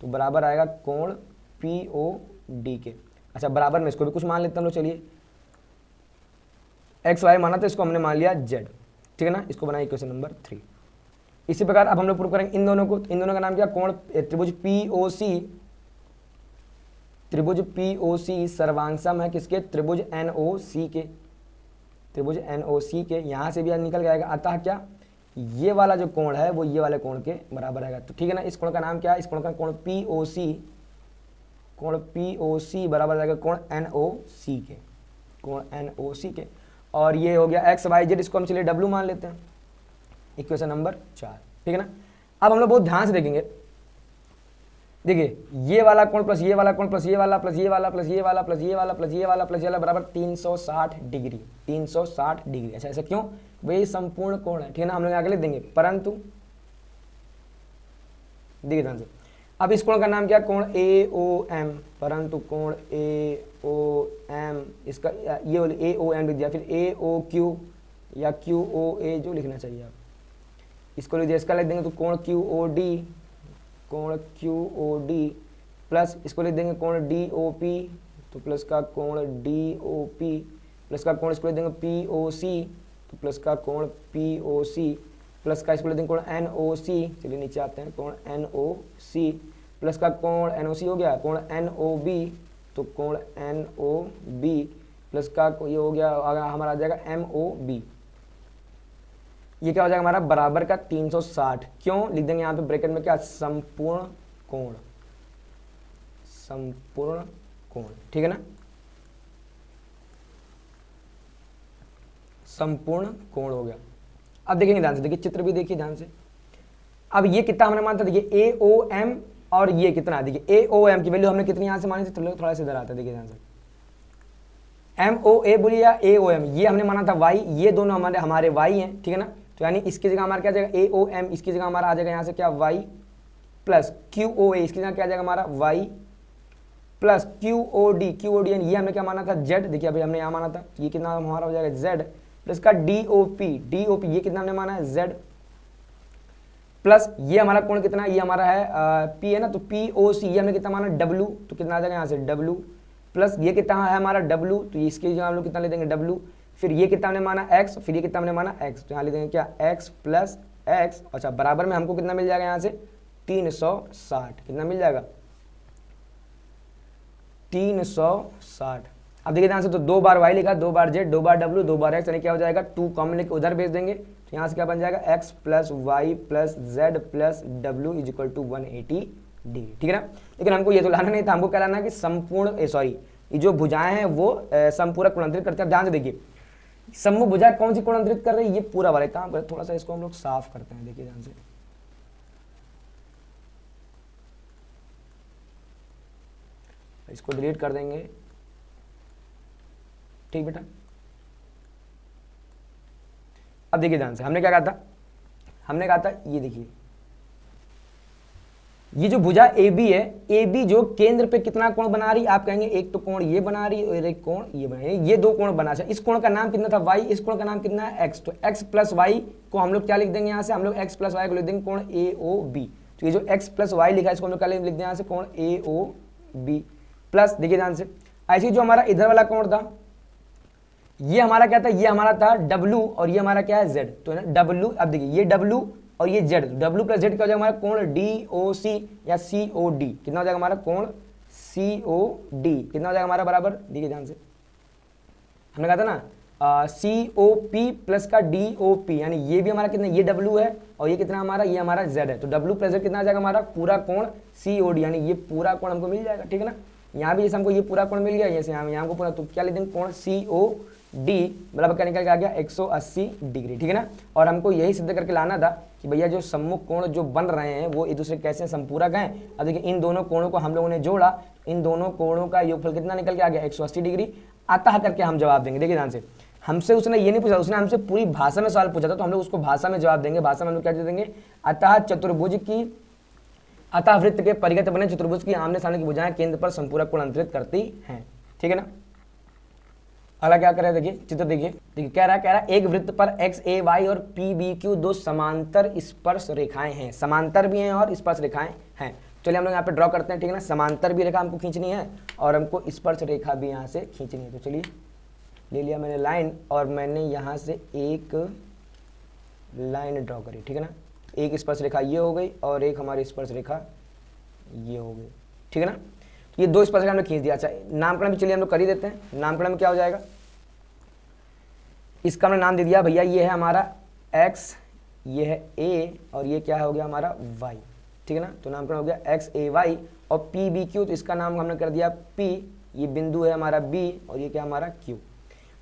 S1: तो बराबर आएगा कोण POD के। अच्छा बराबर में इसको भी कुछ मान लेते हैं हम लोग, चलिए एक्स वाई माना तो इसको हमने मान लिया z, ठीक है ना। इसको बनाया इक्वेशन नंबर 3। इसी प्रकार अब हम लोग प्रूव करेंगे इन दोनों को, इन दोनों का नाम क्या, कोण त्रिभुज POC सर्वांग सम है किसके, त्रिभुज NOC के, त्रिभुज NOC के। यहाँ से भी निकल जाएगा अतः क्या, ये वाला जो कोण है वो ये वाले कोण के बराबर आएगा, तो ठीक है ना। इस कोण का नाम क्या है, इस कोण का कोण POC बराबर आएगा कोण NOC के, कोण NOC के। और ये हो गया x y z, इसको हम चलिए w मान लेते हैं, इक्वेशन नंबर 4, ठीक है ना। अब हम लोग बहुत ध्यान से देखेंगे, देखिए ये वाला कोण प्लस ये वाला कोण प्लस ये वाला प्लस ये वाला प्लस ये वाला प्लस ये वाला प्लस ये वाला प्लस ये वाला बराबर 360 डिग्री, 360 डिग्री। अच्छा ऐसा क्यों, वही संपूर्ण कोण है, ठीक है ना। हम लोग आगे लिख देंगे, परंतु देखिए ध्यान से, अब इस कोण का नाम क्या, कोण AOM, परंतु कोण AOM इसका ये AOM लिख दिया, फिर AOQ या QOA जो लिखना चाहिए आप, इसको लिख दिया, इसका लिख देंगे तो कोण QOD प्लस इसको लिख देंगे कोण DOP, तो प्लस का कोण DOP प्लस का कोण इसको लिख देंगे POC, तो प्लस का कोण POC प्लस का इसको लिख देंगे कोण NOC, चलिए नीचे आते हैं, कोण NOC प्लस का कोण NOC हो गया, कोण NOB, तो कोण NOB प्लस का ये हो गया हमारा आ जाएगा MOB। ये क्या हो जाएगा हमारा बराबर का 360, क्यों लिख देंगे यहाँ पे ब्रैकेट में क्या, संपूर्ण कोण, संपूर्ण कोण, ठीक है ना, संपूर्ण कोण हो गया। अब देखेंगे ध्यान से, देखिए चित्र भी देखिए ध्यान से। अब ये कितना हमने माना था, देखिए AOM और ये कितना, देखिए AOM की वैल्यू हमने कितनी यहां से मानी थी, थोड़ा सा इधर आता है, देखिए ध्यान से, MOA बोलिए या AOM, ये हमने माना था y, ये दोनों हमारे y हैं, ठीक है ना। तो यानी इसकी जगह हमारा क्या आ जाएगा AOM, इसकी जगह हमारा आ जाएगा यहाँ से क्या y प्लस QOA, इसकी जगह क्या आ जाएगा हमारा y प्लस QOD यानी ये हमने क्या माना था z, देखिए अभी हमने यहाँ माना था, ये कितना हमारा हो जाएगा z प्लस का DOP ये कितना हमने माना है z प्लस ये हमारा कोण कितना, ये हमारा है P है ना, तो POC ये हमने कितना माना W, तो कितना आ जाएगा यहाँ से W प्लस ये कितना है हमारा W, तो इसकी जगह हम लोग कितना ले देंगे W, फिर ये कितना हमने माना x, फिर ये कितना हमने माना x, तो यहाँ ले देंगे क्या x प्लस x। अच्छा बराबर में हमको कितना मिल जाएगा यहाँ से 360, कितना मिल जाएगा 360। अब देखिए ध्यान से, तो 2 बार y लिखा, 2 बार z, 2 बार w, 2 बार x, यानी क्या हो जाएगा 2 कॉमन लेके उधर भेज देंगे, तो यहाँ से क्या बन जाएगा x plus Y plus Z plus W is equal to 180 degree. ठीक है ना। लेकिन हमको ये तो लाना नहीं था, हमको क्या लाना है कि संपूर्ण सॉरी ये जो भुजाएं हैं वो संपूरक कोणांतरित करते हैं। ध्यान से देखिए, सम्मुख भुजा कौन सी कोणांतरित कर रही है, ये पूरा वाला काम करें, थोड़ा सा इसको हम लोग साफ करते हैं। देखिए ध्यान से, इसको डिलीट कर देंगे। ठीक बेटा, अब देखिए ध्यान से, हमने क्या कहा था, हमने कहा था ये देखिए, ये जो भुजा AB है, AB जो केंद्र पे कितना कोण बना रही, आप कहेंगे एक तो कोण ये बना रही और एक कोण ये बना रही, ये 2 कोण बना। इस कोण का नाम कितना था y, इस कोण का नाम कितना है x, तो x प्लस वाई को हम लोग क्या लिख देंगे, यहाँ से हम लोग x प्लस वाई को लिख देंगे कोण AOB। तो ये जो x प्लस वाई लिखा है इसको हम लोग क्या लिख देंगे यहाँ से कोण AOB प्लस, देखिए ध्यान से, ऐसे जो हमारा इधर वाला कोण था, ये हमारा क्या था, ये हमारा था W और ये हमारा क्या है Z, तो है ना W। अब देखिए ये W और ये Z, W प्लस Z क्या हो जाएगा हमारा कोण DOC या COD, कितना हो जाएगा हमारा कोण COD, कितना हो जाएगा हमारा बराबर, देखिए ध्यान से, हमने कहा था ना COP प्लस का DOP, यानी ये भी हमारा कितना, ये W है और ये कितना हमारा, ये हमारा Z है, तो W प्लस Z कितना आ जाएगा हमारा पूरा कोण COD, यानी ये पूरा कोण हमको मिल जाएगा। ठीक है ना, यहाँ भी जैसे हमको ये पूरा कोण मिल गया, जैसे यहाँ को पूरा, तो क्या लिख देंगे कोण COD बराबर क्या निकल के आ गया 180 डिग्री। ठीक है ना, और हमको यही सिद्ध करके लाना था कि भैया जो सम्मुख कोण जो बन रहे हैं वो एक दूसरे कैसे संपूरक हैं। अब देखिए इन दोनों कोणों को हम लोगों ने जोड़ा, इन दोनों कोणों का योगफल कितना निकल के आ गया 180 डिग्री। अतः करके हम जवाब देंगे। देखिए ध्यान से, हमसे उसने ये नहीं पूछा, उसने हमसे पूरी भाषा में सवाल पूछा था, तो हम लोग उसको भाषा में जवाब देंगे। भाषा में हम लोग क्या देंगे, अतः चतुर्भुज की, अतः वृत्त के परिगत बने चतुर्भुज की आमने सामने की भुजाएं केंद्र पर संपूरक कोण अंतरित करती हैं। ठीक है ना, अगला क्या कर रहा है, देखिए चित्र देखिए, देखिए कह रहा है एक वृत्त पर x a y और p b q 2 समांतर स्पर्श रेखाएं हैं, समांतर भी हैं और स्पर्श रेखाएं हैं। चलिए हम लोग यहाँ पे ड्रॉ करते हैं। ठीक है ना, समांतर भी रेखा हमको खींचनी है और हमको स्पर्श रेखा भी यहाँ से खींचनी है। तो चलिए ले लिया मैंने लाइन और मैंने यहाँ से एक लाइन ड्रॉ करी। ठीक है ना, एक स्पर्श रेखा ये हो गई और एक हमारी स्पर्श रेखा ये हो गई। ठीक है ना, ये 2 स्पर्श रेखा हमने खींच दिया। अच्छा, नामकरण भी चलिए हम लोग कर ही देते हैं। नामकरण में क्या हो जाएगा, इसका हमने नाम दे दिया भैया, ये है हमारा x, ये है a और ये क्या हो गया हमारा y। ठीक है ना, तो नामकरण हो गया x a y और p b q, तो इसका नाम हमने कर दिया p, ये बिंदु है हमारा b और ये क्या हमारा q।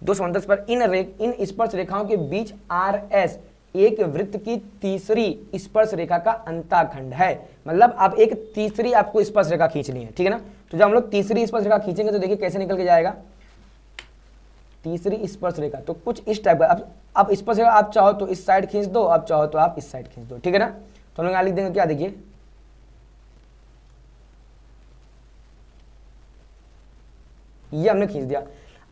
S1: 2 समांतर पर इन स्पर्श रेखाओं के बीच RS एक वृत्त की तीसरी स्पर्श रेखा का अंताखंड है। मतलब अब एक तीसरी आपको स्पर्श रेखा खींचनी है। ठीक है ना, तो जब हम लोग तीसरी स्पर्श रेखा खींचेंगे तो देखिए कैसे निकल के जाएगा तीसरी स्पर्श रेखा, तो कुछ इस टाइप का। अब स्पर्श रेखा आप चाहो तो इस साइड खींच दो, आप चाहो तो आप इस साइड खींच दो। ठीक है ना, तो हम लोग यहाँ लिख देंगे क्या, देखिए ये हमने खींच दिया।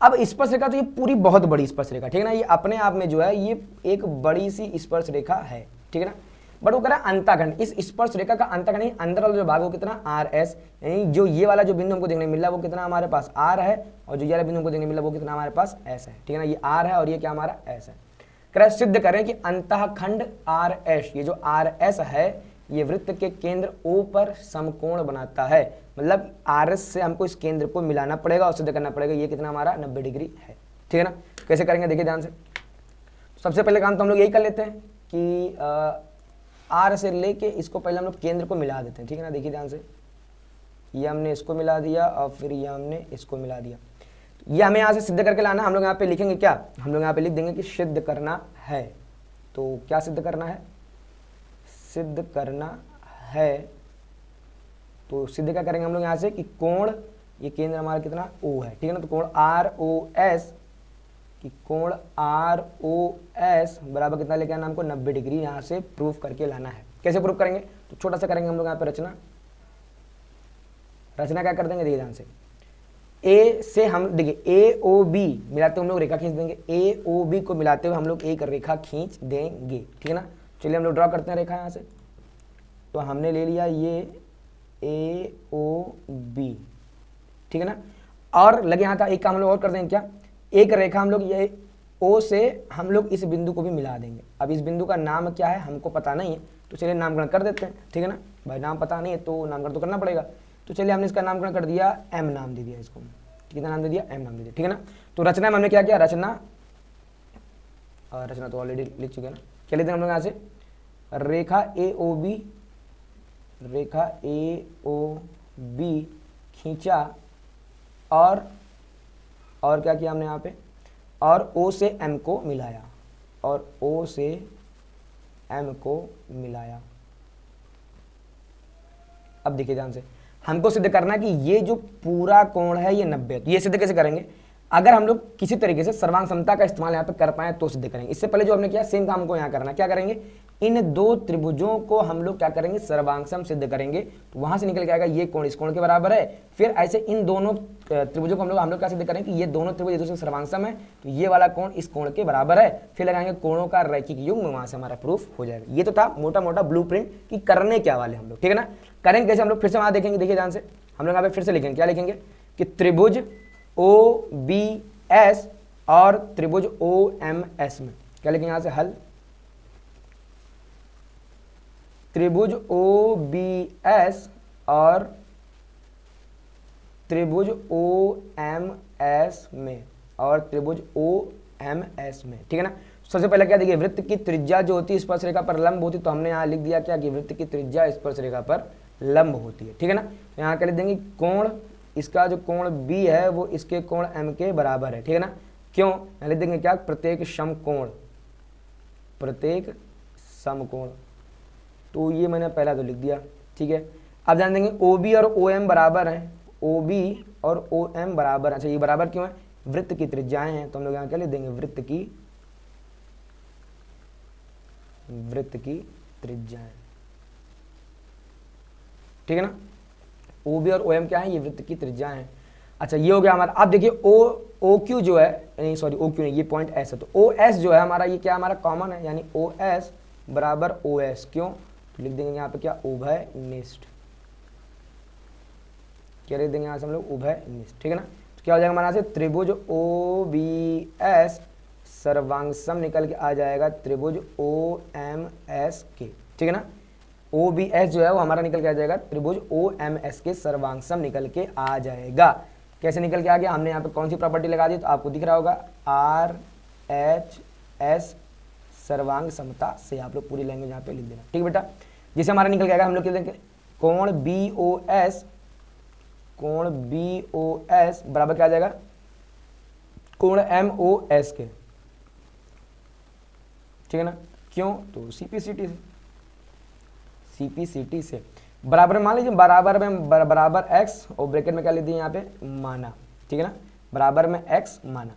S1: अब स्पर्श रेखा तो ये पूरी बहुत बड़ी स्पर्श रेखा, ठीक है ना, ये अपने आप में जो है ये एक बड़ी सी स्पर्श रेखा है। ठीक है ना, बट वो कह रहा है अंताखंड, इस स्पर्श रेखा का अंताखंड अंदर वाला जो भाग वो कितना RS, यानी जो ये वाला जो बिंदु हमको देखने मिल रहा है वो कितना हमारे पास R है और जो ये वाला बिंदु हमको देखने मिल रहा है वो कितना हमारे पास S है। ठीक है ना, ये R है और ये क्या हमारा S है। कह रहा है सिद्ध करें कि अंतःखंड RS, ये जो RS है ये वृत्त के केंद्र O पर समकोण बनाता है। मतलब RS से हमको इस केंद्र को मिलाना पड़ेगा और सिद्ध करना पड़ेगा ये कितना हमारा 90 डिग्री है। ठीक है ना, कैसे करेंगे देखिए ध्यान से। सबसे पहले काम तो हम लोग यही कर लेते हैं कि R से लेके इसको पहले हम लोग केंद्र को मिला देते हैं। ठीक है ना, देखिए ध्यान से, ये हमने इसको मिला दिया और फिर ये हमने इसको मिला दिया। ये हमें यहाँ से सिद्ध करके लाना। हम लोग यहाँ पे लिखेंगे क्या, हम लोग यहाँ पे लिख देंगे कि सिद्ध करना है। तो क्या सिद्ध करना है, सिद्ध करना है, तो सिद्ध क्या करेंगे हम लोग यहाँ से कि कोण, ये केंद्र हमारा कितना O है। ठीक है ना, तो कोण ROS, कि कोण ROS बराबर कितना लेके आना हमको 90 डिग्री, यहाँ से प्रूफ करके लाना है। कैसे प्रूफ करेंगे, तो छोटा सा करेंगे हम लोग यहाँ पे रचना क्या कर देंगे देखिए ध्यान से। A से हम देखिए AOB मिलाते हुए हम लोग रेखा खींच देंगे, AOB को मिलाते हुए हम लोग एक रेखा खींच देंगे। ठीक है ना, चलिए हम लोग ड्रॉ करते हैं रेखा यहाँ से। तो हमने ले लिया ये AOB। ठीक है ना, और लगे यहाँ था एक काम हम लोग और कर देंगे क्या, एक रेखा हम लोग ये O से हम लोग इस बिंदु को भी मिला देंगे। अब इस बिंदु का नाम क्या है हमको पता नहीं है, तो चलिए नामकरण कर देते हैं। ठीक है ना, भाई नाम पता नहीं है तो नामकरण तो करना पड़ेगा। तो चलिए हमने इसका नामकरण कर दिया एम नाम दे दिया इसको, कितना नाम दे दिया, एम नाम दे दिया, ठीक है ना। तो रचना में हमने क्या किया, रचना तो ऑलरेडी लिख चुके हैं ना। क्या लेते हैं हम लोग यहाँ से, रेखा ए ओ बी खींचा और क्या किया हमने यहाँ पे, और ओ से एम को मिलाया, और ओ से एम को मिलाया। अब देखिए ध्यान से, हमको सिद्ध करना है कि ये जो पूरा कोण है ये 90 है। तो ये सिद्ध कैसे करेंगे, अगर हम लोग किसी तरीके से सर्वांग समता का इस्तेमाल यहाँ पे कर पाए तो सिद्ध करेंगे। इससे पहले जो हमने किया सेम काम को यहाँ करना है, क्या करेंगे, इन दो त्रिभुजों को हम लोग क्या करेंगे, सर्वांगसम सिद्ध करेंगे। तो वहां से निकल के आएगा ये कोण इस कोण के बराबर है। फिर ऐसे इन दोनों त्रिभुजों को हम लोग क्या सिद्ध करेंगे कि ये दोनों त्रिभुज एक दूसरे से सर्वांगसम है, तो ये वाला कोण इस कोण के बराबर है। फिर लगाएंगे कोणों का रैखिक युग्म, वहां से हमारा प्रूफ हो जाएगा। ये तो था मोटा मोटा ब्लूप्रिंट कि करने क्या वाले हम लोग, ठीक है ना। करेंगे कैसे हम लोग, फिर से वहां देखेंगे, देखिए ध्यान से, हम लोग यहाँ पे फिर से लिखेंगे, क्या लिखेंगे कि त्रिभुज ओ बी एस और त्रिभुज ओ एम एस में क्या लिखेंगे यहाँ से, हल त्रिभुज ओ बी एस और त्रिभुज ओ एम एस में और त्रिभुज ओ एम एस में, ठीक है ना। सबसे पहले क्या देखिए, वृत्त की त्रिज्या जो होती है स्पर्श रेखा पर लंब होती है, तो हमने यहाँ लिख दिया क्या कि वृत्त की त्रिज्या स्पर्श रेखा पर लंब होती है, ठीक है ना। तो यहाँ क्या लिख देंगे, कोण इसका जो कोण बी है वो इसके कोण एम के बराबर है, ठीक है ना। क्यों, यहाँ लिख देंगे क्या, प्रत्येक समकोण। तो ये मैंने पहला तो लिख दिया, ठीक है। अब ध्यान देंगे ओ बी और ओ एम बराबर हैं, ओ बी और ओ एम बराबर। अच्छा ये बराबर क्यों है, वृत्त की त्रिज्याएं हैं, तो हम लोग यहाँ क्या लिख देंगे, वृत्त की त्रिज्याएं, ठीक है ना। ओ बी और ओ एम क्या है, ये वृत्त की त्रिज्याएं हैं। अच्छा ये हो गया हमारा। अब देखिए ओ क्यू जो है, नहीं सॉरी ओ क्यू नहीं, ये पॉइंट एस है, तो ओ एस जो है हमारा, ये क्या हमारा कॉमन है, यानी ओ एस बराबर ओ एस। क्यों, तो लिख देंगे यहाँ पे क्या, उभयनिष्ठ। क्या लिख देंगे यहाँ से हम लोग, उभयनिष्ठ, ठीक है ना। तो क्या हो जाएगा हमारा से, त्रिभुज ओ बी एस सर्वांगसम निकल के आ जाएगा त्रिभुज ओ एम एस के, ठीक है ना। ओ बी एस जो है वो हमारा निकल के आ जाएगा त्रिभुज ओ एम एस के सर्वांगसम निकल के आ जाएगा। कैसे निकल के आ गया, हमने यहाँ पे कौन सी प्रॉपर्टी लगा दी, तो आपको दिख रहा होगा आर एच एस सर्वांग समता से, आप लोग पूरी लैंग्वेज यहाँ पे लिख देना, ठीक बेटा। जिसे हमारा निकल के आएगा, हम लोग लिख देंगे कोण बी ओ एस बराबर क्या आ जाएगा, कोण एम ओ एस के, ठीक है ना। क्यों, तो सीपीसीटी से बराबर मान लीजिए, बराबर में बराबर एक्स और ब्रैकेट में क्या ले दिए यहाँ पे माना, ठीक है ना, बराबर में एक्स माना।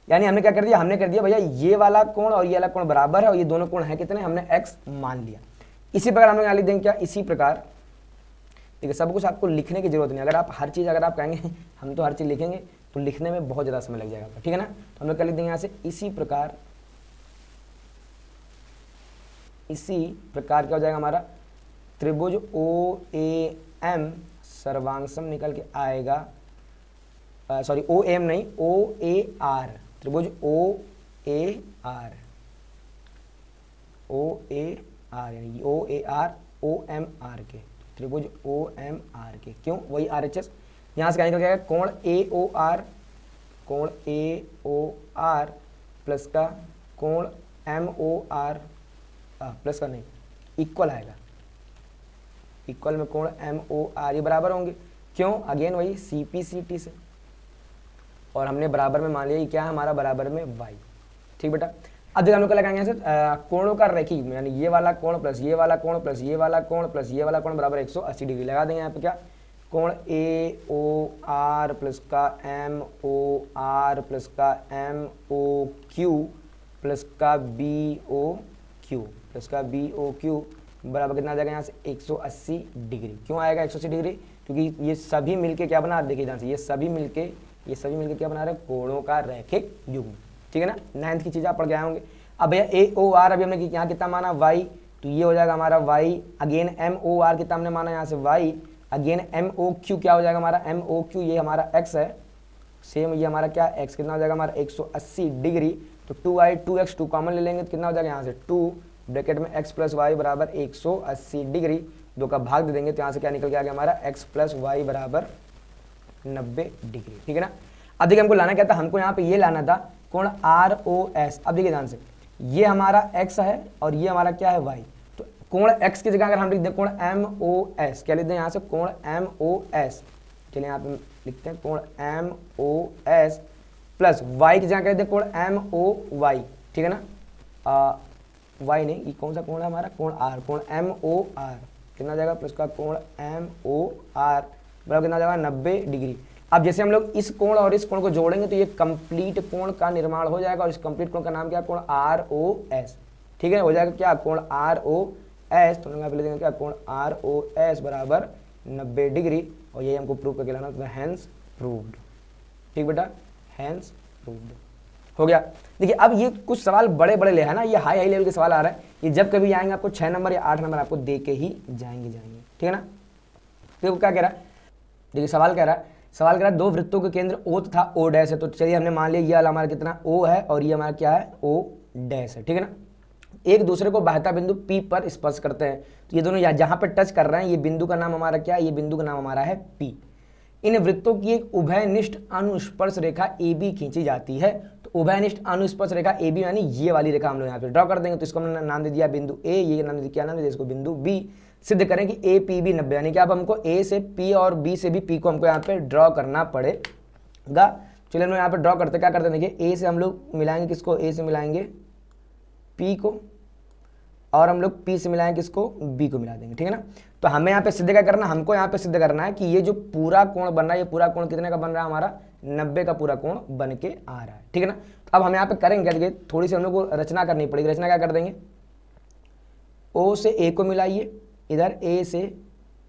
S1: यानी हमने क्या कर दिया, हमने कर दिया भैया ये वाला कोण और ये वाला कोण बराबर है और ये दोनों कोण है कितने, हमने एक्स मान लिया। इसी प्रकार हम लोग यहाँ लिख देंगे क्या, इसी प्रकार, ठीक है। सब कुछ आपको लिखने की जरूरत नहीं, अगर आप हर चीज़ अगर आप कहेंगे हम तो हर चीज़ लिखेंगे तो लिखने में बहुत ज़्यादा समय लग जाएगा, ठीक है ना। तो हम लोग क्या लिख देंगे यहाँ से, इसी प्रकार क्या हो जाएगा हमारा, त्रिभुज ओ ए एम सर्वांगसम निकल के आएगा, सॉरी ओ एम नहीं, ओ ए आर, त्रिभुज ओ ए आर यानी O A R O M R K, त्रिभुज ओ एम आर के। क्यों, वही आर एच एस, यहाँ से क्या निकल जाएगा, कोण ए ओ आर प्लस का कोण एम ओ आर, प्लस का नहीं इक्वल आएगा, इक्वल में कोण एम ओ आर, ये बराबर होंगे। क्यों, अगेन वही सीपीसीटी से, और हमने बराबर में मान लिया ये क्या है हमारा, बराबर में वाई, ठीक बेटा। अब देखिए हम लोग क्या लगाएंगे कोणों का रैखिक, यानी ये वाला कोण प्लस ये वाला कोण प्लस ये वाला कोण प्लस ये वाला कोण बराबर 180 डिग्री लगा देंगे यहाँ पे क्या, कोण ए ओ आर प्लस का एम ओ आर प्लस का एम ओ क्यू प्लस का बी ओ क्यू बराबर कितना आ जाएगा यहाँ से 180 डिग्री। क्यों आएगा 180 डिग्री, क्योंकि ये सभी मिलके क्या बना, देखिए ध्यान से, ये सभी मिलके क्या बना रहे हैं, कोणों का रैखिक युग्म, ठीक है ना। 9th की चीज़ आप पढ़ के आए होंगे। अब भैया ए ओ आर अभी हमने यहाँ कितना माना वाई, तो ये हो जाएगा हमारा Y, again M O R कितना हमने माना यहाँ से Y, again M O Q क्या हो जाएगा हमारा, एम ओ क्यू ये हमारा एक्स है, सेम ये हमारा क्या एक्स, कितना हो जाएगा हमारा 180 डिग्री। तो 2i 2x 2 कॉमन ले लेंगे तो कितना हो जाएगा यहाँ से 2 ब्रैकेट में x प्लस वाई बराबर 180 डिग्री। 2 का भाग दे देंगे तो यहाँ से क्या निकल के आ गया हमारा x प्लस वाई बराबर 90 डिग्री, ठीक है ना। अब देखिए हमको लाना क्या था, हमको यहाँ पे ये लाना था कोण ROS। अब देखिए ध्यान से, ये हमारा x है और ये हमारा क्या है y, तो कोण x की जगह अगर हम लिख दें कोण MOS, क्या लिख दें यहाँ से कोण MOS, चलिए यहाँ पे लिखते हैं कोण MOS प्लस y की जगह कह दें कोण MOY, ठीक है ना। y नहीं, ये कौन सा कोण है हमारा, कोण R, कोण MOR कितना जाएगा, प्लस का कोण MOR बराबर कितना जाएगा 90 डिग्री। अब जैसे हम लोग इस कोण और इस कोण को जोड़ेंगे तो ये कंप्लीट कोण का निर्माण हो जाएगा और इस कंप्लीट कोण का नाम क्या है, कोण ROS, ठीक है, हो जाएगा क्या कोण ROS, तो यहाँ पे ले देंगे क्या कोण ROS बराबर 90 डिग्री, और यही हमको प्रूव करके लाना था, हैंस प्रूव्ड, ठीक बेटा, हैंस प्रूव्ड हो गया। देखिए अब ये कुछ सवाल बड़े बड़े ले है ना, ये हाई हाई लेवल के सवाल आ रहे हैं, ये जब कभी आएंगे आपको 6 नंबर या 8 नंबर आपको दे के ही जाएंगे, ठीक है ना। देखो क्या कह रहा है, देखिए सवाल कह रहा है 2 वृत्तों के केंद्र O तथा O डैश है, तो चलिए हमने मान लिया ये वाला हमारा कितना O है और ये हमारा क्या है O डैश है, ठीक है ना। एक दूसरे को बाह्यता बिंदु P पर स्पर्श करते हैं, तो ये दोनों जहां पर टच कर रहे हैं, ये बिंदु का नाम हमारा क्या है, ये बिंदु का नाम हमारा है P। इन वृत्तों की एक उभयनिष्ठ अनुस्पर्श रेखा AB खींची जाती है, तो उभयनिष्ठ अनुस्पर्श रेखा AB यानी ये वाली रेखा हम लोग यहाँ पे ड्रॉ कर देंगे, तो इसको हमने नाम दे दिया बिंदु A, ये नाम दे क्या नाम दे इसको बिंदु B। सिद्ध करें कि APB 90, यानी कि अब हमको A से P और B से भी P को हमको यहाँ पे ड्रॉ करना पड़ेगा। चलिए हम लोग यहाँ पे ड्रॉ करते क्या करते हैं, देखिए A से हम लोग मिलाएंगे किसको, A से मिलाएंगे P को, और हम लोग P से मिलाएंगे किसको, B को मिला देंगे, ठीक है ना। तो हमें यहाँ पे सिद्ध क्या करना, हमको यहाँ पे सिद्ध करना है कि ये जो पूरा कोण बन रहा है, ये पूरा कोण कितने का बन रहा है हमारा 90 का पूरा कोण बन के आ रहा है, ठीक है ना। तो अब हम यहाँ पे करेंगे, देखिए थोड़ी सी हम लोग को रचना करनी पड़ेगी। रचना क्या कर देंगे, O से A को मिलाइए, इधर A से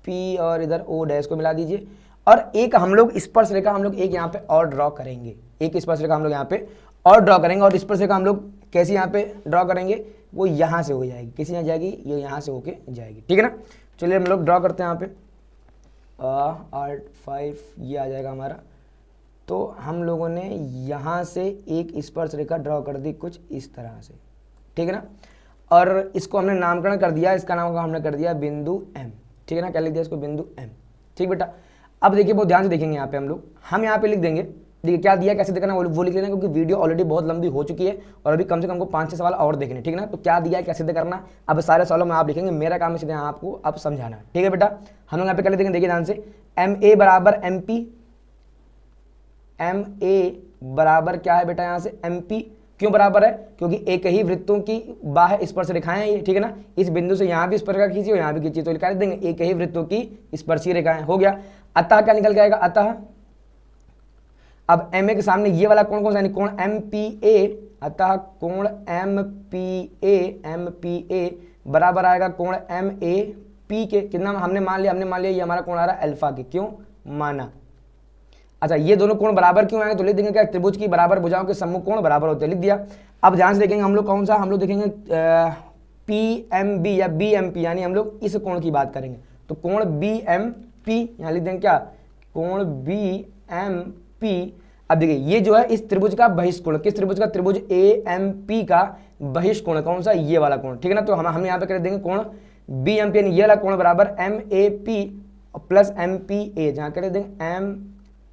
S1: P और इधर O डैश को मिला दीजिए, और एक हम लोग स्पर्श रेखा हम लोग एक यहाँ पे और ड्रॉ करेंगे, एक स्पर्श रेखा हम लोग यहाँ पे और ड्रॉ करेंगे, और स्पर्श रेखा हम लोग कैसे यहाँ पे ड्रॉ करेंगे, वो यहाँ से हो जाएगी, किसी यहाँ जाएगी, ये यहाँ से होके जाएगी, ठीक है ना। चलिए हम लोग ड्रॉ करते हैं यहाँ पे R5 ये आ जाएगा हमारा। तो हम लोगों ने यहाँ से एक स्पर्श रेखा ड्रॉ कर दी कुछ इस तरह से, ठीक है ना, और इसको हमने नामकरण कर दिया, इसका नाम हमने कर दिया बिंदु M, ठीक है ना, क्या लिख दिया इसको बिंदु M, ठीक बेटा। अब देखिए बहुत ध्यान से देखेंगे यहाँ पे हम यहाँ पे लिख देंगे, देखिए क्या दिया कैसे देखना वो लिख लेना, क्योंकि वीडियो ऑलरेडी बहुत लंबी हो चुकी है और अभी कम से कम हमको 5-6 सवाल और देखने, ठीक है ना। तो क्या दिया है कैसे करना, अब सारे सवालों में आप लिखेंगे, मेरा काम है सीधे आपको अब समझाना, ठीक है बेटा। हम लोग यहाँ पे कर लेते हैं, देखिए ध्यान से, MA बराबर MP, MA बराबर क्या है बेटा यहाँ से MP, क्यों बराबर है, क्योंकि एक ही वृत्तों की बाह्य स्पर्श रेखाएं हैं ये, ठीक है ना। इस बिंदु से यहाँ भी स्पर्श रेखा खींची और यहाँ भी खींची, तो लिखा देंगे एक ही वृत्तों की स्पर्शीय रेखाएं, हो गया। अतः क्या निकल के आएगा, अतः अब MA के सामने ये वाला कोण कौन सा, यानी कोण MPA, अतः कोण MPA बराबर आएगा कोण MAP के, कितना हमने मान लिया ये हमारा कोण आ रहा है अल्फा के, क्यों माना। अच्छा ये दोनों कोण बराबर क्यों आएंगे, तो लिख देंगे क्या, त्रिभुज की बराबर भुजाओं के सम्मुख कोण बराबर होते हैं, लिख दिया। अब ध्यान से देखेंगे हम लोग कौन सा, हम लोग देखेंगे PMB या BMP, यानी हम लोग इस कोण की बात करेंगे, तो कोण BMP यहाँ लिख देंगे क्या, कोण BMP। अब देखिए ये जो है इस त्रिभुज का बहिष्कोण, किस त्रिभुज का, त्रिभुज AMP का बहिष्कोण कौन सा, ये वाला कोण, ठीक है ना। तो हम यहाँ पे कर देंगे कोण BMP, यानी ये वाला कोण बराबर MAP प्लस MPA, जहाँ कर देंगे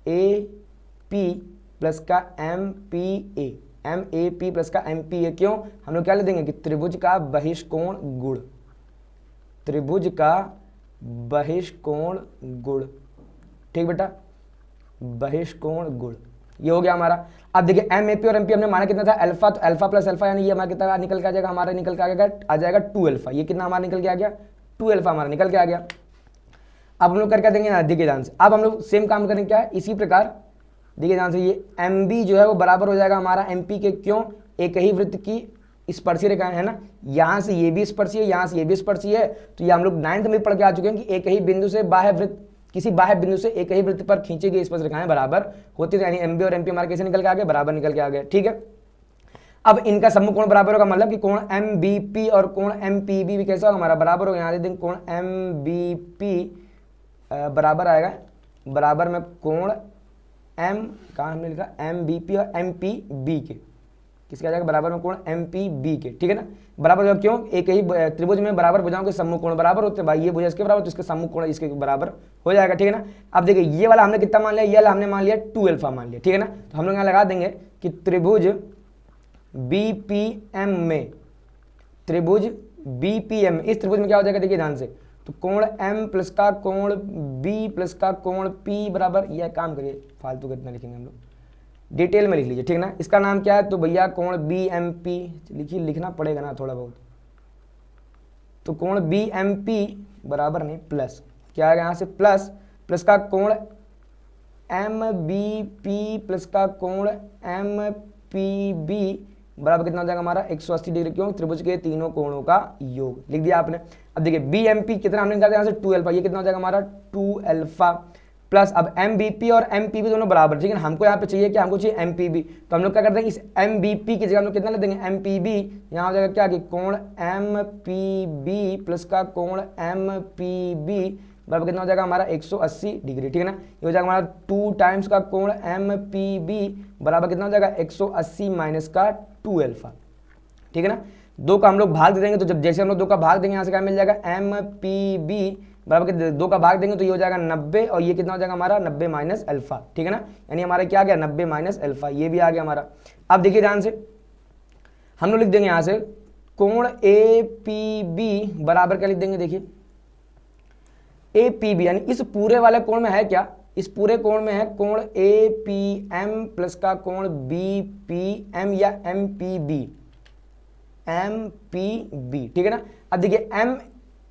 S1: MAP प्लस का MAP प्लस का MPA, क्यों, हम लोग क्या ले देंगे कि त्रिभुज का बहिष्कोण गुण, त्रिभुज का बहिष्कोण गुण, ठीक बेटा, बहिष्कोण गुण, ये हो गया हमारा। अब देखिए MAP और MP हमने माना कितना था अल्फा, तो अल्फा प्लस अल्फा यानी ये हमारा कितना निकल के आ जाएगा, हमारा निकल के आ जाएगा 2 अल्फा, ये कितना हमारा निकल के आ गया 2 अल्फा हमारा निकल के आ गया। अब हम लोग करके देंगे, देखिए ध्यान से, अब हम लोग सेम काम करेंगे, क्या है, इसी प्रकार देखिए ध्यान से, ये MB जो है वो बराबर हो जाएगा हमारा MP के, क्यों, एक ही वृत्त की स्पर्शीय रेखाएं है ना, यहाँ से ये भी स्पर्शीय है, यहाँ से ये भी स्पर्शीय है, तो ये हम लोग 9th में पढ़ के आ चुके हैं कि एक ही बिंदु से बाह्य वृत्त, किसी बाह्य बिंदु से एक ही वृत्त पर खींची गई स्पर्श रेखाएं बराबर होती है, यानी MB और MP हमारे कैसे निकल के आ गए, बराबर निकल के आ गए, ठीक है। अब इनका सम्मुख कोण बराबर होगा, मतलब कि कोण MBP और कोण MPB भी कैसा होगा हमारा, बराबर होगा। यहाँ देखें कोण MBP बराबर आएगा, बराबर में कोण M कहाँ हमने लिखा MBP और MPB के, किसके आ जाएगा, बराबर में कोण MPB के, ठीक है ना। बराबर जब क्यों, एक ही त्रिभुज में बराबर भुजाओं के सम्मुख कोण बराबर होते हैं भाई, ये भुजा इसके बराबर तो इसके सम्मुख कोण इसके बराबर हो जाएगा, ठीक है ना। अब देखिए ये वाला हमने कितना मान लिया, ये वाला हमने मान लिया 2 अल्फा मान लिया, ठीक है ना। तो हम लोग यहाँ लगा देंगे कि त्रिभुज BPM में, त्रिभुज BPM इस त्रिभुज में क्या हो जाएगा, देखिए ध्यान से, तो कोण M प्लस का कोण B प्लस का कोण P बराबर, यह काम करिए फालतू कितना लिखेंगे हम लोग, डिटेल में लिख लीजिए, ठीक है ना। इसका नाम क्या है, तो भैया कोण BMP लिखिए, लिखना पड़ेगा ना थोड़ा बहुत, तो कोण BMP बराबर नहीं प्लस, क्या आएगा यहाँ से प्लस, प्लस का कोण MBP प्लस का कोण MPB बराबर कितना हो जाएगा हमारा 180 डिग्री, क्यों, त्रिभुज के तीनों कोणों का योग, लिख दिया आपने। अब देखिए BMP कितना हमने निकाला यहाँ से 2 अल्फा, ये कितना हो जाएगा हमारा 2 अल्फा प्लस, अब MBP और MPB दोनों बराबर, ठीक है ना। हमको यहाँ पे चाहिए क्या, हमको चाहिए MPB, तो हम लोग क्या करते हैं, इस MBP की जगह हम लोग कितना ले देंगे MPB, यहाँ हो जाएगा क्या कि कोण MPB प्लस का कोण MPB बराबर कितना हो जाएगा हमारा 180 डिग्री, ठीक है ना। ये हो जाएगा हमारा 2 टाइम्स का कोण MPB बराबर कितना हो जाएगा 180 माइनस का 2 अल्फा, ठीक है ना। 2 का हम लोग भाग दे देंगे, तो जब जैसे हम लोग 2 का भाग देंगे यहाँ से क्या मिल जाएगा MPB बराबर के 2 का भाग देंगे तो ये हो जाएगा 90, और ये कितना हो जाएगा हमारा 90 माइनस अल्फा, ठीक है ना। यानी हमारा क्या आ गया 90 माइनस अल्फा, ये भी आ गया हमारा। अब देखिए ध्यान से, हम लोग लिख देंगे यहाँ से कोण APB बराबर क्या लिख देंगे, देखिए APB, यानी इस पूरे वाले कोण में है क्या, इस पूरे कोण में है कोण APM प्लस का कोण BPM या MPB, ठीक है ना। अब देखिए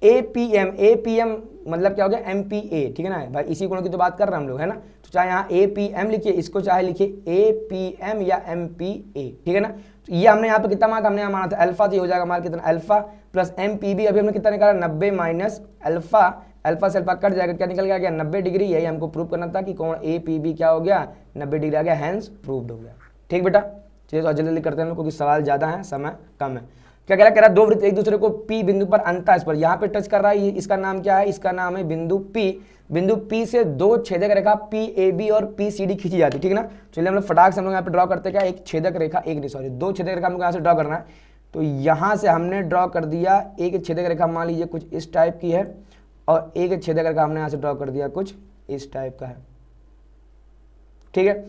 S1: APM मतलब क्या हो गया MPA, ठीक है ना भाई, इसी कोण की तो बात कर रहे हैं हम लोग, है ना। तो चाहे यहाँ APM लिखिए, इसको चाहे लिखिए APM या MPA, ठीक है ना। तो ये हमने यहाँ पे कितना माना था, हमने यहाँ माना था अल्फा, तो ये हो जाएगा हमारा कितना अल्फा प्लस MPB, अभी हमने कितना निकाला 90 माइनस अल्फा, अल्फा से अल्फा कट जाएगा, क्या निकल गया 90 डिग्री, यही हमको प्रूव करना था कि कोण APB क्या हो गया 90 डिग्री आ गया, हैंस प्रूव्ड हो गया, ठीक बेटा। चलिए तो जल्दी जल्दी करते हैं हम लोग, क्योंकि सवाल ज़्यादा है, समय कम है। क्या कह रहा है, दो वृत्त एक दूसरे को P बिंदु पर अंतः स्पर्श, यहाँ पे टच कर रहा है, इसका नाम क्या है, इसका नाम है बिंदु P। बिंदु P से 2 छेदक रेखा PAB और PCD खींची जाती है, ठीक है ना। चलिए हम लोग फटाक से हम लोग यहाँ पे ड्रॉ करते हैं क्या, एक छेदक रेखा, दो छेदक रेखा हमको यहाँ से ड्रॉ करना है। तो यहाँ से हमने ड्रॉ कर दिया एक छेदक रेखा, मान लीजिए कुछ इस टाइप की है, और एक छेदक रेखा हमने यहाँ से ड्रॉ कर दिया कुछ इस टाइप का है, ठीक है,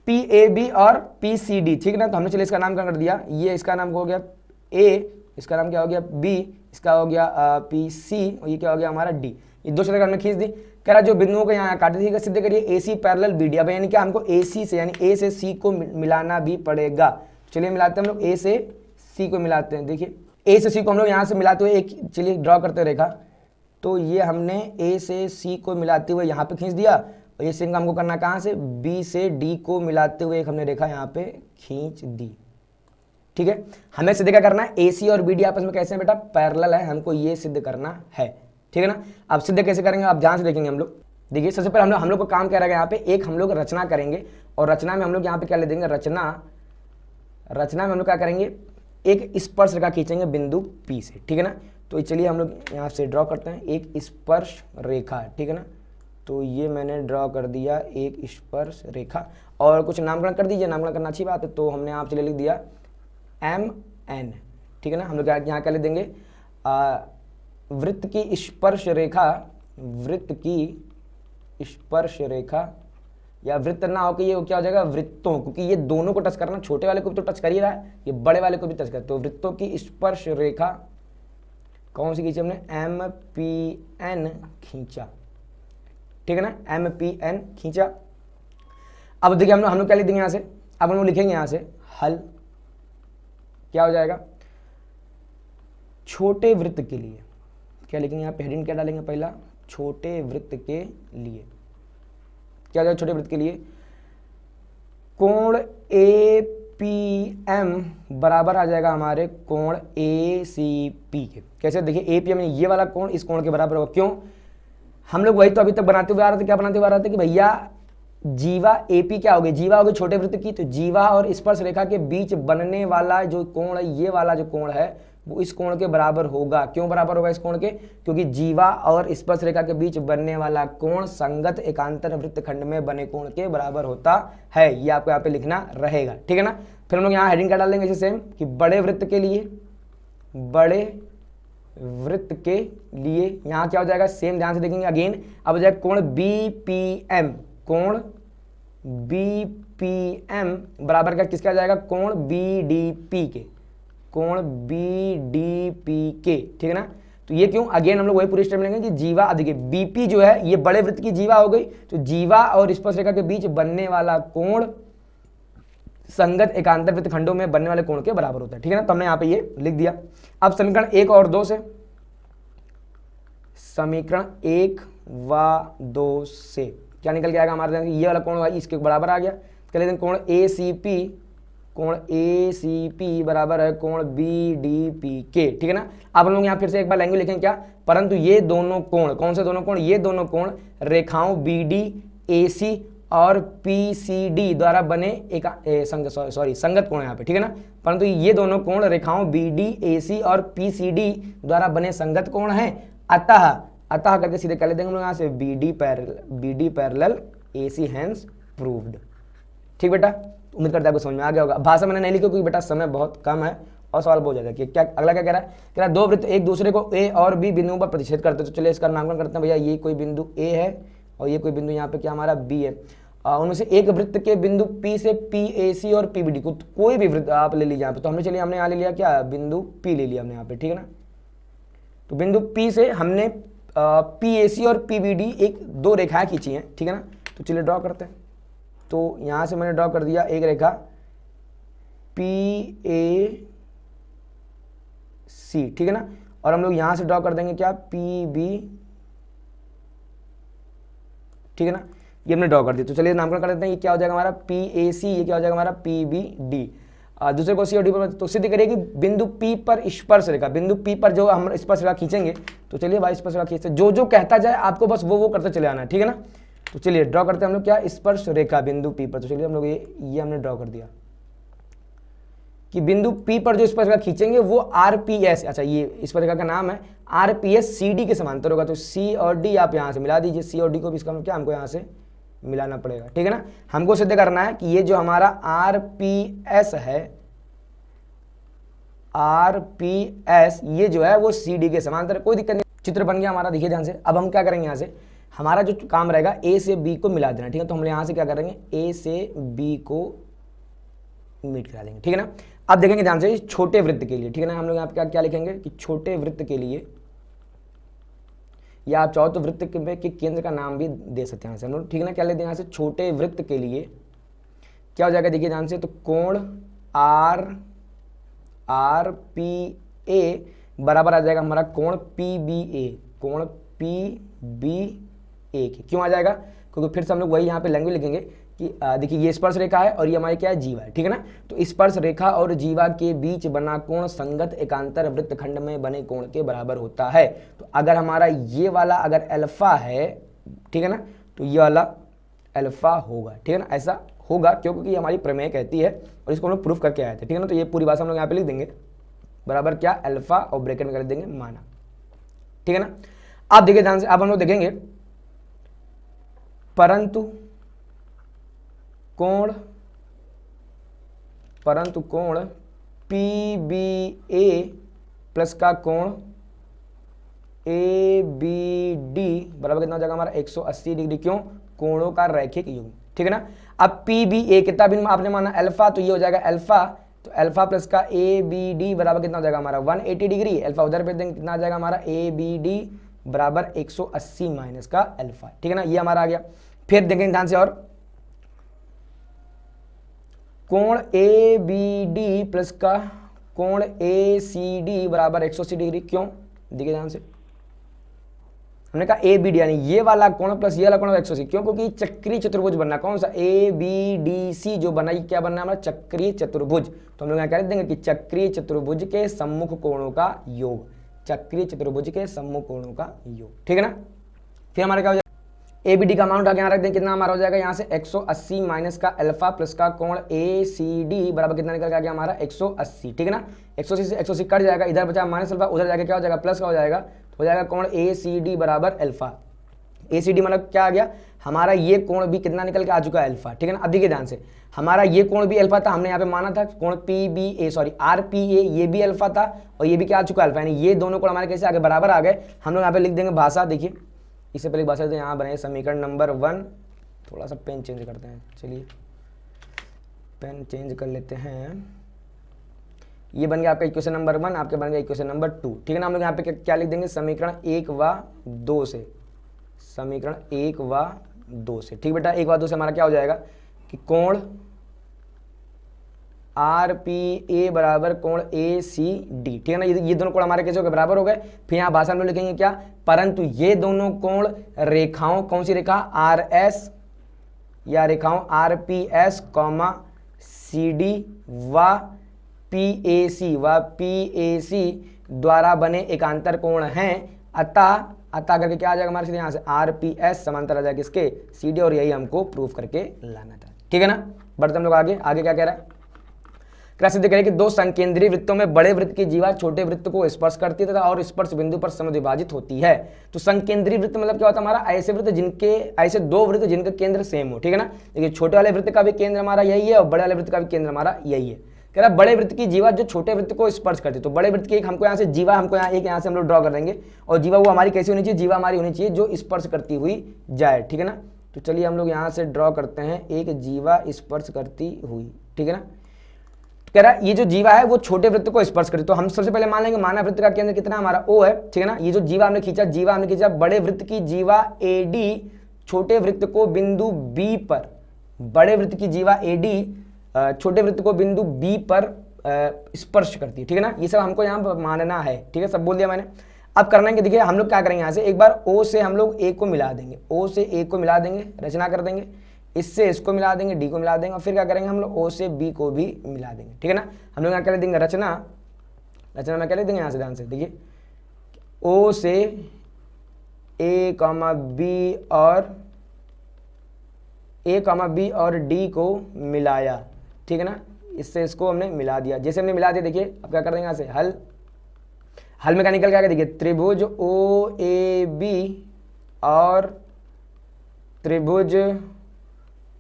S1: PAB और PCD, ठीक है ना। तो हमने चलिए इसका नाम क्या कर दिया, ये इसका नाम हो गया A, इसका नाम क्या हो गया B, इसका हो गया PC, और ये क्या हो गया हमारा D। ये 2 छेदक हमने खींच दी। कह रहा जो बिंदुओं को यहाँ काटे थे सिद्ध करिए AC पैरेलल BD। अब यानी कि हमको AC से, यानी A से C को मिलाना भी पड़ेगा। चलिए मिलाते हैं हम लोग, A से C को मिलाते हैं। देखिए A से C को हम लोग यहाँ से मिलाते हुए एक, चलिए ड्रॉ करते रेखा, तो ये हमने A से C को मिलाते हुए यहाँ पे खींच दिया, और ये सिंक हमको करना कहाँ से, B से D को मिलाते हुए एक हमने रेखा यहाँ पे खींच दी, ठीक है। हमें सिद्ध क्या करना है, AC और BD आपस में कैसे हैं बेटा, पैरेलल है, हमको ये सिद्ध करना है, ठीक है ना। अब सिद्ध कैसे करेंगे, आप ध्यान से देखेंगे हम लोग। देखिए सबसे पहले हम लोग को काम क्या रहेगा, यहाँ पे एक हम लोग रचना करेंगे, और रचना में हम लोग यहाँ पे क्या ले देंगे, रचना में हम लोग क्या करेंगे, एक स्पर्श रेखा खींचेंगे बिंदु P से, ठीक है ना। तो चलिए हम लोग यहाँ से ड्रॉ करते हैं एक स्पर्श रेखा, ठीक है ना। तो ये मैंने ड्रॉ कर दिया एक स्पर्श रेखा, और कुछ नामकरण कर दीजिए, नामकरण करना अच्छी बात है। तो हमने यहाँ चलिए लिख दिया MN, ठीक है ना। हम लोग यहाँ क्या लिख देंगे, वृत्त की स्पर्श रेखा, या वृत्त ना हो कि ये क्या हो जाएगा वृत्तों, क्योंकि ये दोनों को टच करना, छोटे वाले को भी तो टच कर ही रहा है, ये बड़े वाले को भी टच कर, तो वृत्तों की स्पर्श रेखा कौन सी खींची हमने, MPN खींचा, ठीक है ना, MPN खींचा। अब देखिए हम लोग क्या लिख देंगे यहाँ से, अब हम लोग लिखेंगे यहाँ से हल, क्या हो जाएगा, छोटे वृत्त के लिए क्या लिखेंगे, यहाँ पे हेडिंग क्या डालेंगे, पहला छोटे वृत्त के लिए क्या हो जाएगा, छोटे वृत्त के लिए कोण APM बराबर आ जाएगा हमारे कोण ACP के। कैसे, देखिए APM ये वाला कोण इस कोण के बराबर होगा, क्यों, हम लोग वही तो अभी तक बनाते हुए आ रहे थे, क्या बनाते हुए आ रहे थे कि भैया जीवा AP क्या होगी, जीवा होगी छोटे वृत्त की, तो जीवा और स्पर्श रेखा के बीच बनने वाला जो कोण है, ये वाला जो कोण है वो इस कोण के बराबर होगा। क्यों बराबर होगा इस कोण के, क्योंकि जीवा और स्पर्श रेखा के बीच बनने वाला कोण संगत एकांतर वृत्तखंड में बने कोण के बराबर होता है। ये आपको यहाँ पे लिखना रहेगा, ठीक है ना। फिर हम लोग यहाँ हेडिंग क्या डाल देंगे, जैसे सेम कि बड़े वृत्त के लिए, बड़े वृत्त के लिए यहाँ क्या हो जाएगा, सेम ध्यान से देखेंगे अगेन। अब हो जाएगा कोण BPM, कोण BPM बराबर का किसका आ जाएगा, कोण BDP के, कोण BDP के, ठीक है ना। तो ये क्यों, अगेन हम लोग वही पूरी स्टेप लेंगे कि जीवा, देखिए BP जो है ये बड़े वृत्त की जीवा हो गई, तो जीवा और स्पर्शरेखा के बीच बनने वाला कोण संगत एकांतर वृत्त खंडों में बनने वाले कोण के बराबर होता है, ठीक है ना। तो हमने यहाँ पे ये लिख दिया। अब समीकरण 1 और 2 से, समीकरण 1 व 2 से क्या निकल के आएगा हमारे, ये वाला कोण भाई इसके बराबर आ गया। कह लेते हैं कोण ACP, कोण ACP बराबर है कोण BDP के, ठीक है ना। अब हम लोग यहाँ फिर से एक बार लैंग्वेज लिखेंगे क्या, परंतु ये दोनों कोण, कौन से दोनों कोण, ये दोनों कोण रेखाओं BD AC और PCD द्वारा बने एक संगत कोण है यहाँ पे, ठीक है ना। परंतु ये दोनों कोण रेखाओं BD AC और PCD द्वारा बने संगत कोण हैं, अतः करके सीधे कर लेते हैं हम लोग यहाँ से BD parallel AC hence proved, ठीक बेटा। उम्मीद करता है आपको समझ में आ गया होगा। भाषा मैंने नहीं लिखी क्योंकि बेटा समय बहुत कम है और सवाल बहुत ज्यादा कि क्या अगला क्या कह रहा है, दो वृत्त एक दूसरे को A और B बिंदुओं पर प्रतिच्छेद करते हैं। तो चलिए इसका नामकरण करते हैं भैया, ये कोई बिंदु A है और ये कोई बिंदु यहाँ पे क्या हमारा B है। उनमें से एक वृत्त के बिंदु P से PAC और PBD को कोई भी वृत्त आप ले लीजिए यहाँ पे। तो हमने यहाँ ले लिया क्या, बिंदु P ले लिया हमने यहाँ पे, ठीक है ना। तो बिंदु P से हमने PAC और PBD एक दो रेखाएं खींची हैं, ठीक है ना। तो चलिए ड्रॉ करते हैं। तो यहाँ से मैंने ड्रॉ कर दिया एक रेखा PAC, ठीक है ना। और हम लोग यहाँ से ड्रॉ कर देंगे क्या, PB, ठीक है ना। ये हमने ड्रॉ कर दिया। तो चलिए नामकरण कर देते हैं, ये क्या हो जाएगा हमारा PAC, ये क्या हो जाएगा हमारा PBD। दूसरे को C और D पर तो सिद्ध करिए कि बिंदु P पर स्पर्श रेखा, बिंदु P पर जो हम स्पर्श रेखा खींचेंगे, तो चलिए भाई स्पर्श रेखा खींचते, जो जो कहता जाए आपको बस वो करते चले आना है, ठीक है ना। तो चलिए ड्रॉ करते हैं हम लोग क्या, स्पर्श रेखा बिंदु P पर। तो चलिए हम लोग ये हमने ड्रॉ कर दिया कि बिंदु P पर जो स्पर्श रेखा खींचेंगे वो RPS, अच्छा ये स्पर्श रेखा का नाम है RPS CD के समांतर होगा। तो C और D आप यहाँ से मिला दीजिए, C और D को भी इसका क्या हमको यहाँ से मिलाना पड़ेगा, ठीक है ना। हमको सिद्ध करना है कि ये जो हमारा RPS है, RPS ये जो है वो CD के समांतर, कोई दिक्कत नहीं। चित्र बन गया हमारा, देखिए ध्यान से। अब हम क्या करेंगे, यहाँ से हमारा जो काम रहेगा A से B को मिला देना, ठीक है। तो हम यहाँ से क्या करेंगे, A से B को मीट करा देंगे, ठीक है ना। अब देखेंगे ध्यान से छोटे वृत्त के लिए, ठीक है ना। हम लोग यहाँ पे क्या लिखेंगे कि छोटे वृत्त के लिए, या आप चाहो तो वृत्त के केंद्र का नाम भी दे सकते हैं यहाँ से हम लोग, ठीक है ना। क्या लेते हैं यहाँ से, छोटे वृत्त के लिए क्या हो जाएगा, देखिए ध्यान से। तो कोण RPA बराबर आ जाएगा हमारा कोण PBA, कोण PBA के। क्यों आ जाएगा, क्योंकि फिर से हम लोग वही यहाँ पे लैंग्वेज लिखेंगे कि देखिए ये स्पर्श रेखा है और ये हमारी क्या है, जीवा है, ठीक है ना। तो स्पर्श रेखा और जीवा के बीच बना कोण संगत एकांतर वृत्तखंड में बने कोण के बराबर होता है। तो अगर हमारा ये वाला अगर अल्फा है, ठीक है ना, तो ये वाला अल्फा होगा, ठीक है ना। ऐसा होगा क्योंकि हमारी प्रमेय कहती है और इसको हम लोग प्रूफ करके आए थे, ठीक है ना। तो ये पूरी बात हम लोग यहाँ पे लिख देंगे, बराबर क्या, अल्फा और ब्रैकेट में कर देंगे माना, ठीक है ना। अब देखिए ध्यान से, अब हम लोग देखेंगे परंतु कोण PBA प्लस का कोण ABD बराबर कितना हो जाएगा हमारा 180 डिग्री। क्यों, कोणों का रैखिक युग्म, ठीक है ना। अब PBA कितना भी आपने माना अल्फा, तो ये हो जाएगा अल्फा, तो अल्फा प्लस का ABD बराबर कितना हो जाएगा हमारा 180 डिग्री। अल्फा उधर पे देंगे, कितना आ जाएगा हमारा ABD बराबर 180 माइनस का अल्फा, ठीक है ना। ये हमारा आ गया। फिर देखेंगे ध्यान से, और कोण ABD प्लस का कोण ACD बराबर 180 डिग्री। क्यों, देखिए ध्यान से, हमने कहा ABD यानी ये वाला कोण प्लस ये वाला कोण 180, क्यों, क्योंकि चक्रीय चतुर्भुज बनना, कौन सा ABDC जो बना, ये क्या बनना है हमारा चक्रीय चतुर्भुज। तो हम लोग यहाँ कह देंगे कि चक्रीय चतुर्भुज के सम्मुख कोणों का योग, चक्रीय चतुर्भुज के सम्मुख कोणों का योग, ठीक है ना। फिर हमारा क्या हो जाएगा, ABD का अमाउंट आगे यहाँ रख दें, कितना हमारा हो जाएगा यहाँ से 180 माइनस का अल्फा प्लस का कोण ACD बराबर कितना निकल गया हमारा 180, ठीक है ना। 180 से 180 कट जाएगा, इधर बचा माइनस अल्फा, उधर जाके क्या हो जाएगा प्लस का हो जाएगा, तो हो जाएगा कोण ACD बराबर अल्फा। ACD मतलब क्या आ गया, हमारा ये कोण भी कितना निकल के आ चुका है, अल्फा। ठीक है ना। अब देखिए ध्यान से, हमारा ये कोण भी अल्फा था, हमने यहाँ पे माना था कोण RPA, ये भी अल्फा था और ये भी क्या आ चुका है, अल्फा। यानी ये दोनों कोण हमारे कैसे आगे, बराबर आ गए। हम लोग यहाँ पे लिख देंगे भाषा। देखिए इससे पहले भाषा तो यहाँ बने समीकरण नंबर 1, थोड़ा सा पेन चेंज करते हैं, चलिए पेन चेंज कर लेते हैं। ये बन गया आपका इक्वेशन नंबर 1, आपके बन गया इक्वेशन नंबर 2। ठीक है ना। हम लोग यहाँ पे क्या लिख देंगे, समीकरण 1 व 2 से, समीकरण 1 व 2 से। ठीक बेटा, 1 व 2 से हमारा क्या हो जाएगा कि कोण RPA बराबर कोण ACD। ठीक है ना। ये दोनों कोण हमारे कैसे हो गए, बराबर हो गए। फिर यहाँ भाषा में लिखेंगे क्या, परंतु ये दोनों कोण रेखाओं, कौन सी रेखा, RS या रेखाओं RPS, CD व PAC द्वारा बने एकांतर कोण हैं। अतः करके क्या आ जाएगा हमारे यहाँ से, RPS समांतर आ जाएगा किसके, CD, और यही हमको प्रूफ करके लाना था। ठीक है ना। बढ़ते हम लोग आगे क्या कह रहा है, क्या सिद्ध करें कि दो संकेंद्रीय वृत्तों में बड़े वृत्त की जीवा छोटे वृत्त को स्पर्श करती है तथा और स्पर्श बिंदु पर समद्विभाजित होती है। तो संकेंद्रीय वृत्त मतलब क्या होता है, हमारा ऐसे वृत्त जिनके, ऐसे दो वृत्त जिनका केंद्र सेम हो। ठीक है ना। देखिए छोटे वाले वृत्त का भी केंद्र हमारा यही है और बड़े वाले वृत्त का भी केंद्र हमारा यही है। कह रहा बड़े वृत्त की जीवा जो छोटे वृत्त को स्पर्श करती है। तो बड़े वृत्त की एक हमको यहाँ से जीवा, हमको यहाँ एक यहाँ से हम लोग ड्रॉ कर देंगे, और जीवा वो हमारी कैसी होनी चाहिए, जीवा हमारी होनी चाहिए जो स्पर्श करती हुई जाए। ठीक है ना। तो चलिए हम लोग यहाँ से ड्रॉ करते हैं एक जीवा स्पर्श करती हुई। ठीक है ना। कह रहा ये जो जीवा है वो छोटे वृत्त को स्पर्श करे। तो हम सबसे पहले मान लेंगे मानव वृत्त का केंद्र कितना हमारा O है। ठीक है ना। ये जो जीवा हमने खींचा, बड़े वृत्त की जीवा AD छोटे वृत्त को बिंदु B पर, बड़े वृत्त की जीवा AD छोटे वृत्त को बिंदु B पर स्पर्श करती है। ठीक है ना। ये सब हमको यहाँ पर मानना है। ठीक है, सब बोल दिया मैंने। अब करना है कि देखिए हम लोग क्या करेंगे, यहाँ से एक बार O से हम लोग A को मिला देंगे, O से A को मिला देंगे, रचना कर देंगे, इससे इसको मिला देंगे, D को मिला देंगे, और फिर क्या करेंगे हम लोग O से B को भी मिला देंगे। ठीक है ना। हम लोग यहाँ क्या लिख देंगे, रचना में क्या लिख देंगे, यहाँ से ध्यान से देखिए, O से A, B और D को मिलाया। ठीक है ना। इससे इसको हमने मिला दिया। जैसे हमने मिला दिया, देखिए अब क्या कर देंगे, यहाँ से हल में क्या निकल के आएगा, देखिए त्रिभुज OAB और त्रिभुज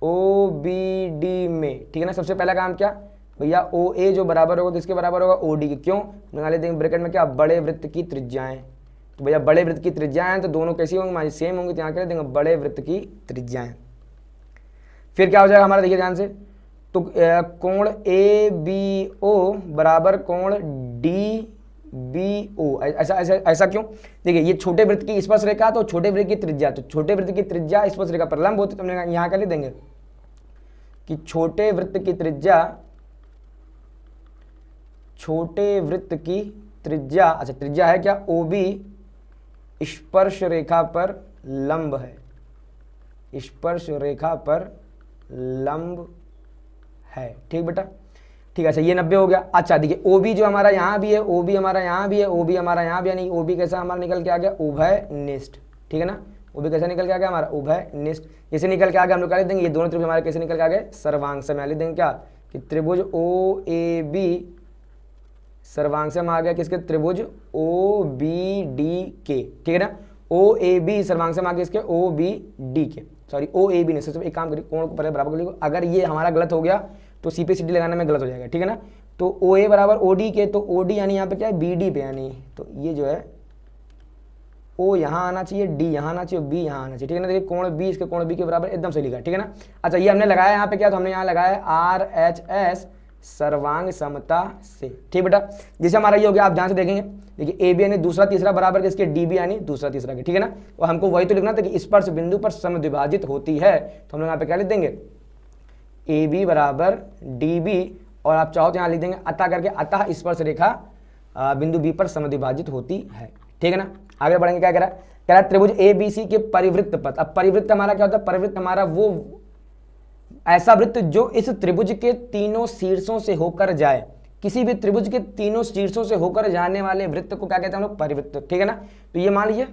S1: OBD में। ठीक है ना। सबसे पहला काम क्या भैया, OA जो बराबर होगा किसके बराबर होगा, OD के। क्यों, निकाले देंगे ब्रैकेट में क्या, बड़े वृत्त की त्रिज्याएं। तो भैया बड़े वृत्त की त्रिज्याएं हैं तो दोनों कैसी होंगी, हमारी सेम होंगी। तो यहाँ कर देंगे बड़े वृत्त की त्रिज्याएं। फिर क्या हो जाएगा हमारा, देखिए ध्यान से, तो कोण ABO बराबर कोण DBO। ऐसा क्यों, देखिए ये छोटे वृत्त की स्पर्श रेखा, तो छोटे वृत्त की त्रिज्या, तो छोटे वृत्त की त्रिज्या स्पर्श रेखा पर लंब होती है। तो हमने यहाँ क्या लिख देंगे कि छोटे वृत्त की त्रिज्या, अच्छा त्रिज्या है क्या, OB स्पर्श रेखा पर लंब है, स्पर्श रेखा पर लंब है। ठीक बेटा, ठीक है। अच्छा ये 90 हो गया। अच्छा देखिए OB जो हमारा यहाँ भी है, OB हमारा यहाँ भी है, OB हमारा यहाँ भी है, नहीं OB कैसा हमारा निकल के आ गया, उभयनिष्ठ। ठीक है ना। OB कैसा निकल के आ गया हमारा, उभयनिष्ठ। जैसे निकल के आ गया हम लोग क्या लिख देंगे, ये दोनों त्रिभुज हमारे कैसे निकल के आ गए, सर्वांश में। लिख देंगे क्या कि त्रिभुज OAB सर्वांश में आ गया किसके, त्रिभुज OBD के। ठीक है ना। OAB सर्वांश में आ गया इसके, OBD के, सॉरी OAB ने। सबसे एक काम करिए, कोण को पहले बराबर कर लीजिए। अगर ये हमारा गलत हो गया तो C पे CD लगाने में गलत हो जाएगा। ठीक है ना। तो OA बराबर OD के, तो OD यानी यहाँ पे क्या है, BD पे, यानी तो ये जो है O यहाँ आना चाहिए, D यहाँ आना चाहिए, B यहाँ आना चाहिए। ठीक है ना। देखिए कोण B इसके कोण B के बराबर एकदम से लिखा। ठीक है ना। अच्छा ये हमने लगाया यहाँ पे क्या, तो हमने यहाँ लगाया RHS सर्वांग समता से। ठीक बेटा, जैसे हमारा ये हो गया, आप ध्यान से देखेंगे, देखिए AB यानी दूसरा तीसरा बराबर के, इसके DB यानी दूसरा तीसरा के। ठीक है ना। तो हमको वही तो लिखना था कि स्पर्श बिंदु पर समद्विभाजित होती है। तो हम लोग यहाँ पे क्या लिख देंगे, AB बराबर DB, और आप चाहो तो यहाँ लिख देंगे अतः करके, अतः स्पर्श रेखा बिंदु B पर समद्विभाजित होती है। ठीक है ना। आगे बढ़ेंगे, क्या कह रहा है त्रिभुज ABC के परिवृत्त पथ। अब परिवृत्त हमारा क्या होता है, परिवृत्त हमारा वो ऐसा वृत्त जो इस त्रिभुज के तीनों शीर्षों से होकर जाए, किसी भी त्रिभुज के तीनों शीर्षों से होकर जाने वाले वृत्त को क्या कहते हैं हम लोग, परिवृत्त। ठीक है ना। तो ये मान लीजिए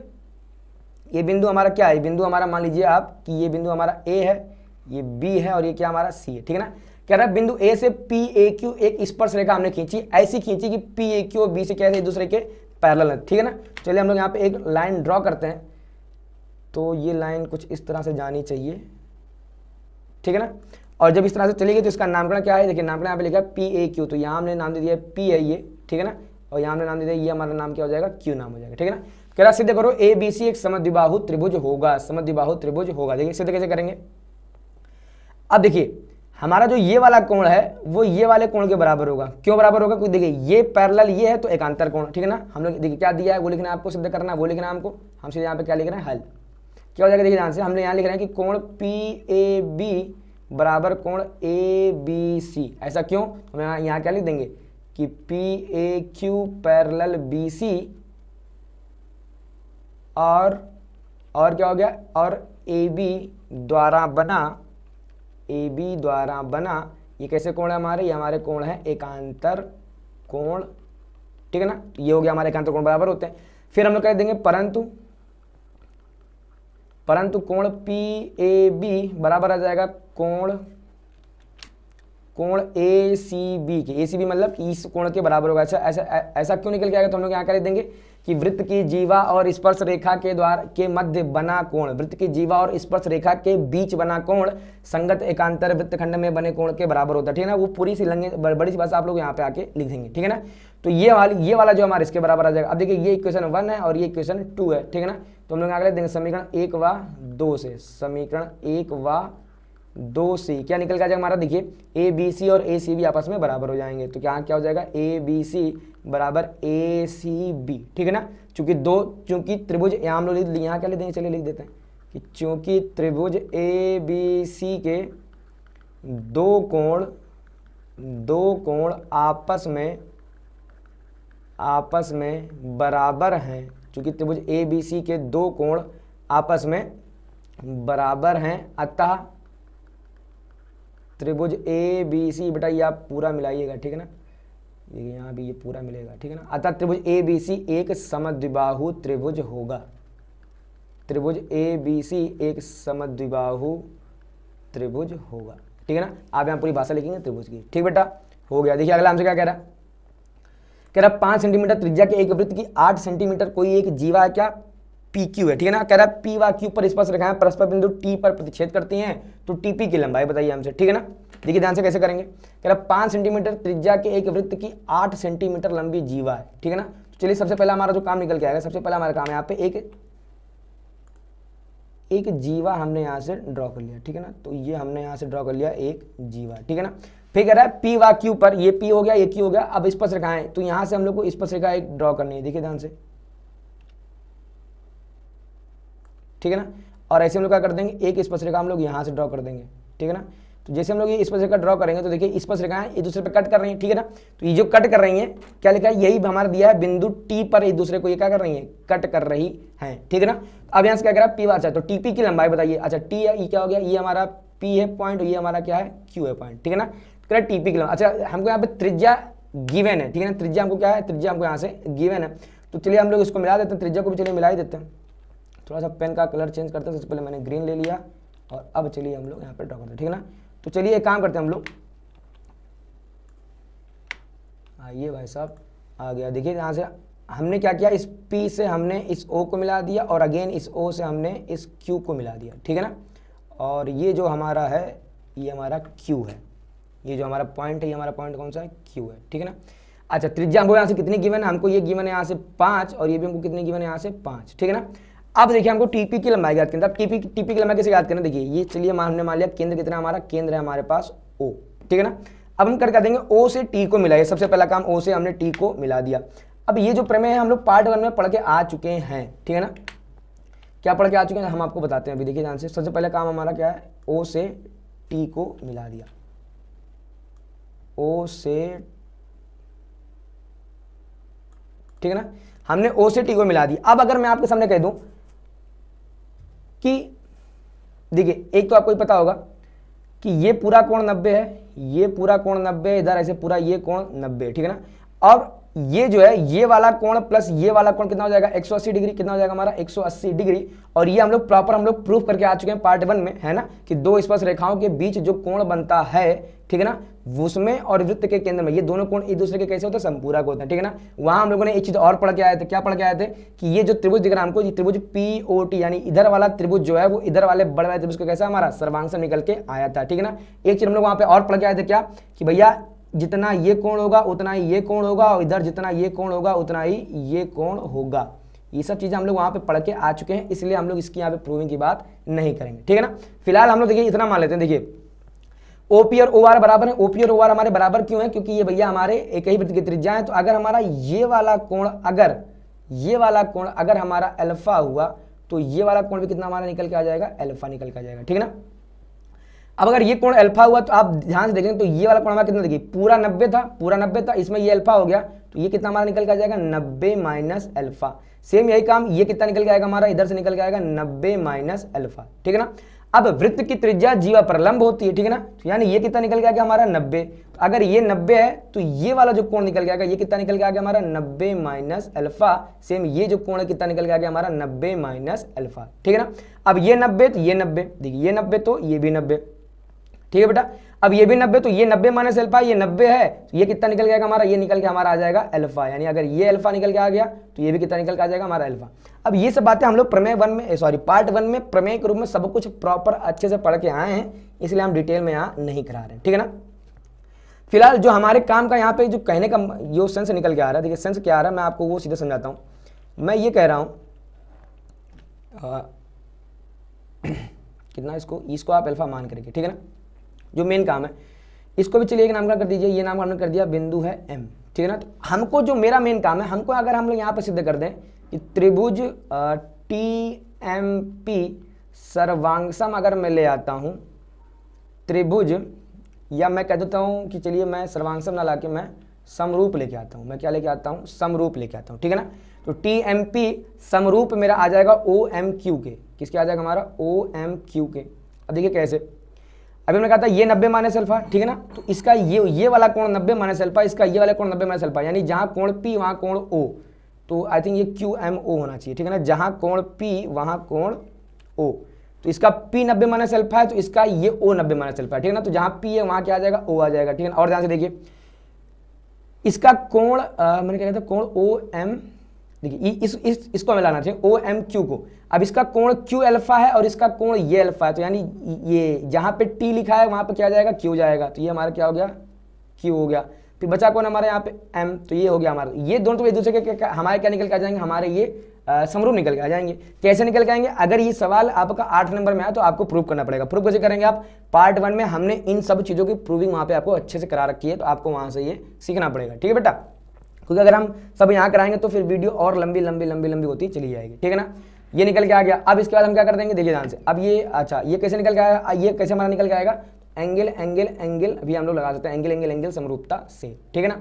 S1: ये बिंदु हमारा क्या है, बिंदु हमारा मान लीजिए आप कि ये बिंदु हमारा A है, ये B है, और ये क्या हमारा C है। ठीक है ना। कह रहा है बिंदु A से PAQ एक स्पर्श रेखा हमने खींची, ऐसी खींची कि PAQ और B से कैसे एक दूसरे के पैरेलल है। ठीक है ना। चलिए हम लोग यहाँ पे एक लाइन ड्रॉ करते हैं, तो ये लाइन कुछ इस तरह से जानी चाहिए, ठीक है ना। और जब इस तरह से चलेगी तो इसका नामकरण क्या है, देखिए नामकरण यहाँ पे लिखा है PAQ, तो यहाँ हमने नाम दे दिया P है ये, ठीक है ना, और यहाँ हमने नाम दे दिया, ये हमारा नाम क्या हो जाएगा, Q नाम हो जाएगा, ठीक है ना। कह रहा सिद्ध करो ABC एक समद्विबाहु त्रिभुज होगा, समद्विबाहु त्रिभुज होगा। देखिए सिद्ध कैसे करेंगे, अब देखिए हमारा जो ये वाला कोण है वो ये वाले कोण के बराबर होगा। क्यों बराबर होगा, क्योंकि देखिए ये पैरेलल ये है तो एकांतर कोण, ठीक है ना। हम लोग देखिए क्या दिया है वो लिखना है आपको, सिद्ध करना है वो लिखना है हमको। हम सीधे यहाँ पे क्या लिख रहे हैं, हल। क्या हो जाएगा, देखिए ध्यान से हमने यहाँ लिख रहे हैं कि कोण PAB बराबर कोण ABC। ऐसा क्यों, हम यहाँ क्या लिख देंगे कि PAQ पैरेलल BC और क्या हो गया, और AB द्वारा बना ये कैसे कोण है हमारे, ये हमारे कोण है एकांतर कोण, ठीक है ना। ये हो गया हमारे एकांतर कोण बराबर होते हैं। फिर हम लोग कह देंगे परंतु कोण PAB बराबर आ जाएगा कोण ACB के, ACB मतलब इस कोण के बराबर होगा। अच्छा ऐसा क्यों निकल के आएगा, तो हम लोग यहाँ कर देंगे कि वृत्त की जीवा और स्पर्श रेखा के मध्य बना कोण, वृत्त की जीवा और स्पर्श रेखा के बीच बना कोण संगत एकांतर वृत्तखंड में बने कोण के बराबर होता है, ठीक है ना। वो पूरी सी बड़ी सी भाषा आप लोग यहाँ पे आके लिख देंगे, ठीक है ना। तो ये वाला जो हमारे इसके बराबर आ जाएगा। अब देखिए ये इक्वेशन 1 है और ये इक्वेशन 2 है, ठीक है ना। तो हम लोग आगे लिख देंगे समीकरण 1 व 2 से, समीकरण 1 व 2 से क्या निकल के आ जाएगा हमारा, देखिए ABC और ACB आपस में बराबर हो जाएंगे। तो क्या हो जाएगा, ABC बराबर ACB, ठीक है ना। चूंकि त्रिभुज यहाँ हम लोग यहाँ क्या लिख देंगे, चलिए लिख देते हैं कि चूंकि त्रिभुज ABC के दो कोण आपस में बराबर हैं, चूंकि त्रिभुज ABC के दो कोण आपस में बराबर हैं, अतः त्रिभुज ABC बेटा ये आप पूरा मिलाइएगा, ठीक है ना, ये यहाँ भी ये पूरा मिलेगा, ठीक है ना। अतः त्रिभुज ABC एक समद्विबाहु त्रिभुज होगा, त्रिभुज ABC एक समद्विबाहु त्रिभुज होगा, ठीक है ना। आप यहाँ पूरी भाषा लिखेंगे त्रिभुज की, ठीक बेटा, हो गया। देखिए अगला हमसे क्या कह रहा है, 5 सेंटीमीटर त्रिज्या के एक वृत्त की 8 सेंटीमीटर कोई एक जीवा क्या PQ है, ठीक है ना। कह रहा है P व Q पर स्पर्श रेखाएं परस्पर बिंदु T पर प्रतिच्छेद करती हैं, तो TP की लंबाई बताइए हमसे, ठीक है ना। देखिए ध्यान से कैसे करेंगे, कह रहा है 5 सेंटीमीटर त्रिज्या के एक वृत्त की 8 सेंटीमीटर लंबी जीवा है, ठीक है ना। तो चलिए सबसे पहला हमारा जो काम निकल के आएगा, सबसे पहला हमारा काम है यहाँ पे एक जीवा हमने यहाँ से ड्रॉ कर लिया, ठीक है ना। तो ये हमने यहाँ से ड्रॉ कर लिया एक जीवा, ठीक है ना। फिर कह रहा है P व Q पर, ये P हो गया ये Q हो गया, अब स्पर्श रेखाएं, तो यहाँ से हम लोग को स्पर्श रेखा एक ड्रॉ करनी है, देखिए ध्यान से, ठीक है ना। और ऐसे हम लोग क्या कर देंगे, एक स्पर्श रेखा हम लोग यहाँ से ड्रॉ कर देंगे, ठीक है ना। तो जैसे हम लोग ये स्पर्श रेखा ड्रॉ करेंगे तो देखिए स्पर्श रेखाएं एक दूसरे पे कट कर रही हैं, ठीक है ना। तो ये जो कट कर रही हैं क्या लिखा है, यही हमारा दिया है बिंदु T पर एक दूसरे को ये क्या कर रही है, कट कर रही हैं, ठीक है ना। अब यहाँ से क्या कह रहा है P वाचा, तो TP की लंबाई बताइए। अच्छा T है, ये क्या हो गया, ये हमारा P है पॉइंट, ये हमारा क्या है Q है पॉइंट, ठीक है ना। कह रहा है TP की लंबाई, अच्छा हमको यहाँ पे त्रिज्या गिवन है, ठीक है ना, त्रिज्या हमको क्या है, त्रिज्या हमको यहाँ से गिवन है। तो चलिए हम लोग इसको मिला देते हैं, त्रिज्या को भी चलिए मिला ही देते हैं। थोड़ा सा पेन का कलर चेंज करते हैं, सबसे पहले मैंने ग्रीन ले लिया और अब चलिए हम लोग यहाँ पे ड्रॉ करते हैं, ठीक है ना। तो चलिए एक काम करते हैं हम लोग, आइए भाई साहब आ गया। देखिए यहाँ से हमने क्या किया, इस P से हमने इस O को मिला दिया और अगेन इस O से हमने इस Q को मिला दिया, ठीक है ना। और ये जो हमारा है ये हमारा Q है, ये जो हमारा पॉइंट है ये हमारा पॉइंट कौन सा है, Q है, ठीक है ना। अच्छा त्रिज्या हमको यहाँ से कितनी गिवन है, हमको ये गिवन है यहाँ से 5 और ये भी हमको कितनी गिवन है यहाँ से 5, ठीक है ना। अब देखिए हमको TP की लंबाई याद करना, अब TP की लंबाई कैसे याद करना, देखिए ये चलिए हमने मान लिया केंद्र कितना हमारा, केंद्र है हमारे पास O, ठीक है ना। अब हम कर देंगे O से T को मिलाइए, सबसे पहला काम O से हमने T को मिला दिया। अब ये जो प्रमेय है हम लोग पार्ट 1 में पढ़ के आ चुके हैं, ठीक है ना। क्या पढ़ के आ चुके हैं हम आपको बताते हैं अभी, देखिए ध्यान से। सबसे पहले काम हमारा क्या है, O से T को मिला दिया, O से, ठीक है ना, हमने O से T को मिला दिया। अब अगर मैं आपके सामने कह दूं कि देखिए एक तो आपको ही पता होगा कि ये पूरा कोण 90 है, ये पूरा कोण 90 है, इधर ऐसे पूरा ये कोण 90 है, ठीक है ना। और ये जो है ये वाला कोण प्लस ये वाला कोण कितना हो जाएगा 180 डिग्री, कितना हो जाएगा हमारा 180 डिग्री। और ये हम लोग प्रॉपर हम लोग प्रूफ करके आ चुके हैं पार्ट 1 में, है ना, कि दो स्पर्श रेखाओं के बीच जो कोण बनता है, ठीक है ना, उसमें और वृत्त के केंद्र में ये दोनों कोण एक दूसरे के कैसे होते हैं, संपूरक होते हैं, ठीक है ना। वहां हम लोगों ने एक चीज और पढ़ के आए थे, क्या पढ़ के आए थे कि ये जो त्रिभुज दिख रहा है हमको, ये त्रिभुज POT यानी इधर वाला त्रिभुज जो है वो इधर वाले बड़े वाले त्रिभुज को कैसा हमारा सर्वांग निकल के आया था, ठीक है ना। एक चीज हम लोग वहां पे और पढ़ के आए थे, क्या कि भैया जितना ये कोण होगा उतना ही ये कोण होगा, और इधर जितना ये कोण होगा उतना ही ये कोण होगा। ये सब चीजें हम लोग वहां पे पढ़ के आ चुके हैं, इसलिए हम लोग इसकी यहाँ पे प्रूविंग की बात नहीं करेंगे, ठीक है ना। फिलहाल हम लोग देखिए इतना मान लेते हैं, देखिए OP और OR बराबर है। OP और OR हमारे बराबर क्यों है, क्योंकि ये भैया हमारे एक ही वृत्त की त्रिज्या है। तो अगर हमारा ये वाला कोण अगर हमारा अल्फा हुआ तो ये वाला कोण भी कितना हमारा निकल के आ जाएगा, अल्फा निकल के आ जाएगा, ठीक है ना। अब अगर ये कोण अल्फा हुआ तो आप ध्यान से देखेंगे तो ये वाला कोण हमारा कितना, देखिए पूरा 90 था, इसमें ये अल्फा हो गया तो ये कितना हमारा निकल के आ जाएगा 90 माइनस अल्फा। सेम यही काम ये कितना निकल के आएगा हमारा, इधर से निकल के आएगा 90 माइनस अल्फा, ठीक है ना। अब वृत्त की त्रिज्या जीवा पर लंब होती है, ठीक है ना, तो यानी ये कितना निकल के आ गया हमारा 90। अगर ये 90 है तो ये वाला जो कोण निकल के आएगा ये कितना निकल के आ गया हमारा 90 माइनस अल्फा। सेम ये जो कोण है कितना निकल के आ गया हमारा 90 माइनस अल्फा, ठीक है ना। अब ये 90 तो ये 90, देखिए ये 90 तो ये भी 90, ठीक है बेटा। अब ये भी 90 तो ये 90 माइनस अल्फा, ये 90 है तो ये कितना निकल गया हमारा, ये निकल के हमारा आ जाएगा अल्फा। यानी अगर ये अल्फा निकल के आ गया तो ये भी कितना निकल के आ जाएगा हमारा अल्फा। अब ये सब बातें हम लोग पार्ट 1 में प्रमेय के रूप में सब कुछ प्रॉपर अच्छे से पढ़ के आए हैं, इसलिए हम डिटेल में यहाँ नहीं करा रहे हैं, ठीक है ना। फिलहाल जो हमारे काम का यहाँ पे जो कहने का जो सेंस निकल के आ रहा है, देखिए सेंस क्या आ रहा है मैं आपको वो सीधे समझाता हूँ। मैं ये कह रहा हूँ कितना इसको आप अल्फा मान करके, ठीक है ना, जो मेन काम है इसको भी चलिए एक नामकरण कर दीजिए, ये नाम हमने कर दिया बिंदु है M, ठीक है ना। तो हमको जो मेरा मेन काम है, हमको अगर हम लोग यहाँ पर सिद्ध कर दें कि त्रिभुज TMP सर्वांगसम अगर मैं ले आता हूँ त्रिभुज, या मैं कह देता हूँ कि चलिए मैं सर्वांगसम ना लाके मैं समरूप लेके आता हूँ, मैं क्या लेके आता हूँ, समरूप लेके आता हूँ, ठीक है ना। तो TMP समरूप मेरा आ जाएगा OMQ के, किसके आ जाएगा हमारा OMQ के। अब देखिए कैसे, अभी हमने कहा था ये 90 माइनस अल्फा, ठीक है ना, तो इसका ये वाला कोण 90 माइनस अल्फा, इसका ये वाला कोण 90 माइनस अल्फा, यानी जहां कोण P वहां कोण O, तो आई थिंक ये QMO होना चाहिए, ठीक है ना, जहां कोण P वहां कोण O। तो इसका P 90 माइनस अल्फा है तो इसका ये O 90 माइनस अल्फा है, ठीक है ना। तो जहां P है वहां क्या आ जाएगा, O आ जाएगा, ठीक है ना। और ध्यान से देखिए इसका कोण मैंने क्या कहता कोण OM, देखिए इसको हमें लाना चाहिए OMQ को। अब इसका कोण Q अल्फा है और इसका कोण ये अल्फा है, तो यानी ये जहां पे T लिखा है वहां पे क्या जाएगा, Q जाएगा, तो ये हमारा क्या हो गया, Q हो गया। फिर बचा कौन हमारे यहाँ पे M, तो ये हो गया हमारा। ये दोनों तो एक दूसरे के हमारे क्या निकल के आ जाएंगे, हमारे ये समरूप निकल के आ जाएंगे। कैसे निकल के आएंगे, अगर ये सवाल आपका 8 नंबर में है तो आपको प्रूव करना पड़ेगा। प्रूव कैसे करेंगे आप, पार्ट 1 में हमने इन सब चीज़ों की प्रूविंग वहाँ पे आपको अच्छे से करा रखी है, तो आपको वहाँ से ये सीखना पड़ेगा, ठीक है बेटा। क्योंकि अगर हम सब यहाँ कराएंगे तो फिर वीडियो और लंबी लंबी लंबी लंबी होती चली जाएगी, ठीक है ना। ये निकल के आ गया। अब इसके बाद हम क्या कर देंगे, देखिए ध्यान से। अब ये अच्छा ये कैसे निकल के आएगा, ये कैसे हमारा निकल के आएगा, एंगल एंगल एंगल अभी हम लोग लगा सकते हैं, एंगल एंगल एंगल समरूपता से, ठीक है ना।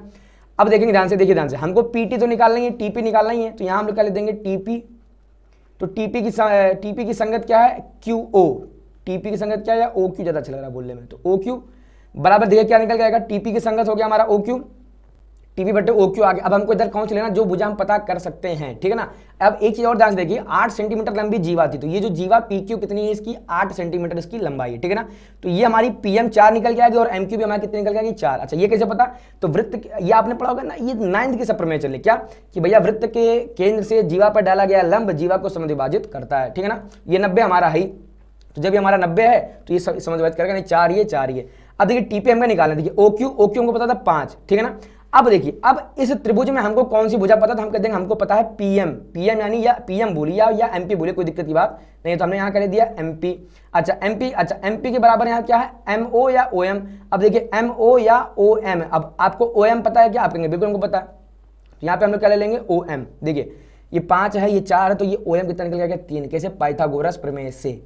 S1: अब देखेंगे ध्यान से, देखिए ध्यान से, हमको PT तो निकालना ही है, TP निकालना ही है, तो यहाँ हम लोग क्या लिख देंगे TP। तो TP की संगत क्या है, QO। TP की संगत क्या है, OQ ज़्यादा अच्छा लग रहा है बोलने में, तो OQ बराबर देखिए क्या निकल के आएगा, TP की संगत हो गया हमारा OQ, TP बटे OQ आ गया। अब हमको इधर कौन सा लेना, जो भुजा हम पता कर सकते हैं, ठीक है ना। अब एक चीज और ध्यान से देखिए, 8 सेंटीमीटर लंबी जीवा थी, तो ये जो जीवा PQ कितनी है, इसकी 8 सेंटीमीटर इसकी लंबाई है, ठीक है ना। तो ये हमारी PM 4 निकल के आएगी और MQ भी हमारी कितनी निकल के आएगी, 4। अच्छा ये कैसे पता, तो वृत्त, ये आपने पढ़ा होगा ना, ये 9th की सब प्रमेय चले क्या, कि भैया वृत्त के केंद्र से जीवा पर डाला गया लंब जीवा को समद्विभाजित करता है, ठीक है ना। ये 90 हमारा है, तो जब ये हमारा 90 है तो ये समद्विभाजित करेगा, नहीं 4 ये। अब देखिए TP हमको निकालना, देखिए OQ हमको पता था 5, ठीक है ना। अब देखिए, अब इस त्रिभुज में हमको कौन सी भुजा पता था, हम कहते हैं हमको पता है PM यानी या PM बोली या MP बोली, कोई दिक्कत की बात नहीं, तो हमने यहाँ कर दिया MP। अच्छा MP के बराबर यहाँ क्या है, MO या OM। अब देखिए MO या OM, अब आपको OM पता है क्या, आप कहेंगे बिल्कुल हमको पता है, तो यहाँ पे हम लोग क्या ले लेंगे OM। देखिए ये 5 है, ये 4 है, तो ये OM कितना निकल गया, 3। कैसे, पाइथागोरस प्रमेय से,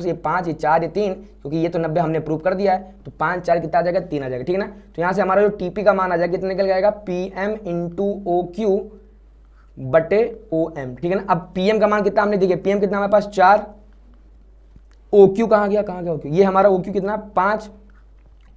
S1: ये 5 ये 4 ये 3, क्योंकि ये तो 90 हमने प्रूव कर दिया है, तो 5 4 कितना आ जाएगा, 3 आ जाएगा, ठीक है ना। तो यहाँ से हमारा जो TP का मान आ जाएगा कितना निकल जाएगा, PM इंटू OQ बटे OM, ठीक है ना। अब PM का मान कितना हमने, देखिए PM कितना हमारे पास 4, OQ कहाँ गया OQ, ये हमारा OQ कितना 5,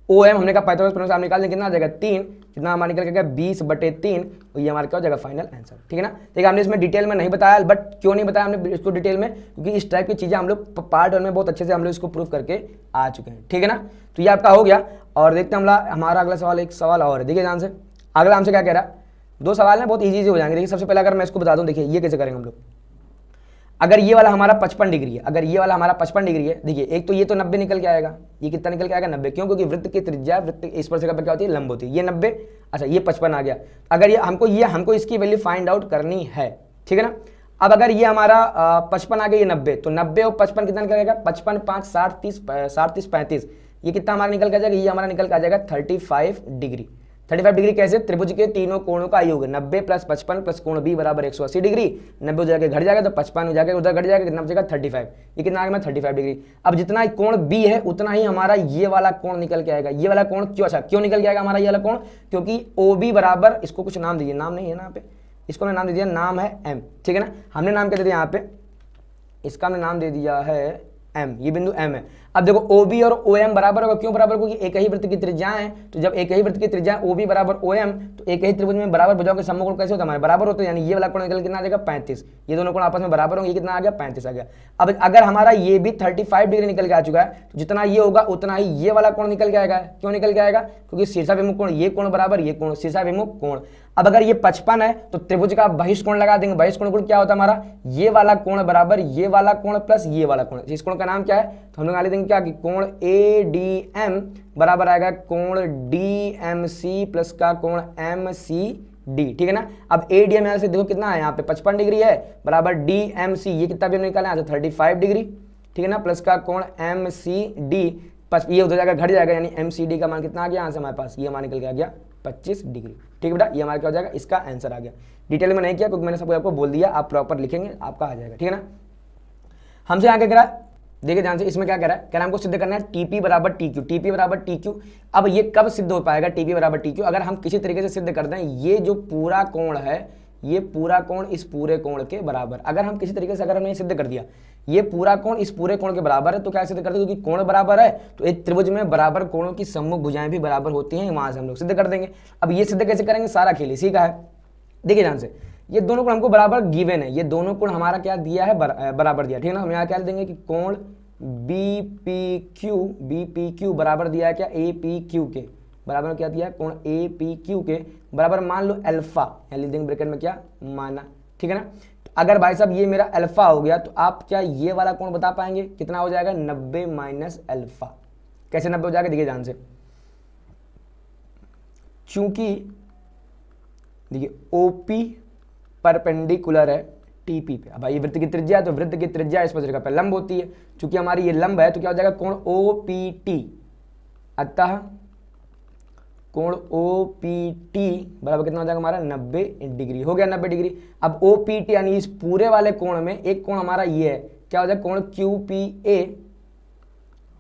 S1: ओ एम हमने कहा पाइथागोरस प्रमेय से आप निकाल दें, कितना आ जाएगा 3, कितना हमारा निकल गया 20/3, और ये हमारा क्या हो जाएगा फाइनल आंसर। ठीक है ना। देखिए हमने इसमें डिटेल में नहीं बताया, बट क्यों नहीं बताया हमने इसको डिटेल में, क्योंकि इस टाइप की चीजें हम लोग पार्ट 1 में बहुत अच्छे से हम लोग इसको प्रूव करके आ चुके हैं। ठीक है ना। तो ये आपका हो गया, और देखते हैं हमारा अगला सवाल, एक सवाल और है, देखिए ध्यान से। अगला हमसे क्या कह रहा है, 2 सवाल है, बहुत ईजी हो जाएंगे। देखिए सबसे पहले अगर मैं इसको बता दूं, देखिए ये कैसे करेंगे हम लोग। अगर ये वाला हमारा 55 डिग्री है, अगर ये वाला हमारा 55 डिग्री है, देखिए एक तो ये तो 90 निकल के आएगा, ये कितना निकल के आएगा 90, क्यों, क्योंकि वृत्त की त्रिज्या वृत्त स्पर्शरेखा पर क्या होती है, लंब होती है। ये 90, अच्छा ये 55 आ गया। अगर ये हमको इसकी वैल्यू फाइंड आउट करनी है। ठीक है ना। अब अगर ये हमारा 55 आ गया, ये 90, तो 90 और 55 कितना निकल जाएगा, 55 5 60 30 60 30 35, ये कितना हमारा निकल के आ जाएगा, ये हमारा निकल के आ जाएगा 35 डिग्री। 35 डिग्री कैसे, त्रिभुज के तीनों कोणों का योग 90 + 55 + कोण बी बराबर 180 डिग्री। 90 जाके घट जाएगा तो 55 जाके उधर घट जाएगा, कितना बचेगा 35, ये कितना आ गया 35 डिग्री। अब जितना कोण बी है उतना ही हमारा ये वाला कोण निकल के आएगा। ये वाला कोण क्यों, अच्छा क्यों निकल के आएगा हमारा ये वाला कोण, क्योंकि ओ बी बराबर, इसको कुछ नाम दीजिए, नाम नहीं है ना यहाँ पे, इसको हमने नाम दे दिया, नाम है एम। ठीक है ना। हमने नाम क्या दे दिया यहाँ पे, इसका हमने नाम दे दिया है एम, ये बिंदु एम है। अब देखो ओ बी और ओ एम बराबर होगा, क्यों बराबर, क्योंकि एक ही वृत्त की त्रिज्याएं हैं। तो जब एक ही वृत्त की त्रिज्या ओ बी बराबर ओ एम, तो एक ही त्रिभुज में बराबर भुजाओं के समकोण कैसे होता है, हमारे बराबर होते हैं, यानी ये वाला कोण निकल कितना आ जाएगा 35, ये दोनों कोण आपस में बराबर होंगे, ये कितना आ गया 35 आ गया। अब अगर हमारा ये भी 35 डिग्री निकल के आ चुका है, तो जितना ये होगा उतना ही ये वाला कोण निकल के आएगा। क्यों निकल के आएगा, क्योंकि शीर्षाभिमुख कोण ये कोण बराबर ये कोण, शीर्षाभिमुख कोण। अब अगर ये 55 है तो त्रिभुज का बहिष्कोण लगा देंगे। बहिष्कोण कोण क्या होता है हमारा, ये वाला कोण बराबर ये वाला कोण प्लस ये वाला कोण। इस कोण का नाम क्या है, तो हम लोग निकाल देंगे क्या कि कोण ADM बराबर आएगा कोण DMC प्लस का कोण MCD। ठीक है ना। अब ADM यहां से देखो कितना है, यहाँ पे 55 डिग्री है, बराबर DMC, ये कितना भी निकाला है 35 डिग्री। ठीक है ना। प्लस का कोण MCD, ये उधर जाकर घट जाएगा, यानी MCD का मान कितना आ गया यहाँ से हमारे पास, ये हमारा निकल के आ गया 25 डिग्री। ठीक है बेटा, ये हमारा क्या हो जाएगा, इसका आंसर आ गया। डिटेल में नहीं किया क्योंकि मैंने सबको आपको बोल दिया, आप प्रॉपर लिखेंगे आपका आ जाएगा। ठीक है ना। हमसे यहाँ क्या कह रहा है, देखिए ध्यान से, इसमें क्या कह रहा है, क्या हमको सिद्ध करना है TP बराबर TQ, TP बराबर TQ। अब ये कब सिद्ध हो पाएगा TP बराबर TQ, अगर हम किसी तरीके से सिद्ध कर दें, ये जो पूरा कोण है, ये पूरा कोण इस पूरे कोण के बराबर, अगर हम किसी तरीके से अगर हमने सिद्ध कर दिया ये पूरा कोण इस पूरे कोण के बराबर है, तो क्या सिद्ध कर दें, क्योंकि कोण बराबर है तो एक त्रिभुज में बराबर कोणों की सम्मुख भुजाएं भी बराबर होती हैं, वहां से हम लोग सिद्ध कर देंगे। अब ये सिद्ध कैसे करेंगे, सारा खेल इसी का है। देखिए ध्यान से, ये दोनों कोण हमको बराबर गिवन है, ये दोनों कोण हमारा क्या दिया है, बराबर दिया। ठीक है ना। हम यहाँ क्या देंगे कि कोण BPQ बराबर दिया है क्या, APQ के बराबर क्या दिया है, कोण APQ के बराबर मान लो अल्फा, यानी लिख देंगे ब्रैकेट में क्या, माना। ठीक है ना। तो अगर भाई साहब ये मेरा अल्फा हो गया, तो आप क्या ये वाला कोण बता पाएंगे कितना हो जाएगा, 90 - अल्फा। कैसे 90 हो जाएगा, देखिए ध्यान से, चूंकि देखिए OP परपेंडिकुलर है TP पे। अब भाई वृत्त की त्रिज्या है, तो वृत्त की त्रिज्या स्पर्शरेखा पे लंब होती है, चूंकि हमारी ये लंब है तो क्या हो जाएगा, कोण OPT, अतः कोण OPT बराबर कितना हो जाएगा हमारा 90 डिग्री। हो गया 90 डिग्री। अब OPT यानी इस पूरे वाले कोण में एक कोण हमारा ये है, क्या हो जाएगा, कोण QPA,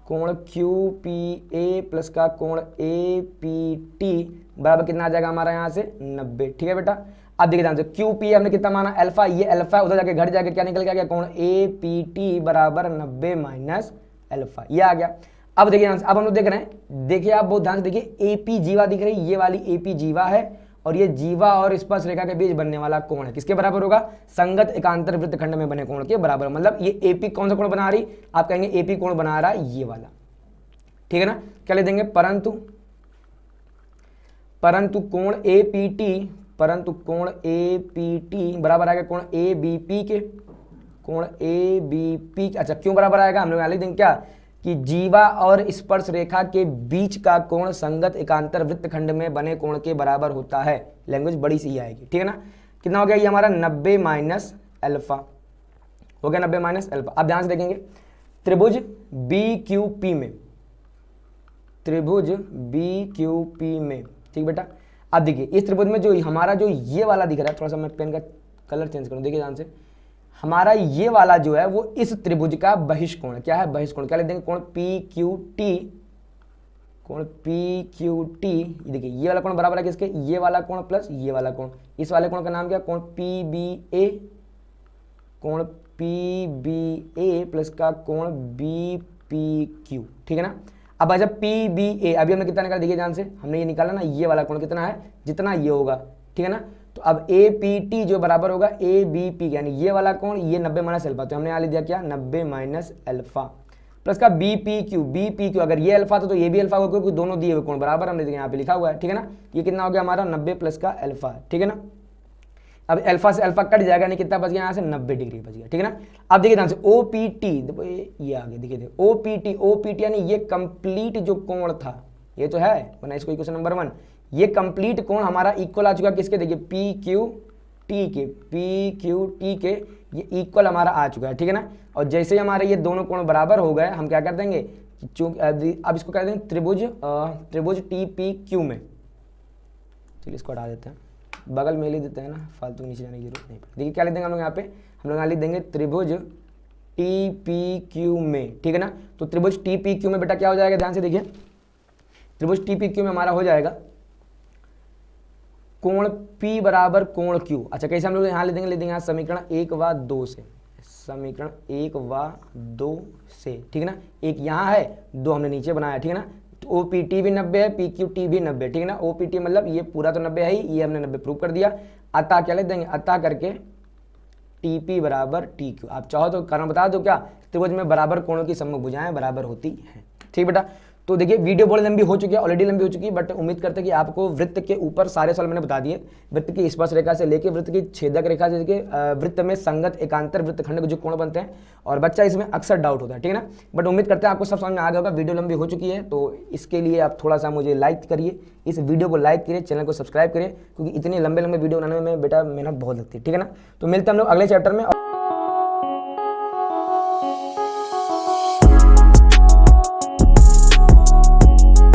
S1: कोण QPA प्लस का कोण APT बराबर कितना आ जाएगा हमारा यहाँ से 90। ठीक है बेटा। अब देखिए ध्यान से, QPA हमने कितना माना, अल्फा, ये अल्फा उधर जाके घट जाके क्या निकल के आ गया, कोण APT बराबर 90 - अल्फा, ये आ गया। अब देखिए अब हम लोग देख रहे हैं, देखिए आप बहुत ध्यान से देखिए, AP जीवा दिख रही है, ये वाली AP जीवा है, और ये जीवा और स्पर्श रेखा के बीच बनने वाला कोण है, किसके बराबर होगा, संगत एकांतर वृत्तखंड में बने कोण के बराबर। मतलब ये AP कौन सा कोण बना रही, आप कहेंगे AP कोण बना रहा है ये वाला। ठीक है ना। क्या ले देंगे, परंतु कोण APT बराबर आएगा कोण ABP के, कोण ABP। अच्छा क्यों बराबर आएगा, हम लोग यहाँ लिख देंगे क्या कि जीवा और स्पर्श रेखा के बीच का कोण संगत एकांतर वृत्तखंड में बने कोण के बराबर होता है। लैंग्वेज बड़ी सी आएगी। ठीक है ना। कितना हो गया ये हमारा 90 - अल्फा, हो गया 90 - अल्फा। अब ध्यान से देखेंगे, त्रिभुज BQP में, ठीक बेटा। अब देखिए इस त्रिभुज में जो हमारा जो ये वाला दिख रहा है, थोड़ा सा मैं पेन का कलर चेंज करूं, देखिए ध्यान से, हमारा ये वाला जो है वो इस त्रिभुज का बहिष्कोण है। क्या है, बहिष्कोण। क्या लिख देंगे, कोण PQT। देखिए ये वाला कोण बराबर है किसके, ये वाला कोण प्लस ये वाला कोण। इस वाले कोण का नाम क्या, कोण PBA प्लस का कोण BPQ। ठीक है ना। अब अच्छा पी बी ए, अभी हमने कितना निकाला देखिए ध्यान से, हमने ये निकाला ना, ये वाला कोण कितना है, जितना ये होगा, ठीक है ना। तो अब ए पी टी जो बराबर होगा ए बी पी, यानी ये वाला कोण, ये 90 माइनस अल्फा, तो हमने यहाँ लिख दिया क्या 90 माइनस अल्फा, प्लस का बी पी क्यू, अगर ये अल्फा था तो ये भी अल्फा होगा, क्योंकि दोनों दिए हुए कोण बराबर, हमने यहाँ पे लिखा हुआ है, ठीक है ना। ये कितना हो गया हमारा 90 प्लस का अल्फा, ठीक है ना। अब अल्फा से अल्फा कट जाएगा, नहीं कितना बच गया यहाँ से 90 डिग्री बच गया, ठीक है ना। अब देखिए ध्यान से ओ पी टी, देखो ये आगे देखिए ओ पी टी यानी ये कंप्लीट जो कोण था, ये तो है बना इसको इक्वेशन नंबर 1, ये कंप्लीट कोण हमारा इक्वल आ चुका किसके, देखिए पी क्यू टी के ये इक्वल हमारा आ चुका है, ठीक है ना। और जैसे ही हमारे ये दोनों कोण बराबर हो गए, हम क्या कर देंगे, चूंकि अब इसको कर देंगे त्रिभुज टी पी क्यू में, चलिए इसको हटा देते हैं, बगल में ले देते हैं ना, फालतू नीचे जाने की जरूरत नहीं। देखिए क्या लिख देंगे हम लोग यहाँ पे, हम लोग यहाँ लिख देंगे त्रिभुज टी पी क्यू में, ठीक है ना। तो त्रिभुज टी पी क्यू में बेटा क्या हो जाएगा, ध्यान से देखिए, त्रिभुज टी पी क्यू में हमारा हो जाएगा कोण P बराबर कोण Q। अच्छा कैसे हम लोग यहाँ ले देंगे यहाँ समीकरण 1 व 2 से, समीकरण 1 व 2 से, ठीक है ना। एक यहाँ है, 2 हमने नीचे बनाया, ठीक है ना। तो OPT भी 90 है, PQT भी 90, ठीक है ना। OPT मतलब ये पूरा तो 90 है ही, ये हमने 90 प्रूव कर दिया। अतः क्या लिख देंगे, अतः करके TP बराबर TQ। आप चाहो तो कारण बता दो क्या, त्रिभुज में बराबर कोणों की सम्मुख भुजाएं बराबर होती हैं, ठीक बेटा। तो देखिए वीडियो बहुत लंबी हो चुकी है, ऑलरेडी लंबी हो चुकी है, बट उम्मीद करते हैं कि आपको वृत्त के ऊपर सारे सवाल मैंने बता दिए, वृत्त की स्पर्श रेखा से लेकर वृत्त की छेदक रेखा से लेकर वृत्त में संगत एकांतर वृत्तखंड के जो कोण बनते हैं, और बच्चा इसमें अक्सर डाउट होता है, ठीक है ना। बट उम्मीद करते हैं आपको सब समझ में आ गया होगा। वीडियो लंबी हो चुकी है तो इसके लिए आप थोड़ा सा मुझे लाइक करिए, इस वीडियो को लाइक करिए, चैनल को सब्सक्राइब करिए, क्योंकि इतने लंबे वीडियो बनाने में बेटा मेहनत बहुत लगती है, ठीक है ना। तो मिलते हैं हम लोग अगले चैप्टर में।